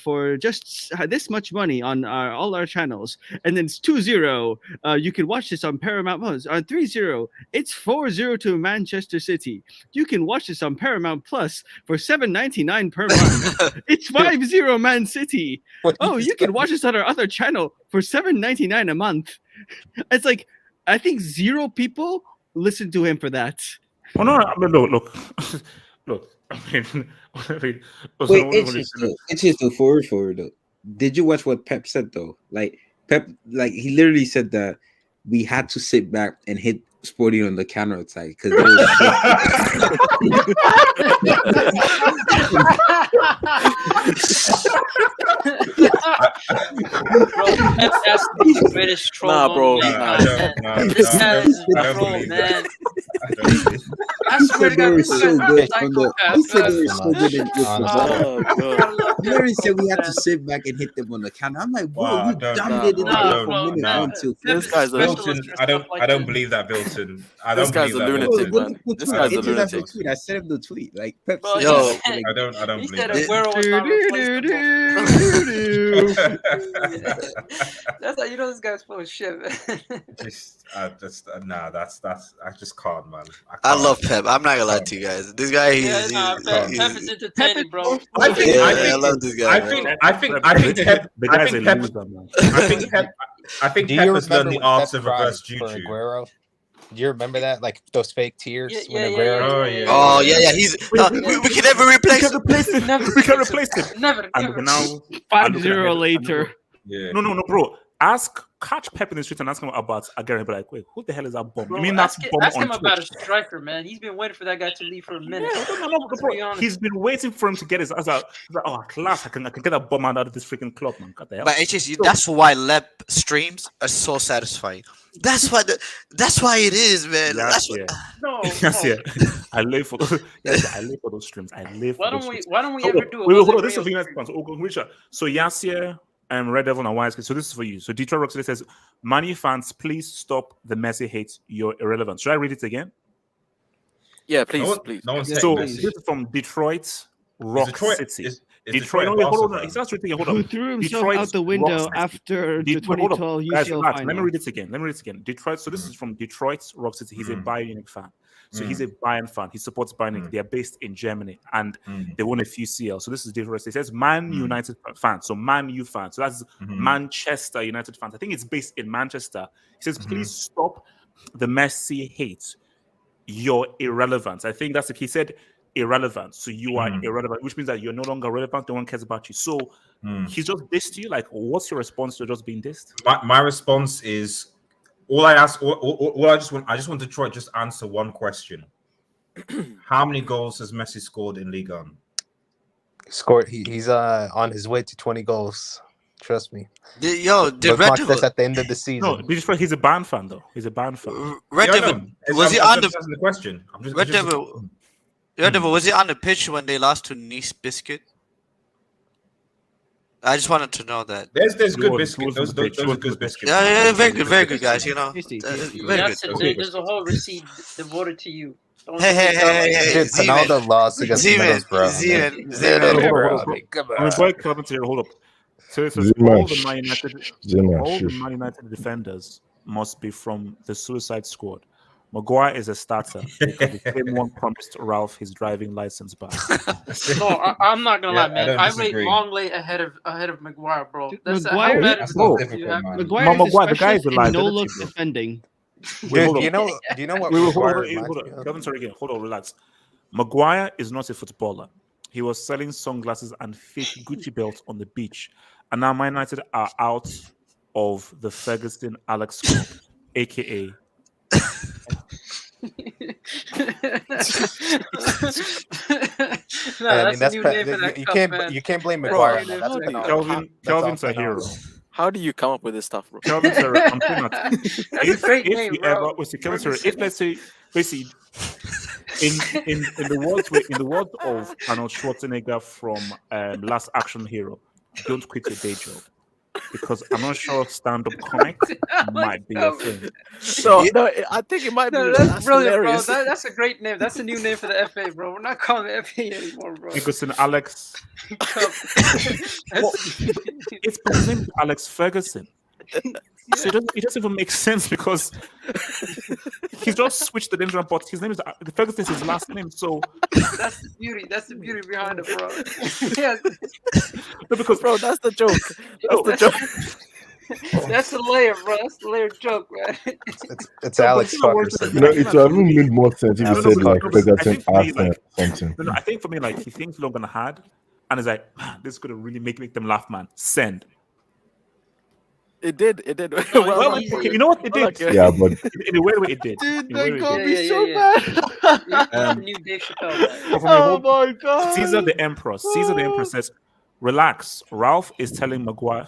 for just this much money on all our channels, and then it's 2-0. You can watch this on Paramount Plus. On 3-0, it's 4-0 to Manchester City. You can watch this on Paramount Plus for $7.99 per month. It's 5-0 Man City. Oh, you can watch this on our other channel for $7.99 a month. It's like, I think 0 people listen to him for that. Oh no, I mean, look. I mean, Wait, it's just the forward though. Did you watch what Pep said though? Like Pep, like he literally said that we had to sit back and hit Sporting on the counter attack because they were Bro, Pep has to be the greatest troll. Nah, bro. This guy is a troll, man. I swear to God, this guy's a psychopath. He said they were so good in Oh, God. He literally said we had to sit back and hit them on the counter. I'm like, bro, Wow, you dominated the game from minute one till This guy's a Bilton. I don't believe that, Bilton. I don't This guy's believe a that, lunatic, Bilton. man. This guy's a lunatic. I sent him the tweet. Like Pep Bro, said, yo, I don't he believe said that. Aguero was not replaceable. That's how you know this guy's full of shit, man. That's I just can't, man. I love Pep. I'm not gonna lie to you guys. This guy, Pep is entertaining, bro. I love this guy. I think Pep has learned the art of reverse juju. Do you remember that? Like those fake tears when Yeah, Aguero. Oh yeah. He's we can never replace him. We can replace him. Never. And now 5-0 later. Yeah. No, bro. Catch Pep in the street and ask him about Aguero. Be like, wait, who the hell is that bomb? Bro, You mean that's bomb ask on him about a Twitch? striker, man. He's been waiting for that guy to leave for a minute. No, bro. He's been waiting for him to get his ass out. He's like, oh, at last I can get a bomb out of this freaking club, man. What the hell? But HSU, that's why Lep streams are so satisfying. That's why it is, man. I live for those. I live for those streams. I live. Why for don't those we? streams. Why don't we Hold ever on. do it? Hold on. This is for United fans. Richard. So Yassier, Red Devil, and Wise. So this is for you. So Detroit Rock City says, "Man U fans, please stop the Messi hate. You're irrelevant." Should I read it again? Yeah, please, please. No one's So saying this Messi. is from Detroit Rock City. Is Detroit. No, wait, hold on. He's not reading. Hold on. Who threw himself Detroit out the window Rock City. after the Hold on. 2012 Guys, UCL relax. final? Let me read it again. Detroit. So this is from Detroit Rock City. He's a Bayern Munich fan. So he's a Bayern fan. He supports Bayern Munich. They are based in Germany and they won a few CL. So this is Detroit. It says Man United fans. So Man U fans. So that's Manchester United fans. I think it's based in Manchester. He says, please stop the Messi hate. You're irrelevant. I think that's the key. He said irrelevant. So you are irrelevant, which means that you're no longer relevant. No one cares about you. So he's just dissed you. Like, what's your response to just being dissed? My response is I just want to try just answer one question. How many goals has Messi scored in Liga? Scored. He's on his way to 20 goals. Trust me. Did Bookmark Red this Devil? at the end of the season. No, he's a Bayern fan though. He's a Bayern fan. Red Devil was he on the question? Red Devil was he on the pitch when they lost to Nice Biscuit? I just wanted to know that. There's good biscuits. Those are good biscuits. Yeah, very good, guys. You know, Tasty. very That's good. it. There's a whole receipt devoted to you. Don't Hey, Dude, Ronaldo lost against Middlesbrough. Hold up. So it says Zima, all the Man United defenders must be from the Suicide Squad. Maguire is a starter because the same one promised Ralph his driving license back. No, I'm not gonna lie, man. I I don't rate disagree. Longley ahead of Maguire, bro. That's Maguire- how bad That's is not it? difficult, man. Maguire is Maguire, a the guy is specialist a in liability, no-look bro. defending. Dude, hold do you on. know what Hold Maguire on. reminds me of? Kevin, sorry again. Hold on, relax. Maguire is not a footballer. He was selling sunglasses and fake Gucci belts on the beach. And now Man United are out of the Ferguson Alex Cup, aka No, I mean, that's a that's new pe- name for that you cup, can't man. you can't blame That's a Maguire new on that. name That's for that phenomenal. cup. That's all Kelvin's a hero. phenomenal. How do you come up with this stuff, bro? Kelvin's a hero. I'm saying that That's a great if name, you bro. ever, Kelvin's a hero. If let's say, basically, in the words of Arnold Schwarzenegger from Last Action Hero, don't quit your day job, because I'm not sure stand-up comic might be a thing. No, I think it might be. No, that's That's brilliant, hilarious. bro. That's a great name. That's a new name for the FA, bro. We're not calling it FA anymore, bro. Nicholson Alex. Cup. Well, it's because his name is Alex Ferguson. So it doesn't even make sense because he's just switched the names around, but his name is Ferguson is his last name. So That's the beauty. That's the beauty behind it, bro. Yeah. no, because bro, that's the joke. That's the joke. That's the layer, bro. That's the layer joke, man. It's Alex Ferguson. You know, it would have even made more sense if you said like I Ferguson think for me, Arsenal like, something. I think for me, like, he thinks Logan hard, and it's like, man, this is gonna really make them laugh, man. Send. It did. Well, okay, you know what it did? Yeah, but in a weird way, it did. Dude, In a weird that way, got it me did. so bad. That's the new Dave Chappelle, man. But from Oh the whole- my god. Caesar the Emperor says, relax. Ralph is telling Maguire.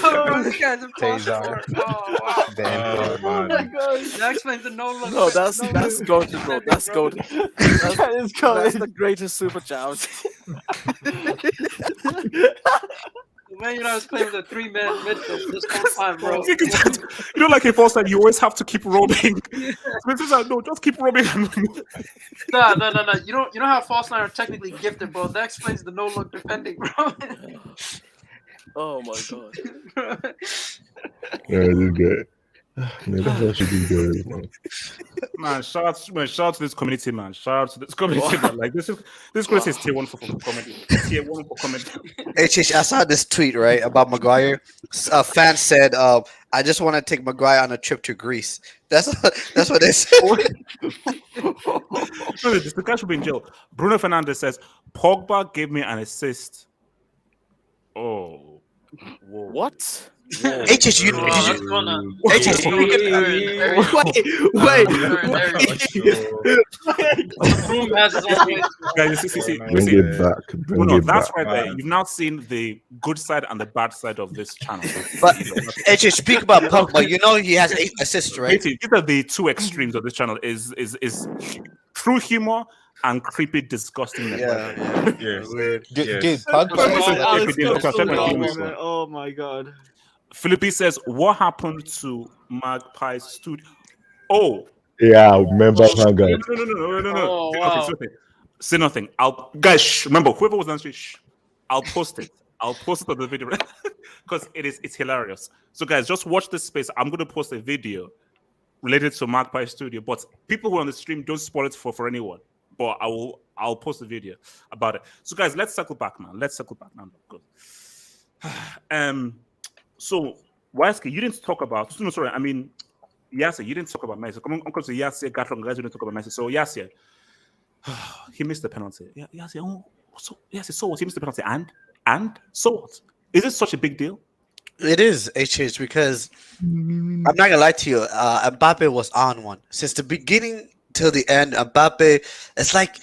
Oh, this guy's a Tazar. Oh, wow. The Emperor. Oh my god. That explains the no look. No, that's golden, bro. That's golden. That's the greatest super chat. Man United was playing with a 3-man midfield this whole time, bro. You know, like a false side, you always have to keep roaming. No, just keep roaming. No. You know how false nine are technically gifted, bro. That explains the no look defending, bro. Oh my god. Yeah, this guy. Man, that's how she do guys, man. Man, shout out to this community, man. Shout out to this community, man. Like this community is tier 1 for comedy. Tier 1 for comedy. HH, I saw this tweet right about Maguire. A fan said, "I just want to take Maguire on a trip to Greece." That's what they said. No, the guy should be in jail. Bruno Fernandes says Pogba gave me an assist. Oh, whoa. What? HH, you that's gonna. HH, Wait. Guys, see. Bring it back. Bring No, it that's back. right there. You've now seen the good side and the bad side of this channel. But HH, speak about Pogba. You know he has 8 assists, right? These are the two extremes of this channel: is true humor and creepy, disgusting. Dude, Oh my god. Philippi says, "What happened to Magpie's studio?" Oh, Yeah, remember Hangout. No. Oh, wow. Say nothing. Guys, remember, whoever was answering, I'll post it. I'll post it on the video because it's hilarious. So, guys, just watch this space. I'm going to post a video related to Magpie Studio, but people who are on the stream, don't spoil it for anyone. But I'll post a video about it. So, guys, let's circle back now. Good. So, Wesley, you didn't talk about. No, sorry. I mean, Yasser, you didn't talk about Messi. Come on, to Yasser, Gatron, guys, you didn't talk about Messi. So, Yasser, he missed the penalty. Yasser, so what? He missed the penalty, and so what? Is it such a big deal? It is HH because I'm not gonna lie to you. Mbappe was on one since the beginning till the end. Mbappe, it's like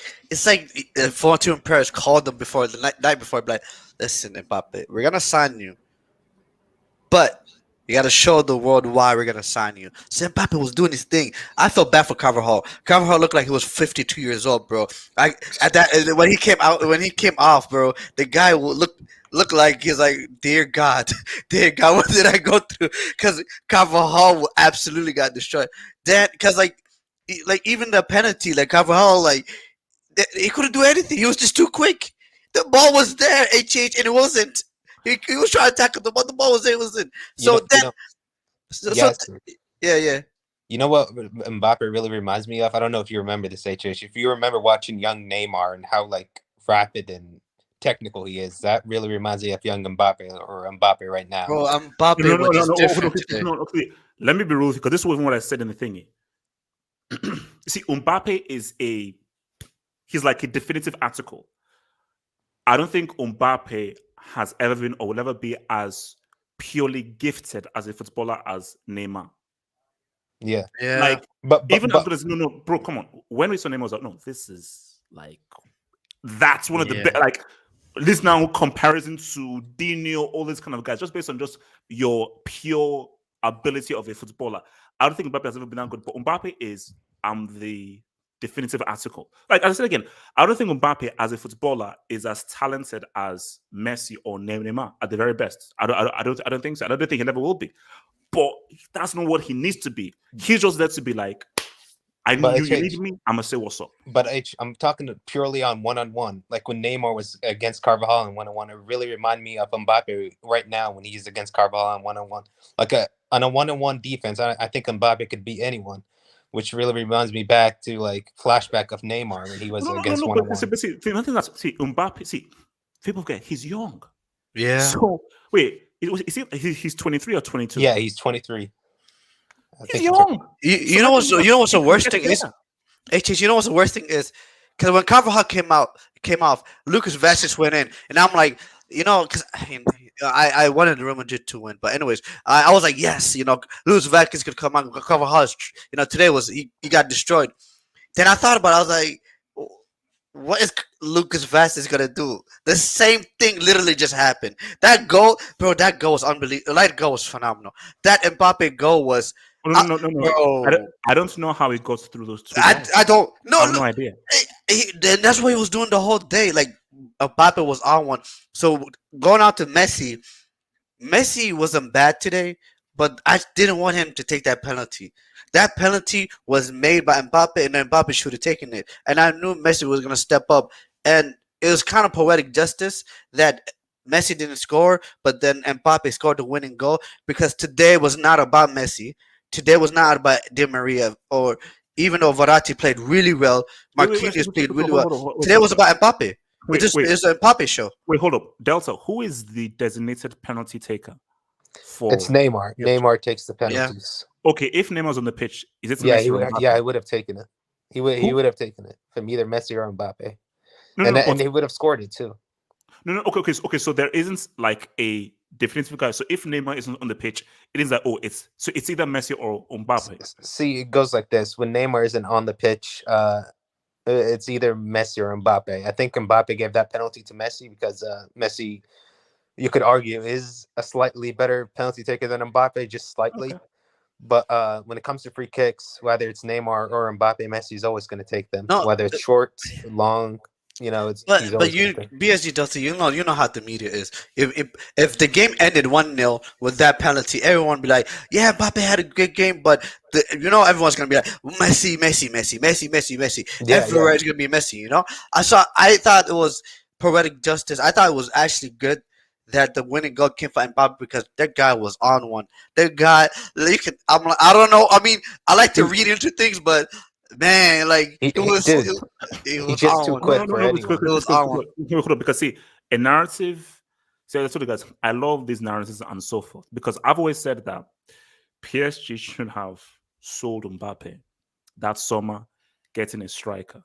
Fortune in Paris called them before the night before, like, listen, Mbappe, we're gonna sign you, but you gotta show the world why we're gonna sign you. So Mbappe was doing his thing. I felt bad for Carvajal. Carvajal looked like he was 52 years old, bro. When he came off, bro, the guy looked like he's like, dear God, what did I go through? Because Carvajal absolutely got destroyed. Then, because like even the penalty, like Carvajal, like he couldn't do anything. He was just too quick. The ball was there, HH, and it wasn't. He was trying to tackle the ball. The ball was there, it wasn't. Yeah. You know what Mbappe really reminds me of? I don't know if you remember this, HH. If you remember watching young Neymar and how like rapid and technical he is, that really reminds me of young Mbappe or Mbappe right now. Bro, Mbappe was just different today. Okay. Let me be real because this wasn't what I said in the thingy. see, Mbappe he's like a definitive article. I don't think Mbappe has ever been or will ever be as purely gifted as a footballer as Neymar. Yeah. Like, but even as good as no, bro, come on. When we saw Neymar, I was like, no, this is like that's one of the best. Like, this now comparison to Dino, all these kind of guys, just based on just your pure ability of a footballer. I don't think Mbappe has ever been that good, but Mbappe is the definitive article. Like I said again, I don't think Mbappe as a footballer is as talented as Messi or Neymar at the very best. I don't think so. I don't think he never will be. But that's not what he needs to be. He's just there to be like, I But need you HH, need me. I'm gonna say what's up. But I'm talking purely on one-on-one. Like when Neymar was against Carvajal in one-on-one, it really reminded me of Mbappe right now when he's against Carvajal in one-on-one. Like on a one-on-one defense, I think Mbappe could beat anyone, which really reminds me back to like flashback of Neymar when he was against one-on-one. But see, Mbappe. See, people forget he's young. Yeah. So wait, he's 23 or 22? Yeah, he's 23. He's young. You know what's the worst thing is? HH, you know what's the worst thing is? Because when Carvajal came off, Lucas Vázquez went in, and I'm like, because I wanted Real Madrid to win, but anyways, I was like, yes, Lucas Vázquez could come out. Carvajal, today he got destroyed. Then I thought about it, I was like, what is Lucas Vázquez gonna do? The same thing literally just happened. That goal, bro, was unbelievable. That goal was phenomenal. That Mbappe goal was. No. Bro. I don't know how he got through those two. I don't. No, I have no idea. That's what he was doing the whole day. Like Mbappe was on one. So going out to Messi, Messi wasn't bad today, but I didn't want him to take that penalty. That penalty was made by Mbappe, and then Mbappe should have taken it. And I knew Messi was gonna step up, and it was kind of poetic justice that Messi didn't score, but then Mbappe scored the winning goal because today was not about Messi. Today was not about Di Maria, or even though Verratti played really well, Marquinhos played really well. Today was about Mbappe. It's a Mbappe show. Wait, hold up. Delta, who is the designated penalty taker? It's Neymar. Neymar takes the penalties. Yeah. Okay, if Neymar's on the pitch, is it? Yeah, he would have taken it. He would have taken it from either Messi or Mbappe, and he would have scored it too. No. Okay. So there isn't like a definitive guy. So if Neymar isn't on the pitch, it is like it's either Messi or Mbappe. See, it goes like this: when Neymar isn't on the pitch, it's either Messi or Mbappe. I think Mbappe gave that penalty to Messi because Messi, you could argue, is a slightly better penalty taker than Mbappe, just slightly. Okay. But when it comes to free kicks, whether it's Neymar or Mbappe, Messi is always going to take them. Whether it's short, long. It's but you PSG Delta, you know how the media is. If the game ended 1-0 with that penalty, everyone would be like, yeah, Mbappe had a good game, but everyone's gonna be like Messi. Yeah, everywhere it's gonna be Messi. I thought it was poetic justice. I thought it was actually good that the winning goal came for Mbappe because that guy was on one. That guy, I don't know. I mean, I like to read into things, but. Man, like it was just too quick for anyone. It was on because see, a narrative. See, I told you guys, I love these narratives and so forth because I've always said that PSG should have sold Mbappe that summer, getting a striker.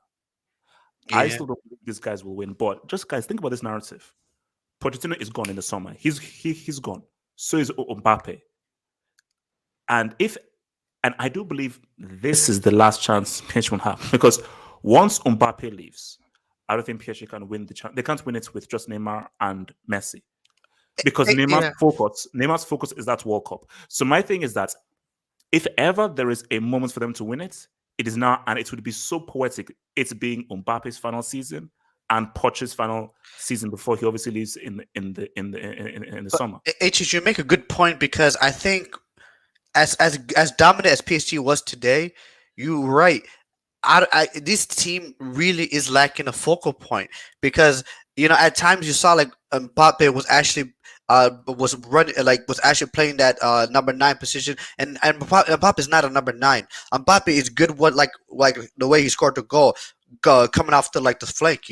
Yeah. I still don't think these guys will win, but just guys, think about this narrative. Pochettino is gone in the summer. He's gone. So is Mbappe. And I do believe this is the last chance PSG will have because once Mbappe leaves, I don't think PSG can win the chance. They can't win it with just Neymar and Messi because Neymar's focus is that World Cup. So my thing is that if ever there is a moment for them to win it, it is now, and it would be so poetic. It's being Mbappe's final season and Poch's final season before he obviously leaves in the summer. You make a good point because I think. As dominant as PSG was today, you're right. This team really is lacking a focal point because at times you saw like Mbappe was actually was actually playing that number 9 position, and Mbappe is not a number 9. Mbappe is good like the way he scored the goal coming off the flank,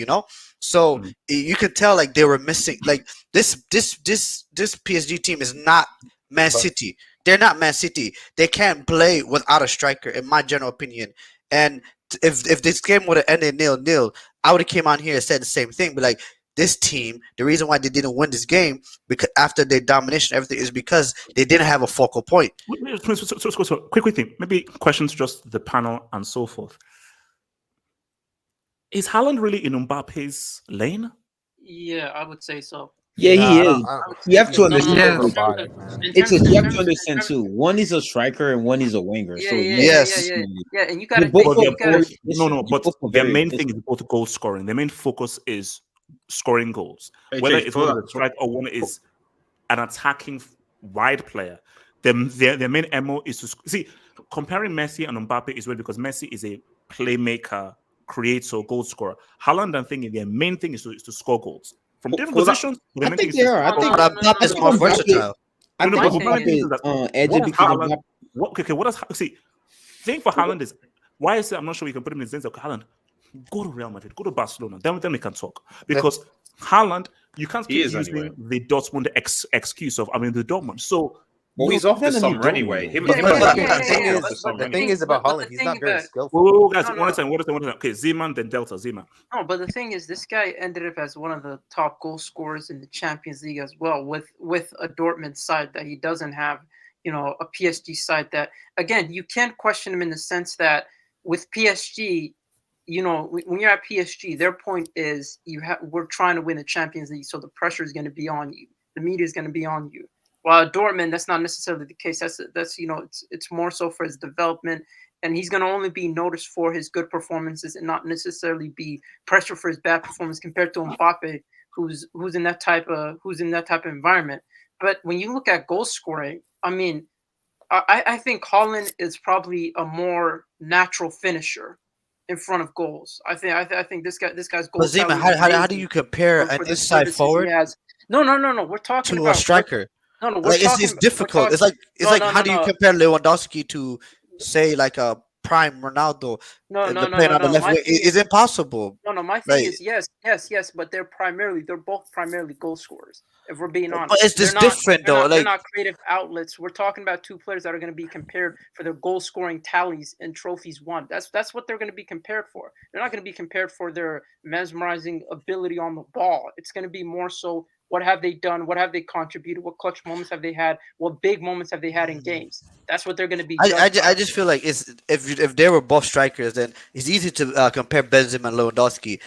So you can tell like they were missing like this PSG team is not Man City. They're not Man City. They can't play without a striker, in my general opinion. And if this game would have ended 0-0, I would have came on here and said the same thing. But like this team, the reason why they didn't win this game because after their domination, everything is because they didn't have a focal point. So, quick thing, maybe questions just the panel and so forth. Is Haaland really in Mbappe's lane? Yeah, I would say so. Yeah, he is. You have to No, understand. no, no, You have to understand too. One is a striker and one is a winger. So Yeah, and you gotta think. But their main thing is both goal scoring. Their main focus is scoring goals. Whether it's one of the strike or one is an attacking wide player. Their main MO is to see. Comparing Messi and Mbappe is weird because Messi is a playmaker, creator, goal scorer. Haaland and thinking their main thing is to score goals from different positions. I think they are. I think Mbappe is more versatile. I think Mbappe. What does see? Thing for Haaland is why I say I'm not sure we can put him in the sense of Haaland. Go to Real Madrid, go to Barcelona. Then we can talk because Haaland, you can't keep using the Dortmund excuse of the Dortmund. So. Well, he's off the summer anyway. The thing is about Haaland, he's not very skillful. Guys, one second. Okay, Zeman, then Delta, Zeman. No, but the thing is, this guy ended up as one of the top goal scorers in the Champions League as well, with a Dortmund side that he doesn't have, a PSG side that, again, you can't question him in the sense that with PSG, when you're at PSG, their point is we're trying to win the Champions League, so the pressure is going to be on you. The media is going to be on you. While Dortmund, that's not necessarily the case. That's it's more so for his development, and he's going to only be noticed for his good performances and not necessarily be pressure for his bad performance compared to Mbappe, who's in that type of environment. But when you look at goal scoring, I think Haaland is probably a more natural finisher in front of goals. I think this guy's goal. But Zima, how do you compare an inside forward? No. We're talking to about a striker. No, it's difficult. It's like how do you compare Lewandowski to say like a prime Ronaldo? Playing on the left wing? It's impossible. No. My thing is yes, but they're both primarily goal scorers. If we're being honest, but it's just different though. They're not creative outlets. We're talking about two players that are going to be compared for their goal scoring tallies and trophies won. That's what they're going to be compared for. They're not going to be compared for their mesmerizing ability on the ball. It's going to be more so. What have they done? What have they contributed? What clutch moments have they had? What big moments have they had in games? That's what they're going to be. I just feel like if they were both strikers, then it's easy to compare Benzema and Lewandowski.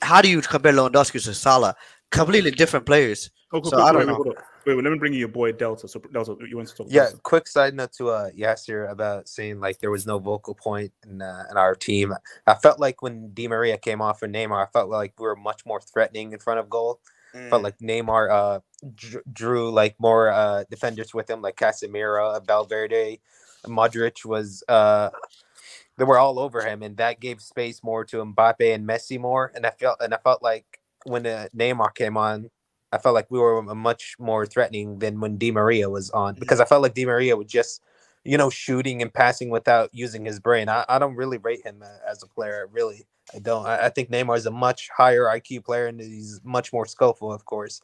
How do you compare Lewandowski to Salah? Completely different players. I don't know. Wait, let me bring you your boy Delta. So Delta, you want to talk? Yeah, quick side note to Yasser about saying like there was no vocal point in our team. I felt like when Di Maria came off for Neymar, I felt like we were much more threatening in front of goal. Felt like Neymar drew like more defenders with him, like Casemiro, Valverde, Modric was they were all over him, and that gave space more to Mbappe and Messi more. And I felt like when Neymar came on, I felt like we were much more threatening than when Di Maria was on, because I felt like Di Maria was just shooting and passing without using his brain. I don't really rate him as a player, really. I don't. I think Neymar is a much higher IQ player, and he's much more skillful, of course.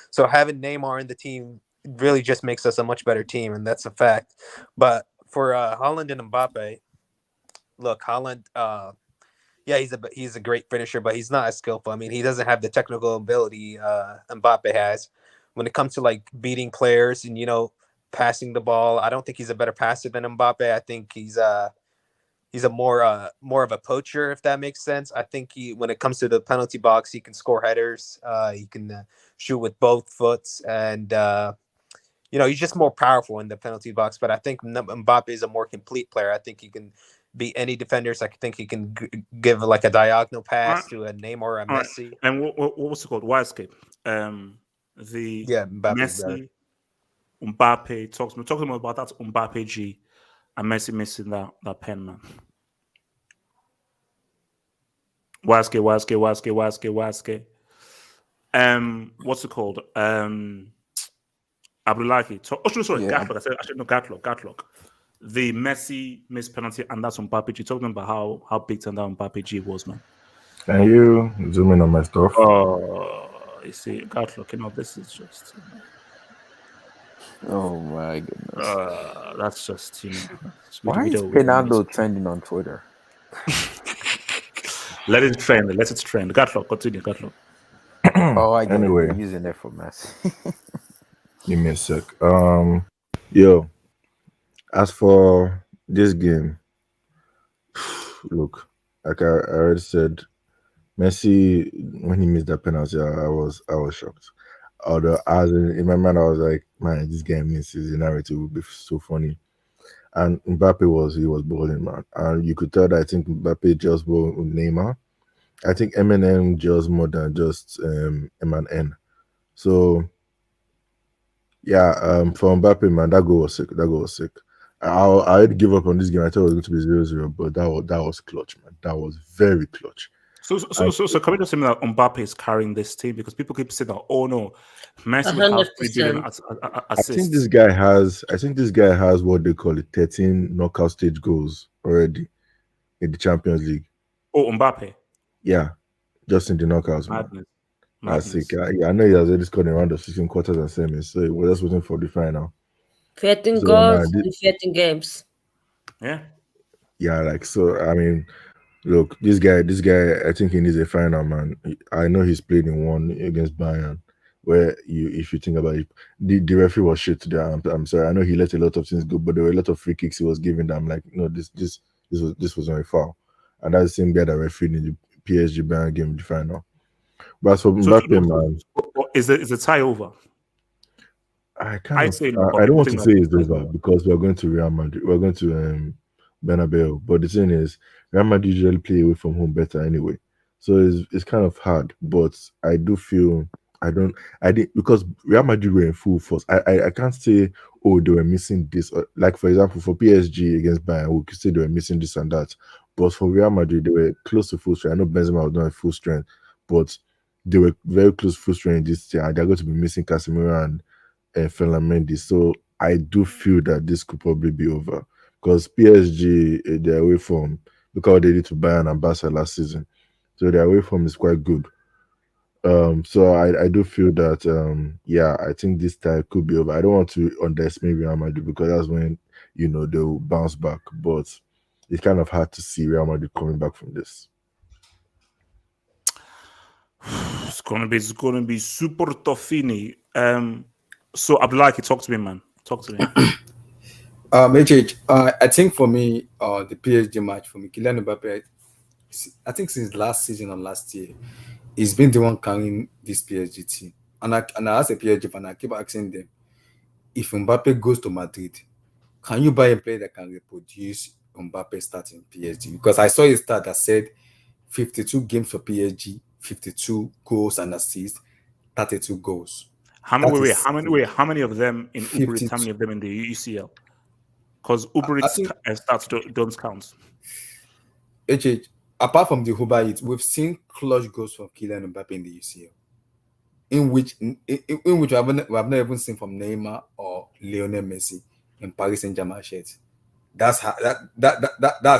So having Neymar in the team really just makes us a much better team, and that's a fact. But for Haaland and Mbappe, look, Haaland, he's a great finisher, but he's not as skillful. I mean, he doesn't have the technical ability Mbappe has. When it comes to like beating players and passing the ball, I don't think he's a better passer than Mbappe. I think he's a more of a poacher, if that makes sense. I think when it comes to the penalty box, he can score headers. He can shoot with both foots, and he's just more powerful in the penalty box. But I think Mbappe is a more complete player. I think he can beat any defenders. I think he can give like a diagonal pass to a Neymar or a Messi. Right. And what's it called? Wildscape. Messi, Mbappe. Talking about that Mbappe G. And Messi missing that pen, man. Waske. What's it called? Abdullahi. Gatlock. I said no, Gatlock. The Messi missed penalty, and that's Mbappe G. Talking about how big time that Mbappe G was, man. Can you zoom in on my stuff? You see, Gatlock. This is just. Oh my goodness. That's just Why is Bernardo trending on Twitter? Let it trend. Let it trend. Gatlock, continue. Gatlock. Oh, I get Anyway. it. They're using it for Messi. Give me a sec. Yo, as for this game, look, like I already said, Messi when he missed that penalty, I was shocked. Although in my mind, I was like, man, this game misses the narrative would be so funny. And Mbappe was balling, man. And you could tell that I think Mbappe just bowled with Neymar. I think Eminem just more than just M&N. So yeah, for Mbappe, man, that goal was sick. I had to give up on this game. I thought it was going to be 0-0, but that was clutch, man. That was very clutch. So can we just say that Mbappe is carrying this team because people keep saying that, oh no, Messi will have 3 billion assists. I think this guy has what they call it 13 knockout stage goals already in the Champions League. Oh, Mbappe. Yeah, just in the knockouts, man. Madness. Sick. I know he has already scored in a round of 16 quarters and semis, so we're just waiting for the final. 13 goals in 13 games. Yeah. Yeah, I mean, look, this guy, I think he needs a final, man. I know he's played in one against Bayern, where if you think about it, the referee was shit today. I'm sorry, I know he let a lot of things go, but there were a lot of free kicks he was giving them. Like, no, this was not a foul, and that's the same guy that refereed in the PSG Bayern game in the final. But as for Mbappe, man, is the tie over? I don't want to say it's over because we're going to Real Madrid. We're going to Bernabeu. But the thing is, Real Madrid usually play away from home better anyway. So it's kind of hard. But I do feel because Real Madrid were in full force. I can't say, oh, they were missing this. Like, for example, for PSG against Bayern, we could say they were missing this and that. But for Real Madrid, they were close to full strength. I know Benzema was not at full strength, but they were very close to full strength in this year. They're going to be missing Casemiro and Ferland Mendy. So I do feel that this could probably be over because PSG, their away form, look how they did to Bayern and Barca last season. So their away form is quite good. So I do feel that I think this time could be over. I don't want to underestimate Real Madrid because that's when they'll bounce back. But it's kind of hard to see Real Madrid coming back from this. It's gonna be super toughini. So Abdullah, talk to me, man. Talk to me. I think for me, the PSG match for me, Kylian Mbappe, I think since last season or last year, he's been the one carrying this PSG team. And I ask a PSG fan, I keep asking them, if Mbappe goes to Madrid, can you buy a player that can reproduce Mbappe starting PSG? Because I saw a stat that said 52 games for PSG, 52 goals and assists, 32 goals. How many of them in Uber? How many of them in the UCL? Because Uber stats don't count. Apart from the Uber Eats, we've seen clutch goals from Kylian Mbappe in the UCL, in which we have not even seen from Neymar or Lionel Messi in Paris Saint-Germain shirts. That's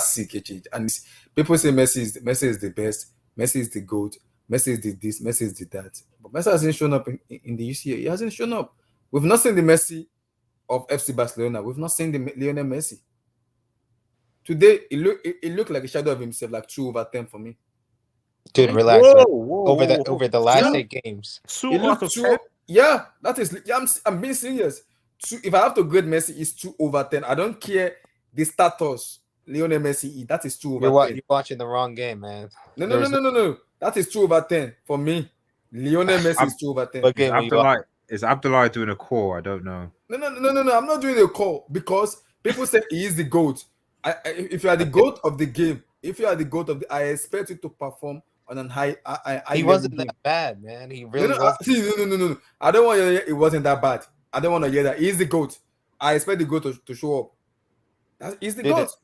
sick. And people say Messi is the best, Messi is the GOAT, Messi is the this, Messi is the that. But Messi hasn't shown up in the UCL. He hasn't shown up. We've not seen the Messi of FC Barcelona. We've not seen the Lionel Messi. Today, it looked like a shadow of himself, like 2/10 for me. Dude, relax. Over the last 8 games. 2/10? Yeah, that is. I'm being serious. If I have to grade Messi, it's 2/10. I don't care the status Lionel Messi. That is 2/10. You're watching the wrong game, man. No. That is 2/10 for me. Lionel Messi is 2/10. Is Abdullah doing a call? I don't know. No. I'm not doing a call because people say he is the GOAT. If you are the GOAT of the game, I expect you to perform on an high. He wasn't that bad, man. He really wasn't. No. I don't want to hear it wasn't that bad. I don't want to hear that. He's the GOAT. I expect the GOAT to show up. He's the GOAT.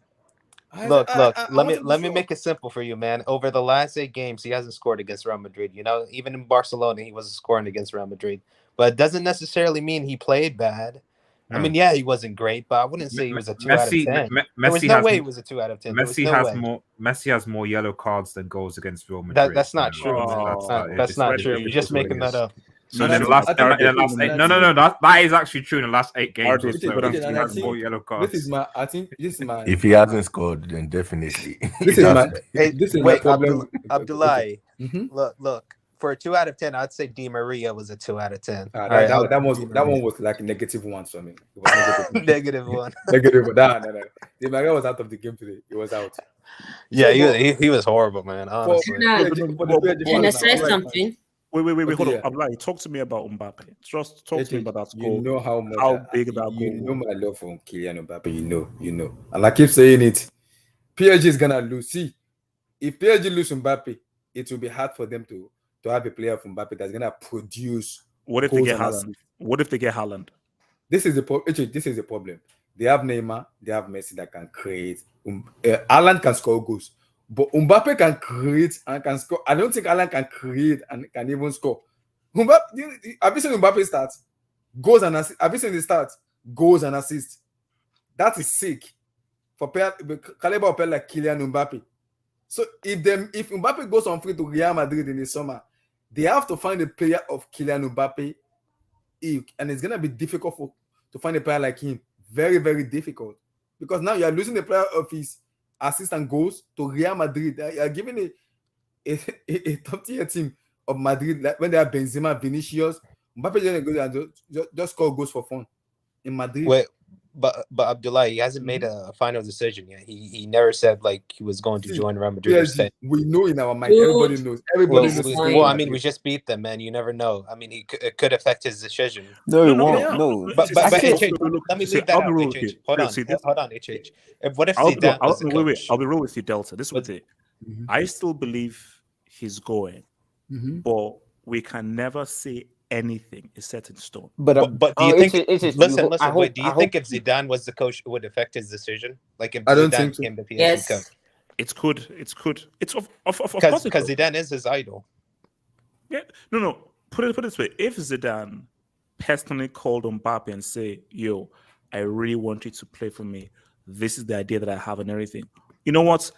Look. Let me make it simple for you, man. Over the last 8 games, he hasn't scored against Real Madrid. Even in Barcelona, he wasn't scoring against Real Madrid. But it doesn't necessarily mean he played bad. I mean, yeah, he wasn't great, but I wouldn't say he was a 2 out of 10. There was no way he was a 2 out of 10. Messi has more yellow cards than goals against Real Madrid. That's not true, man. That's not true. You're just making that up. So And in I the think- last, I think- in the last eight, no, that is actually true. In the last 8 games, or It is, so, but he's and I had think 4 yellow cards. this is my. I think this is my. If he hasn't scored, then definitely. This It is has my. to be. Hey, This is my wait, problem. Abdullahi. Mhm. Look. For a 2 out of 10, I'd say Di Maria was a 2 out of 10. Ah, All right, that one was like negative one for me. It was negative. Negative one. Negative one. No. Di Maria was out of the game today. He was out. Yeah, So, he was horrible, man. Honestly. Can I say something? Wait, Okay, hold yeah. on. Abdullahi, talk to me about Mbappe. Just talk to me about that You goal. know how much big that goal you know was. my love for Kylian Mbappe. You know, and I keep saying it. PSG is gonna lose. See, if PSG lose Mbappe, it will be hard for them to have a player from Mbappe that's gonna produce. What if they goals get and Haaland? assists. What if they get Haaland? This is the problem. They have Neymar, they have Messi that can create. Haaland can score goals, but Mbappe can create and can score. I don't think Haaland can create and can even score. Mbappe, have you seen Mbappe stats? Goals and assists. Have you seen the stats? Goals and assists. That is sick for caliber of player like Kylian Mbappe. So if Mbappe goes on free to Real Madrid in the summer, they have to find a player of Kylian Mbappe, and it's gonna be difficult to find a player like him. Very, very difficult, because now you are losing the player of his assist and goals to Real Madrid. You are giving a top tier team of Madrid, like when they have Benzema, Vinicius, Mbappe is gonna go there and just score goals for fun in Madrid. Wait, but Abdullahi, he hasn't made a final decision yet. He never said like he was going to join Real Madrid or PSG, stay. we know in our mind. Everybody knows. Everybody knows. Well, I mean, we just beat them, man. You never know. I mean, it could affect his decision. No, it won't. No. But HH, let me leave that I'll out. be real with HH. you. Hold on, See, hold on, HH. What if I'll Zidane was the coach? wait. I'll be real with you, Delta. This was it. I still believe he's going, but we can never say anything is set in stone. But do you think? Listen. Wait. Do you think if Zidane was the coach, it would affect his decision? Like if I don't Zidane think so. became the PSG Yes. coach? It could. It's of course Because it could. Zidane is his idol. Yeah. No. Put it this way. If Zidane personally called Mbappe and say, "Yo, I really want you to play for me. This is the idea that I have and everything." You know what?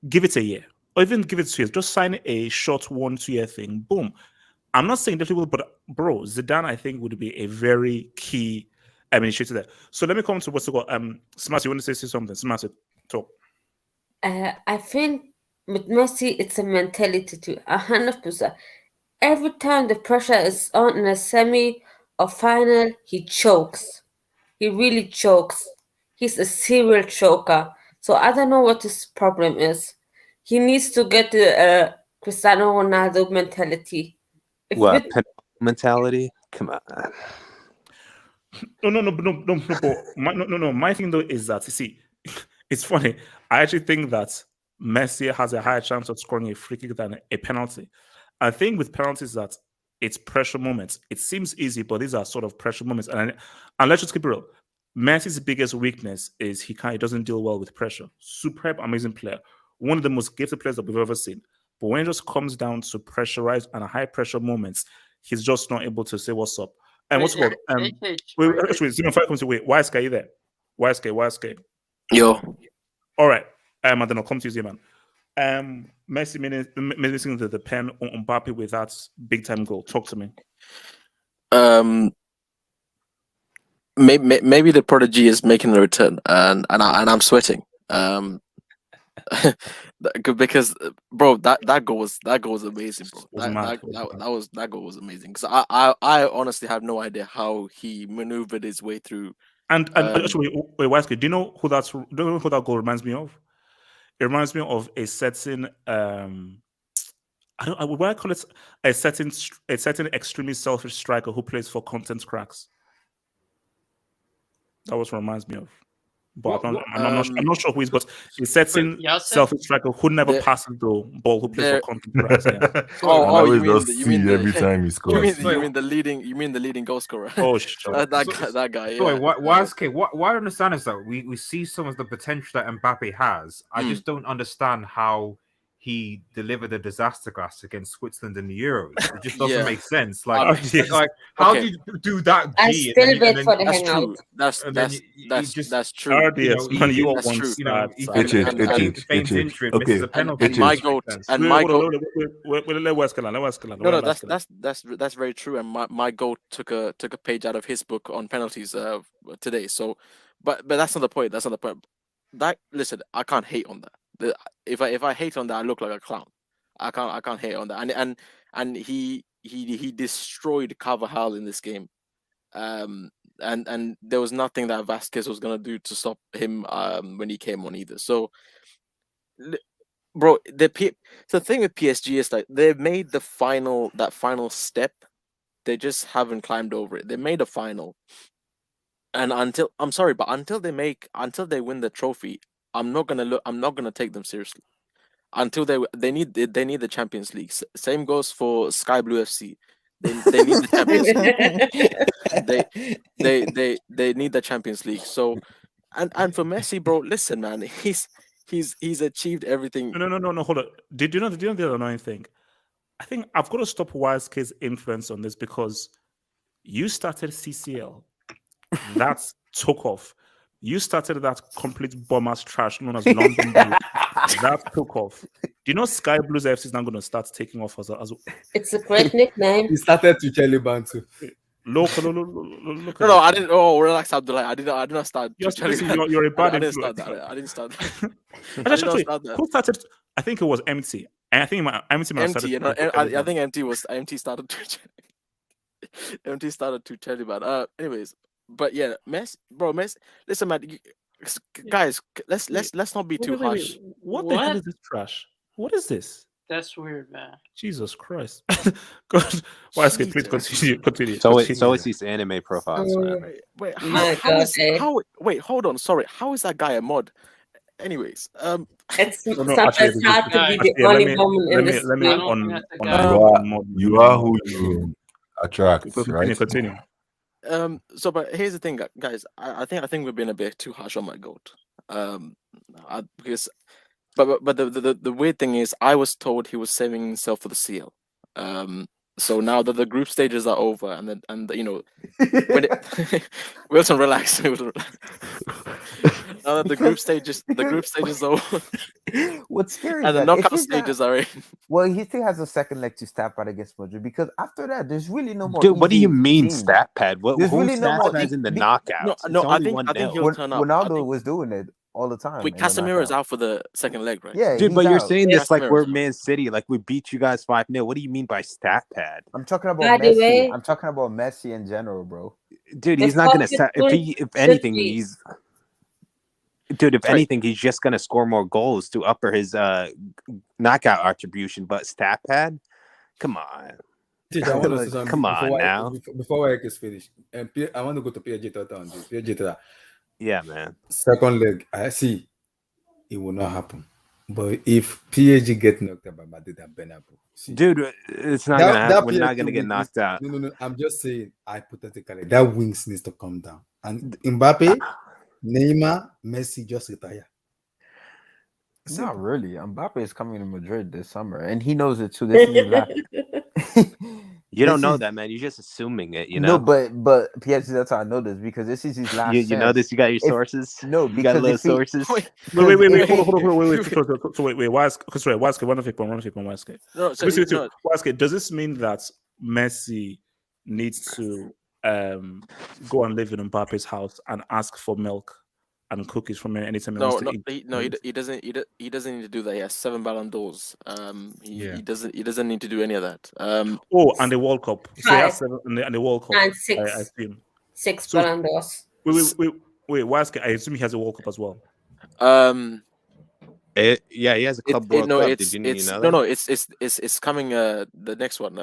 Give it a year, or even give it 2 years. Just sign a short 1-2 year thing. Boom. I'm not saying definitely will, but bro, Zidane I think would be a very key initiator there. So let me come to what's it called. Smart, you want to say something? Smart, talk. I think with Messi, it's a mentality to 100%. Every time the pressure is on in a semi or final, he chokes. He really chokes. He's a serial choker. So I don't know what his problem is. He needs to get the Cristiano Ronaldo mentality. What mentality? Come on. No. My thing though is that you see, it's funny. I actually think that Messi has a higher chance of scoring a free kick than a penalty. I think with penalties that it's pressure moments. It seems easy, but these are sort of pressure moments. And let's just keep it real. Messi's biggest weakness is he doesn't deal well with pressure. Superb, amazing player. One of the most gifted players that we've ever seen. But when it just comes down to pressurized and high pressure moments, he's just not able to say what's up. And what's it called? Wait, why is Sky there? Why is Sky? Yo. All right. And then I'll come to you, man. Messi missing the pen on Mbappe with that big time goal. Talk to me. Maybe the prodigy is making a return, and I'm sweating. Because bro, that goal was amazing, bro. That goal was amazing. Because I honestly have no idea how he maneuvered his way through. And actually, wait, Wesley, do you know who that goal reminds me of? It reminds me of a certain what I call it, a certain extremely selfish striker who plays for content cracks. That was what reminds me of. But I'm not sure who is, but a certain selfish striker who never passes the ball, who plays for content cracks. Yeah. you mean every time he scores. You mean the leading goal scorer? Oh, shit. that guy. Yeah. Sorry, what I understand is that we see some of the potential that Mbappe has. I just don't understand how he delivered a disaster class against Switzerland in the Euros. It just doesn't Yeah. make sense. Yes. Like how Okay. do you do that I G still and then, wait for the That's hangout. true. That's and then that's you that's just that's true. RDS, man, you are That's one true. sad. And feigns and injury and misses a penalty. and my goat and my goat. Let West Carolina. No, that's very true. And my goat took a page out of his book on penalties today. So, but that's not the point. That's not the point. Listen, I can't hate on that. If I hate on that, I look like a clown. I can't hate on that. And he destroyed Carvajal in this game. And there was nothing that Vasquez was gonna do to stop him when he came on either. So, bro, the thing with PSG is like they've made that final step. They just haven't climbed over it. They made a final, and until they win the trophy, I'm not gonna take them seriously. Until they need the Champions League. Same goes for Sky Blue FC. They need the Champions League. They need the Champions League. So, and for Messi, bro, listen, man, he's achieved everything. No, hold on. Did you know the annoying thing? I think I've got to stop Wise's influence on this because you started CCL. That took off. You started that complete bomber's trash known as London Blue. That took off. Do you know Sky Blues FC is now going to start taking off as It's a great nickname. He started to Charlie Bantu. Look. No, I didn't. Oh, relax, Abdullah. I did not start. You're a bad I didn't influence. start that. I didn't start that. Actually, who started? I think it was Empty. And I think Empty. You know, I think Empty started to. Empty started to tell you about. Anyways, but yeah, Messi. Listen, man, guys, let's not be too harsh. What the hell is this trash? What is this? That's weird, man. Jesus Christ. God. Wise, please continue. So it's these anime profiles, man. Wait, wait, hold on. Sorry, how is that guy a mod? Anyways, it's sometimes hard to be the only woman in this game. You are who you attract, right? Continue. So, but here's the thing, guys. I think we've been a bit too harsh on my goat. Because, but the weird thing is, I was told he was saving himself for the CL. So now that the group stages are over, and you know, when Wilson, relax. Now that the group stages are over. What's scary and the knockout stages are in. Well, he still has a second leg to stat pad against Madrid because after that, there's really no more. Dude, what do you easy mean teams. stat pad? Who's really no more pads in the knockouts? No, I think he'll turn up. Ronaldo was doing it all the time. Wait, Casemiro is out for the second leg, right? Yeah, dude, but you're saying this like Casemiro's we're out. Man City, like we beat you guys 5-0. What do you mean by stat pad? I'm talking about Messi. I'm talking about Messi in general, bro. Dude, he's not gonna stat. If anything, he's. Dude, if anything, he's just gonna score more goals to upper his knockout attribution. But stat pad, come on, come on now. Before I is finished, and I want to go to PSG Tata on this. PSG Tata. Yeah, man. Second leg, I see it will not happen. But if PSG get knocked out by Madrid and Bernabeu, dude, it's not gonna happen. We're not gonna get knocked out. No. I'm just saying, hypothetically, that wings needs to come down. And Mbappe, Neymar, Messi just retire. Not really. Mbappe is coming to Madrid this summer, and he knows it too. This is his last. You don't know that, man. You're just assuming it, you know. No, but PSG, that's how I know this because this is his last. You know this. You got your sources. No, you got little sources. Wait. Wise, one of it, Wise. Does this mean that Messi needs to go and live in Mbappe's house and ask for milk and cookies from him anytime he wants to eat? He doesn't need to do that. He has 7 Ballon d'Ors. He doesn't need to do any of that. And the World Cup. So he has 7 and the World Cup. And 6. I assume. 6 Ballon d'Ors. Wait, Waske, I assume he has a World Cup as well. Yeah, he has a club World Cup. Did you know that? No, it's coming. The next one.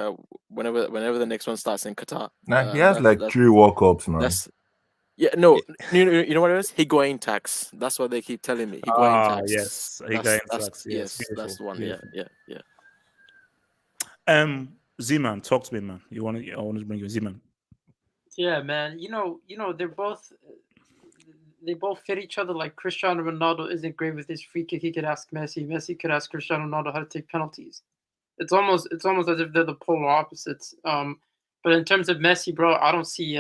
Whenever the next one starts in Qatar. Nah, he has like 3 World Cups, man. You know what it is? Higuain tax. That's what they keep telling me. Higuain tax. Yes, Higuain tax. Yes, that's the one. Yeah. Z-Man, talk to me, man. I want to bring you Z-Man. Yeah, man. You know, they're both they both fit each other. Like Cristiano Ronaldo isn't great with his free kick. He could ask Messi. Messi could ask Cristiano Ronaldo how to take penalties. It's almost as if they're the polar opposites. But in terms of Messi, bro, I don't see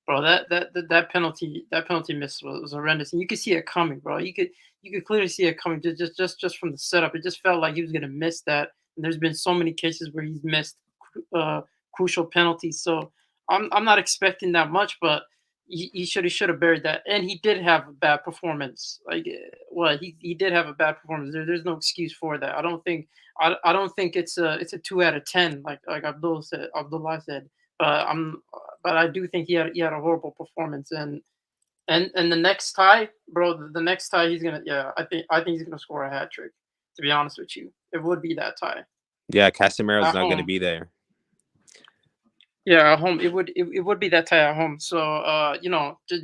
bro, that penalty miss was horrendous, and you could see it coming, bro. You could clearly see it coming just from the setup. It just felt like he was gonna miss that. And there's been so many cases where he's missed crucial penalties, so I'm not expecting that much, but he should have buried that. And he did have a bad performance. Like, well, he did have a bad performance. There's no excuse for that. I don't think it's a 2 out of 10 like Abdullah said. But I do think he had a horrible performance. And the next tie, bro, the next tie he's gonna I think he's gonna score a hat trick. To be honest with you, it would be that tie. Yeah, Casemiro's At not going to home. be there. Yeah, at home it would be that tie at home. So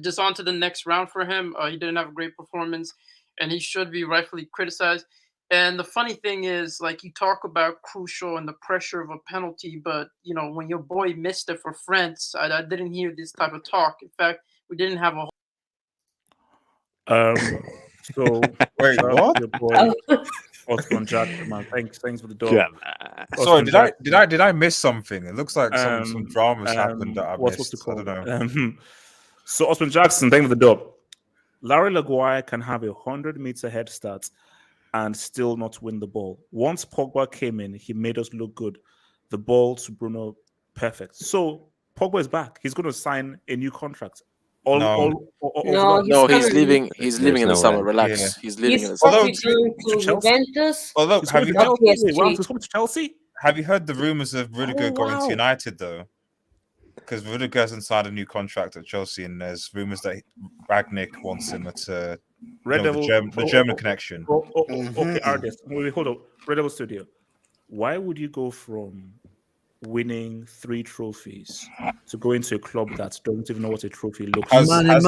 just on to the next round for him. He didn't have a great performance, and he should be rightfully criticized. And the funny thing is, like, you talk about crucial and the pressure of a penalty, but when your boy missed it for France, I didn't hear this type of talk. In fact, we didn't have a. So Wait, shout out what? to your boy Osman Jackson, man. Thanks for the dog. Yeah. Sorry, Osman did I miss something? It looks like some dramas happened that I what's missed. the call? I don't know. So Osman Jackson, thank you for the dub. Larry Maguire can have a 100-meter head start and still not win the ball. Once Pogba came in, he made us look good. The ball to Bruno, perfect. So Pogba is back. He's going to sign a new contract. No, he's leaving. He's leaving in the no summer. way. Relax. Yeah. He's leaving in the He's summer. probably going to Juventus. Although, He's have going you to heard, Chelsea. Wow, PSG. he's going to Chelsea. have you heard the rumors of Rudiger Oh, going to wow. United though? Because Rudiger hasn't signed a new contract at Chelsea, and there's rumors that Ragnick wants him at Red the Devil, German connection. Okay, artist. Wait, hold up. Red Devil Studio. Why would you go from winning 3 trophies to go into a club that doesn't even know what a trophy looks like? Money. Can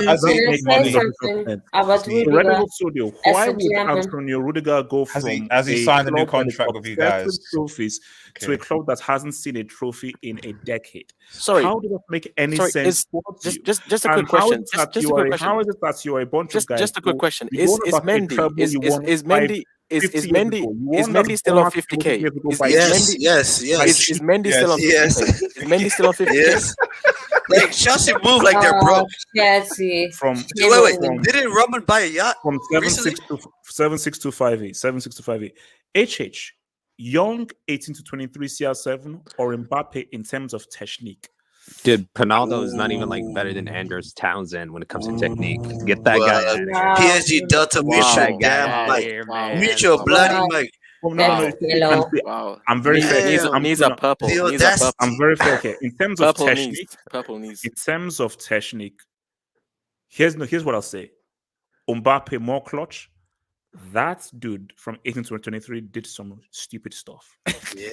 I say money. something about So Red Rudiger Devil Studio. as Why a would German? Antonio Rudiger go Has from he a signed a new club that is contract with you obsessed with guys? trophies to a Okay. club that hasn't seen a trophy in a decade? Sorry. How does that make any Sorry, sense is towards you? just a And quick question. how is it that you are a bunch of guys? Just a quick who- question. you Is won about a Mendy treble you won is 50 Mendy is years Mendy ago. You is won that Mendy still on format 50K? years ago Is by Mendy Yes. is Mendy still on 50K? Yes. Is Mendy still on 50K? Yes. Like Chelsea move like they're broke. Chelsea. from Wait, from didn't Roman buy a yacht from recently? 76258 HH young 18 to 23 CR7 or Mbappe in terms of technique. Dude, Ronaldo is not even like better than Andrews Townsend when it comes to technique. Get that guy out of here. PSG Delta Get mutual that guy damn out of mic. here, man. Mutual bloody mic. No. I'm very fair. Needs a purple. Needs a purple. I'm very fair here. In terms of Purple technique, needs. Purple needs. in terms of technique, here's what I'll say. Mbappe more clutch. That dude from 18 to 23 did some stupid stuff. Yeah.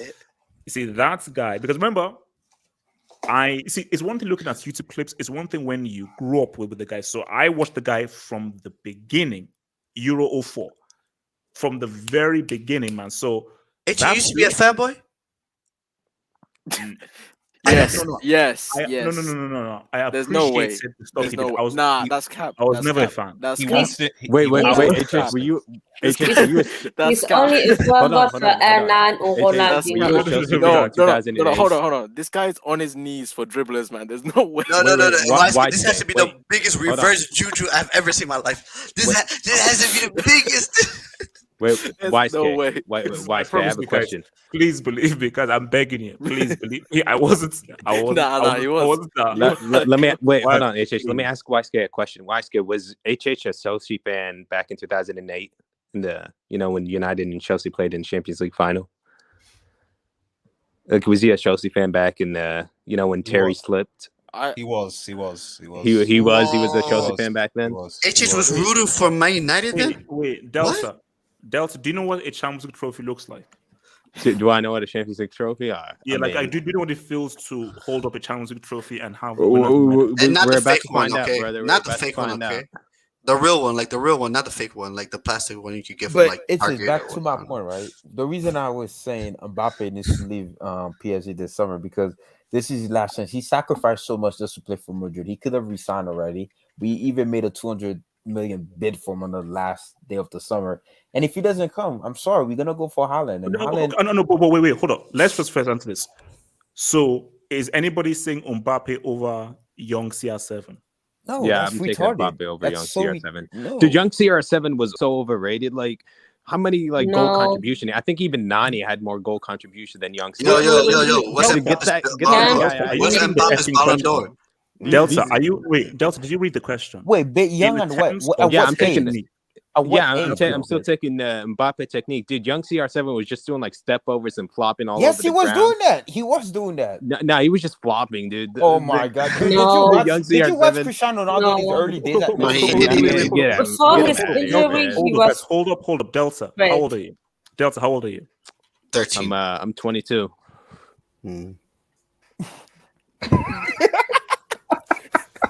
You see, that guy, because remember, it's one thing looking at YouTube clips, it's one thing when you grew up with the guy. So I watched the guy from the beginning, Euro 04. From the very beginning, man. So You used to be a fanboy? Yes. No. Yes. No. I appreciated There's no way. the stuff There's he no did. way. Nah, that's cap. I was That's never cap. a fan. That's He cap. wants to- Wait, he wants to- HS, were you? He's, HS, were you? he's only a fanboy for Hernan or Ronaldinho. No, hold on. This guy's on his knees for dribblers, man. There's no way. No. Why This has to be the biggest Hold on. reverse juju I've ever seen in my life. This has to be the biggest. Wait, why? no way. Why? I I promise have a you guys, question. Please believe me, because I'm begging you. Please believe me. I wasn't. He was. Let me wait. Why- Hold on, HH. Let me ask YSK a question. YSK, was HH a Chelsea fan back in 2008? In the when United and Chelsea played in Champions League final? Like, was he a Chelsea fan back in the when Terry slipped? He was. He was a Chelsea fan back then. HH was rooting for Man United then? Wait, Delta. Delta, do you know what a Champions League trophy looks like? Do I know what a Champions League trophy? I do you know what it feels to hold up a Champions League trophy and have And not we're the about fake to one, find out, okay? brother. We're Not the about to fake one, find out. okay? The real one, not the fake one, like the plastic one you could get from But like it's Target back or to my point, right? The reason I was saying Mbappe needs to leave PSG this summer because This is his last chance. He sacrificed so much just to play for Madrid. He could have resigned already. We even made a 200 million bid for him on the last day of the summer. And if he doesn't come, I'm sorry, we're gonna go for Haaland. And Haaland, No, but wait, hold on. Let's just first answer this. So, is anybody saying Mbappe over young CR7? no, Yeah, that's I'm taking retarded. Mbappe over That's young so CR7. no. Dude, young CR7 was so overrated. Like, how many goal No. contribution? I think even Nani had more goal contribution than young Yo, CR7. what's Dude, get that Ballon guy d'Or? out of What's here. Mbappe's Ballon d'Or? Delta, Delta, did you read the question? Wait, bit young In and what? terms At of Yeah, what I'm taking age? it. At what Yeah, age? I'm still taking Mbappe technique. Dude, young CR7 was just doing like step overs and flopping all Yes, over he the was ground. doing that. He was doing that. No, he was just flopping, dude. Oh my god! Did you No. watch? Young Did you watch CR7? Cristiano Ronaldo in his No. early days at No, he PSG? didn't. Get him. Before Get his him out of here, injury, man. he Hold was up, Delta. great. How old are you? Delta, how old are you? 13. I'm 22.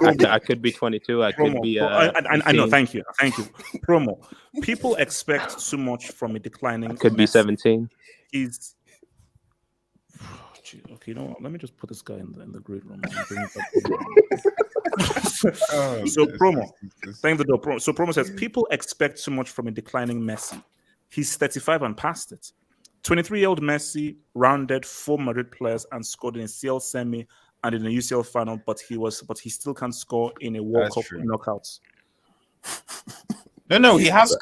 I could be 22. I could Promo. be. I know. 15. Thank you. Promo. People expect too much from a declining. Could be Messi. 17. He's okay. You know what? Let me just put this guy in the grid room. And bring it up. So promo. Thank the door. So promo says people expect too much from a declining Messi. He's 35 and past it. 23-year-old Messi rounded 4 Madrid players and scored in a CL semi and in a UCL final, but he still can't score in a World Cup knockouts. No, he has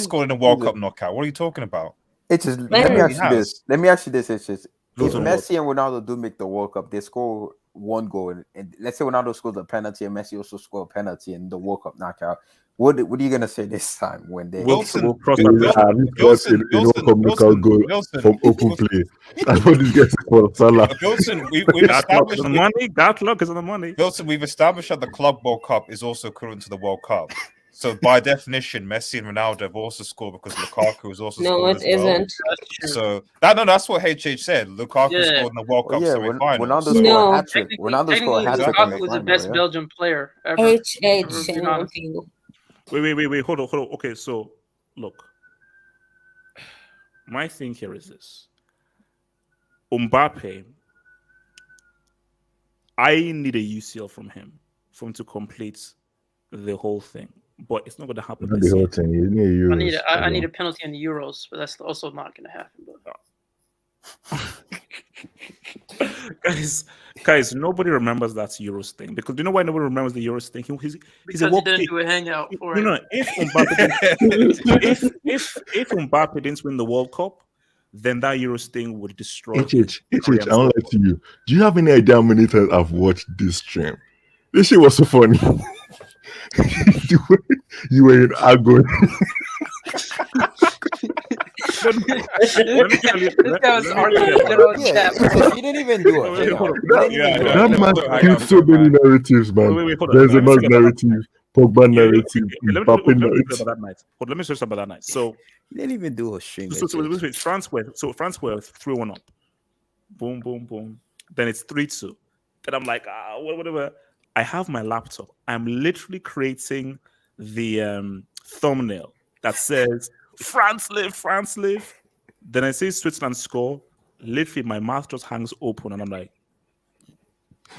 scored in a World Cup knockout. What are you talking about? It's just let me ask you this. Let me ask you this. It's just if Messi and Ronaldo do make the World Cup, they score one goal, and let's say Ronaldo scores a penalty and Messi also score a penalty in the World Cup knockout. What are you gonna say this time when they Wilson from open play? That's what this gets for Salah. Wilson, we've established the money. Gatlock is on the money. Wilson, we've established that the Club World Cup is also current to the World Cup. So by definition, Messi and Ronaldo have also scored because Lukaku has also scored as well. Isn't. So that's what HH said. Lukaku scored in the World Cup semi-final. Ronaldo scored a hat-trick. Ronaldo scored a hat-trick. Lukaku was the best Belgian player ever. Wait, hold on. Okay, so look. My thing here is this. Mbappe, I need a UCL from him for him to complete the whole thing. But it's not going to happen. Not the whole thing. You need Euros. I need a penalty in the Euros, but that's also not going to happen. Guys, nobody remembers that Euros thing because do you know why nobody remembers the Euros thing? He's because a he didn't do a hangout for it. If Mbappe didn't win the World Cup, then that Euros thing would destroy. HH, I don't lie to you. Do you have any idea how many times I've watched this stream? This shit was so funny. you were in agony. This guy was arguing general chat. He didn't even do it. That man killed so many narratives, man. There's a man's narrative, Pogba narrative, Mbappe narrative. Let me say something about that night. So he didn't even do a stream. So France were 3-1 up. Boom, boom, boom. Then it's 3-2. Then I'm like, whatever. I have my laptop. I'm literally creating the thumbnail that says France live, France live. Then I see Switzerland score. Literally, my mouth just hangs open, and I'm like.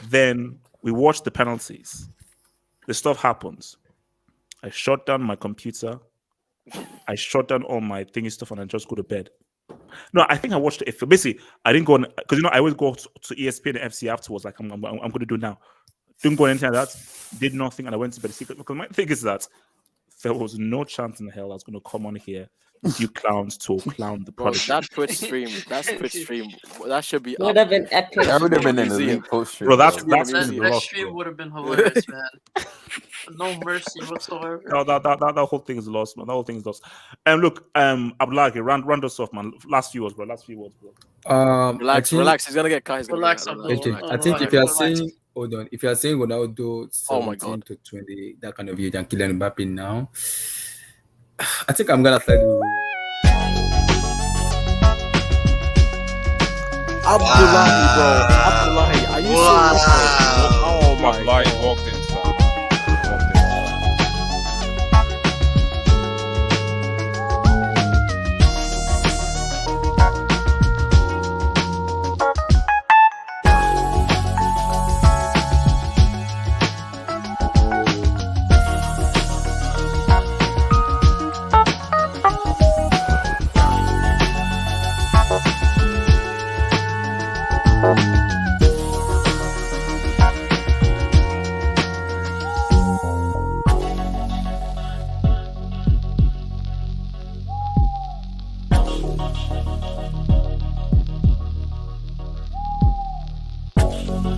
Then we watch the penalties. The stuff happens. I shut down my computer. I shut down all my thingy stuff, and I just go to bed. No, I think I watched it. Basically, I didn't go on because I always go to ESPN and FC afterwards. Like I'm going to do now. Didn't go anything like that. Did nothing, and I went to bed secret because my thing is that there was no chance in hell I was going to come on here with you clowns to clown the product. That Twitch stream, that should be. Would have been epic. That would have been in the link post stream. Bro, that stream would have been hilarious, man. No mercy whatsoever. No, that whole thing is lost, man. That whole thing is lost. Look, Abdullahi, round us off, man. Last few words, bro. Relax. He's gonna get Kai. Relax. I think if you are saying, hold on, if you are saying Ronaldo 17 to 20, that kind of age, and Kylian Mbappe now, I think I'm gonna tell you. Abdullahi, bro. Abdullahi, are you serious? Oh my God. Walked into that.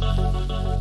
Bye.